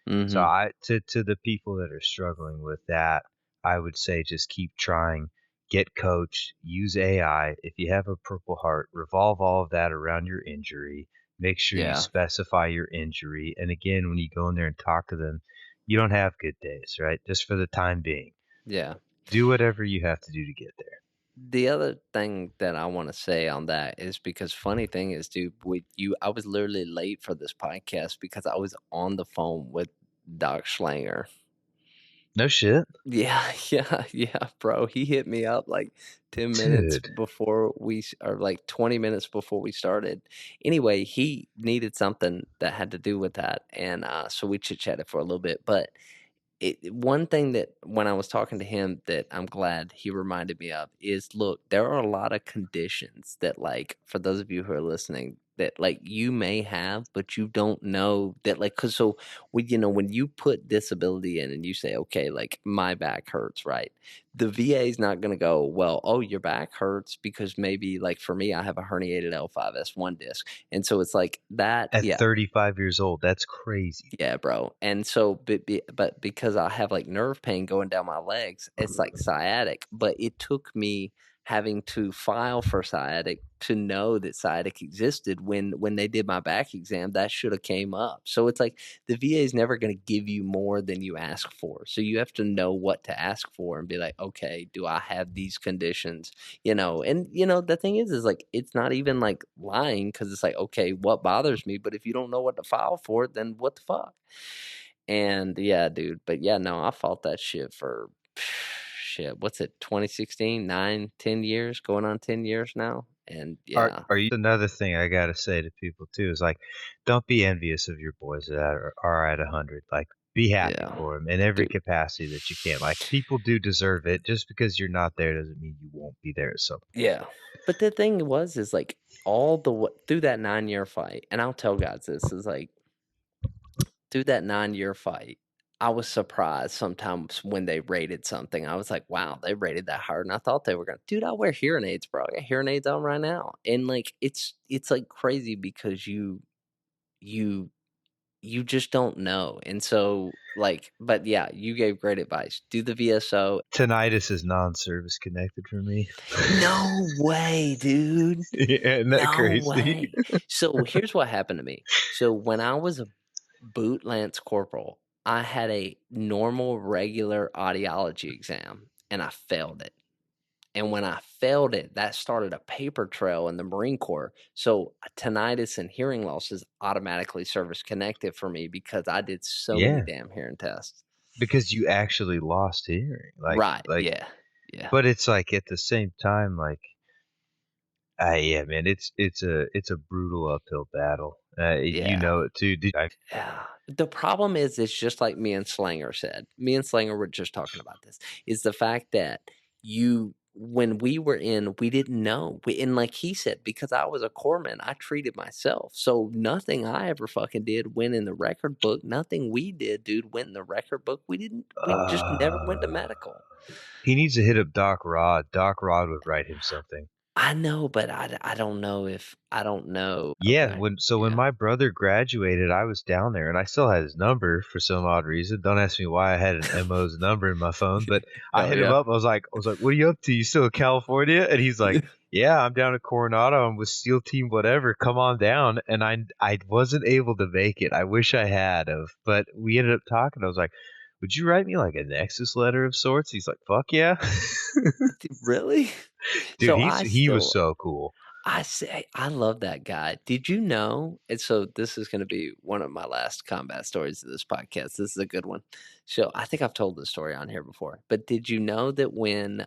B: So
A: Mhm.
B: to the people that are struggling with that, I would say just keep trying, get coached, use AI. If you have a Purple Heart, revolve all of that around your injury. Make sure you
A: Yeah.
B: specify your injury. And again, when you go in there and talk to them, you don't have good days, right? Just for the time being.
A: Yeah.
B: Do whatever you have to do to get there.
A: The other thing that I wanna say on that is because funny thing is, dude, with you I was literally late for this podcast because I was on the phone with Doc Schlanger.
B: No shit.
A: Yeah, yeah, bro. He hit me up like 10 minutes
B: Dude.
A: before or like 20 minutes before we started. Anyway, he needed something that had to do with that. And so we chit chatted for a little bit. But one thing that when I was talking to him that I'm glad he reminded me of is look, there are a lot of conditions that, like, for those of you who are listening, that like you may have, but you don't know that, like, because so when you put disability in and you say, okay, like my back hurts, right? The VA is not going to go, well, oh, your back hurts because maybe, like, for me, I have a herniated L5S1 disc. And so it's like that,
B: At
A: yeah.
B: 35 years old, that's crazy.
A: Yeah, bro. And so, but because I have like nerve pain going down my legs, it's like sciatic. But it took me having to file for sciatic to know that sciatic existed when they did my back exam. That should have came up. So it's like the VA is never going to give you more than you ask for. So you have to know what to ask for and be like, okay, do I have these conditions? And the thing is like it's not even like lying because it's like, okay, what bothers me? But if you don't know what to file for, then what the fuck? And yeah, dude. But yeah, no, I fought that shit for shit. What's it? 2016, 9, 10 years, going on 10 years now. And yeah,
B: Are you another thing I gotta say to people too is like, don't be envious of your boys that are at 100. Like, be happy
A: yeah,
B: for them in every
A: dude.
B: capacity that you can. Like, people do deserve it. Just because you're not there doesn't mean you won't be there at some point.
A: Yeah. But the thing is like through that 9 year fight, and I'll tell guys this is like through that 9 year fight, I was surprised sometimes when they rated something. I was like, wow, they rated that hard. And I thought they were going to, dude, I wear hearing aids, bro. I got hearing aids on right now. And like, it's like crazy because you, you just don't know. And so, like, but yeah, you gave great advice. Do the VSO.
B: Tinnitus is non-service connected for me.
A: No way, dude.
B: Yeah, isn't that
A: No
B: crazy?
A: way. So here's what happened to me. So when I was a boot lance corporal, I had a normal, regular audiology exam and I failed it. And when I failed it, that started a paper trail in the Marine Corps. So tinnitus and hearing loss is automatically service connected for me because I did so many
B: Yeah,
A: damn hearing tests.
B: because you actually lost hearing.
A: Right. Yeah. Yeah.
B: But it's like at the same time, like, yeah, man, it's a brutal uphill battle. You
A: Yeah.
B: know it too.
A: Yeah. The problem is, it's just like me and Slanger said. Me and Slanger were just talking about this. Is the fact that when we were in, we didn't know. And like he said, because I was a corpsman, I treated myself. So nothing I ever fucking did went in the record book. Nothing we did, dude, went in the record book. We just never went to
B: Uh,
A: medical.
B: he needs to hit up Doc Rod. Doc Rod would write him something.
A: I know, but I don't know if I don't know.
B: Yeah,
A: Okay.
B: when
A: Yeah.
B: my brother graduated, I was down there and I still had his number for some odd reason. Don't ask me why I had an MO's number in my phone, but I
A: Hell
B: hit him
A: yeah.
B: up. I was like, "What are you up to? You still in California?" And he's like, "Yeah, I'm down in Coronado. I'm with SEAL Team whatever. Come on down." And I wasn't able to make it. I wish I had of, but we ended up talking. I was like, "Would you write me like a Nexus letter of sorts?" He's like, "Fuck yeah."
A: Really?
B: Dude,
A: So
B: he was so cool.
A: I say I love that guy. Did you know? And so this is going to be one of my last combat stories of this podcast. This is a good one. So I think I've told this story on here before. But did you know that when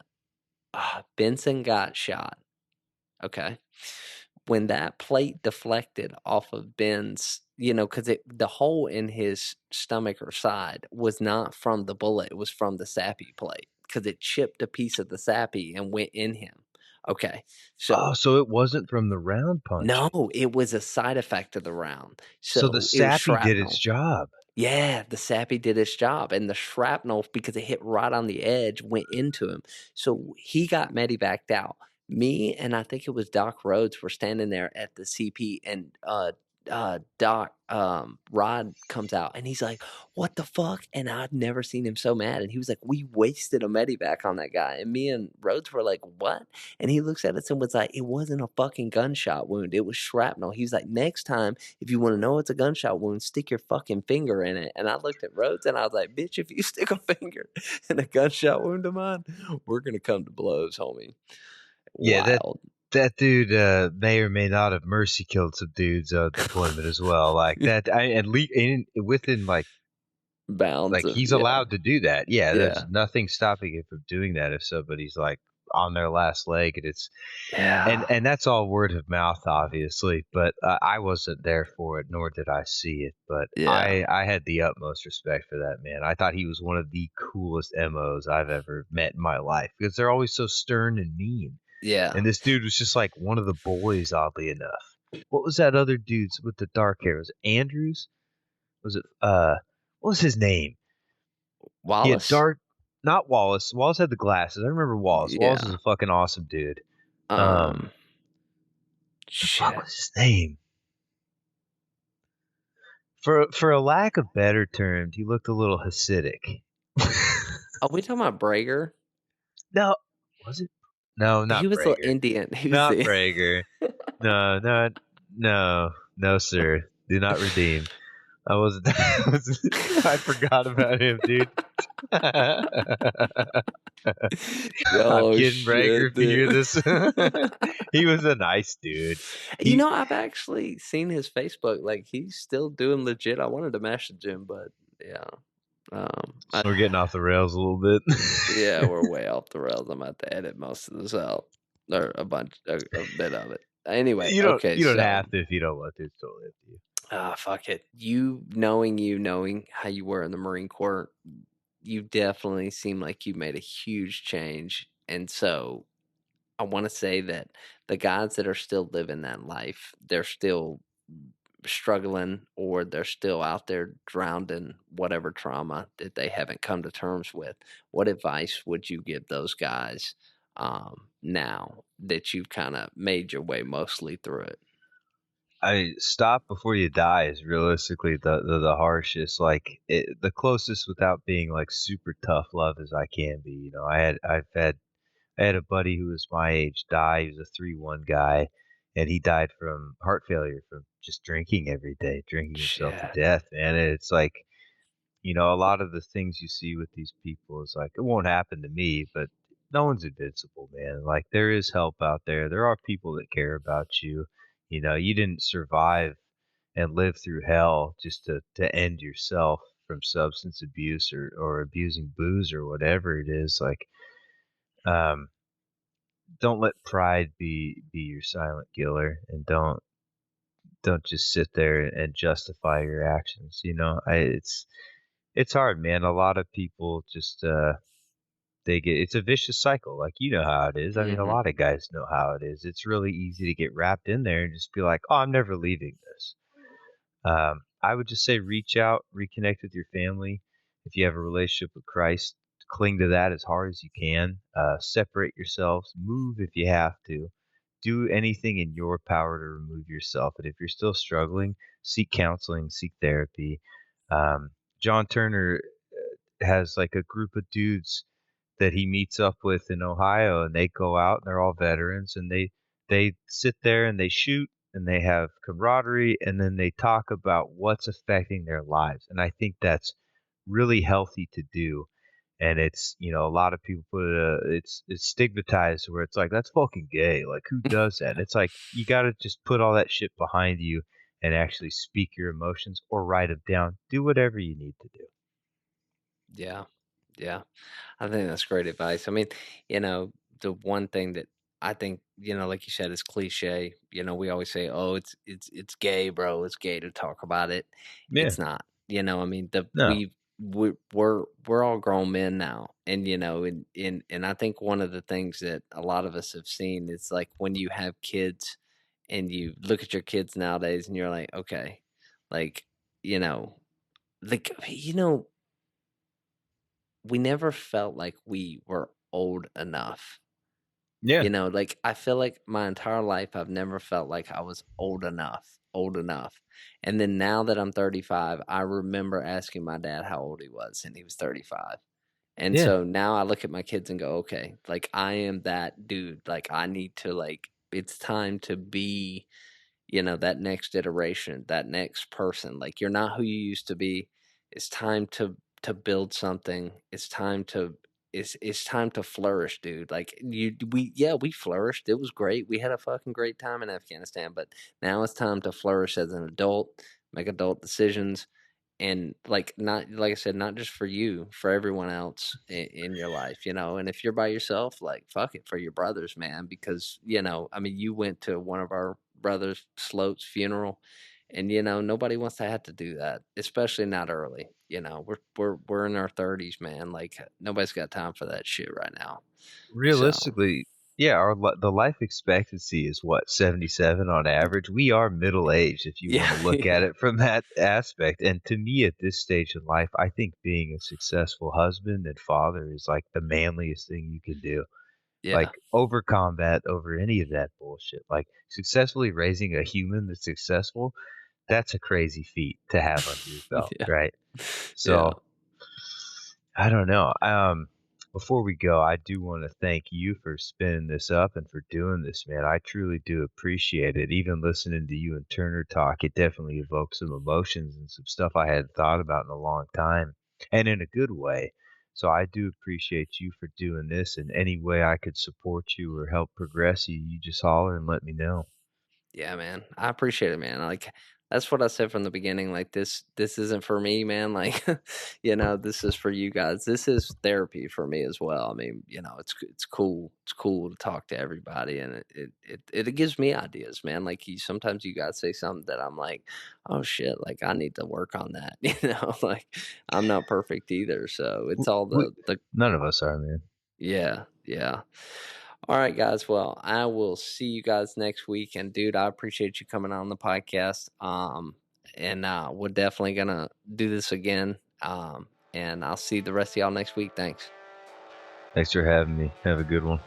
A: Benson got shot, okay, when that plate deflected off of Ben's, because the hole in his stomach or side was not from the bullet, it was from the SAPI plate because it chipped a piece of the SAPI and went in him. Okay,
B: Oh,
A: so
B: so it wasn't from the round
A: no,
B: punching.
A: it was a side effect of the round.
B: So the
A: So it was
B: sappy did its
A: shrapnel.
B: job.
A: Yeah, the SAPI did its job, and the shrapnel, because it hit right on the edge, went into him. So he got medevaced out. Me and I think it was Doc Rhodes were standing there at the CP, and Doc, Rod comes out and he's like, "What the fuck?" And I'd never seen him so mad. And he was like, "We wasted a medivac on that guy." And me and Rhodes were like, "What?" And he looks at us and was like, "It wasn't a fucking gunshot wound. It was shrapnel." He was like, "Next time, if you want to know it's a gunshot wound, stick your fucking finger in it." And I looked at Rhodes and I was like, "Bitch, if you stick a finger in a gunshot wound of mine, we're gonna come to blows, homie."
B: Yeah,
A: Wild.
B: that dude may or may not have mercy killed some dudes on deployment as well. Like that, I at least within
A: Bounds
B: like
A: of
B: he's allowed to do that. Yeah, there's
A: yeah,
B: nothing stopping him from doing that if somebody's like on their last leg, and it's
A: yeah,
B: and that's all word of mouth, obviously. But I wasn't there for it, nor did I see it. But
A: yeah,
B: I had the utmost respect for that man. I thought he was one of the coolest MOs I've ever met in my life because they're always so stern and mean.
A: yeah.
B: And this dude was just like one of the boys, oddly enough. What was that other dude's with the dark hair? Was it Andrews? Was it what was his name? He had
A: Wallace?
B: dark not Wallace. Wallace had the glasses. I remember Wallace. Wallace was
A: Yeah.
B: a fucking awesome dude.
A: Um,
B: The fuck
A: shit.
B: was his name? For a lack of better terms, he looked a little Hasidic.
A: Are we talking about Brager?
B: No, was it? No,
A: He
B: not
A: was the
B: Brager.
A: Indian. He was
B: Not
A: the
B: Brager. No, no, sir. Do not redeem. I wasn't. I forgot about him, dude. I'm
A: Oh
B: kidding, Brager.
A: shit,
B: If you hear
A: dude.
B: this, he was a nice dude.
A: You
B: He
A: know, I've actually seen his Facebook. Like he's still doing legit. I wanted to message him, but yeah. I,
B: We're getting off the rails a little bit.
A: yeah, we're way off the rails. I'm about to edit most of this out, or a bit of it. Anyway, okay,
B: You don't
A: so
B: have to if you don't want to. It's totally up to you.
A: ah, fuck it. You knowing how you were in the Marine Corps, you definitely seem like you made a huge change. And so I want to say that the guys that are still living that life, they're still struggling or they're still out there drowned in whatever trauma that they haven't come to terms with. What advice would you give those guys now that you've kind of made your way mostly through it?
B: I stop before you die is realistically the harshest. Like the closest without being like super tough love as I can be. You know, I had a buddy who was my age die. He was a 3-1 guy, and he died from heart failure from just drinking every day, drinking himself to
A: Shit.
B: death. And it's like, you know, a lot of the things you see with these people is like, it won't happen to me, but no one's invincible, man. Like, there is help out there. There are people that care about you. You know, you didn't survive and live through hell just to end yourself from substance abuse or abusing booze or whatever it is. Like, um, don't let pride be your silent killer, and don't just sit there and justify your actions. You know, it's hard, man. A lot of people just they get it's a vicious cycle. Like you know how it is. I mean, a
A: Hmm.
B: lot of guys know how it is. It's really easy to get wrapped in there and just be like, "Oh, I'm never leaving this." I would just say reach out, reconnect with your family. If you have a relationship with Christ, cling to that as hard as you can. Separate yourselves, move if you have to. Do anything in your power to remove yourself. And if you're still struggling, seek counseling, seek therapy. John Turner has like a group of dudes that he meets up with in Ohio, and they go out and they're all veterans, and they sit there and they shoot and they have camaraderie, and then they talk about what's affecting their lives. And I think that's really healthy to do. And it's, you know, a lot of people put it it's stigmatized where it's like that's fucking gay. Like who does that? And it's like you got to just put all that shit behind you and actually speak your emotions or write them down. Do whatever you need to do.
A: Yeah. Yeah. I think that's great advice. I mean, you know, the one thing that I think, like you said, is cliche. We always say, "Oh, it's gay, bro. It's gay to talk about it."
B: Yeah.
A: It's not. I mean,
B: No.
A: we're all grown men now, and and I think one of the things that a lot of us have seen is like when you have kids, and you look at your kids nowadays, and you're like, okay, like you know, like we never felt like we were old enough
B: Yeah.
A: Like I feel like my entire life I've never felt like I was old enough. And then now that I'm 35, I remember asking my dad how old he was, and he was 35. And
B: Yeah.
A: so now I look at my kids and go, okay, like I am that dude. Like I need to like it's time to be, that next iteration, that next person. Like you're not who you used to be. It's time to build something. It's time to flourish, dude. Like we flourished. It was great. We had a fucking great time in Afghanistan, but now it's time to flourish as an adult, make adult decisions, and like not like I said, not just for you, for everyone else in your life, And if you're by yourself, like fuck it for your brothers, man, because I mean, you went to one of our brothers' Sloat's funeral, and nobody wants to have to do that, especially not early. We're in our 30s, man. Like nobody's got time for that shit right now. So
B: Realistically, yeah, the life expectancy is what, 77 on average. We are middle aged if you want to
A: yeah,
B: look at
A: yeah,
B: it from that aspect. And to me, at this stage in life, I think being a successful husband and father is like the manliest thing you can do.
A: yeah,
B: Like over combat, over any of that bullshit. Like successfully raising a human that's successful, that's a crazy feat to have under your belt,
A: yeah,
B: right?
A: yeah.
B: So I don't know. Before we go, I do want to thank you for spinning this up and for doing this, man. I truly do appreciate it. Even listening to you and Turner talk, it definitely evoked some emotions and some stuff I hadn't thought about in a long time, and in a good way. So I do appreciate you for doing this. And any way I could support you or help progress you, you just holler and let me know.
A: Yeah, man. I appreciate it, man. Like that's what I said from the beginning. Like this isn't for me, man. Like, this is for you guys. This is therapy for me as well. I mean, it's cool. It's cool to talk to everybody, and it gives me ideas, man. Like sometimes you guys say something that I'm like, oh shit, like I need to work on that. Like I'm not perfect either. So it's all
B: We,
A: the
B: none of us are, man.
A: yeah, yeah. All right, guys. Well, I will see you guys next week. And dude, I appreciate you coming on the podcast. And we're definitely gonna do this again. And I'll see the rest of y'all next week. Thanks.
B: Thanks for having me. Have a good one.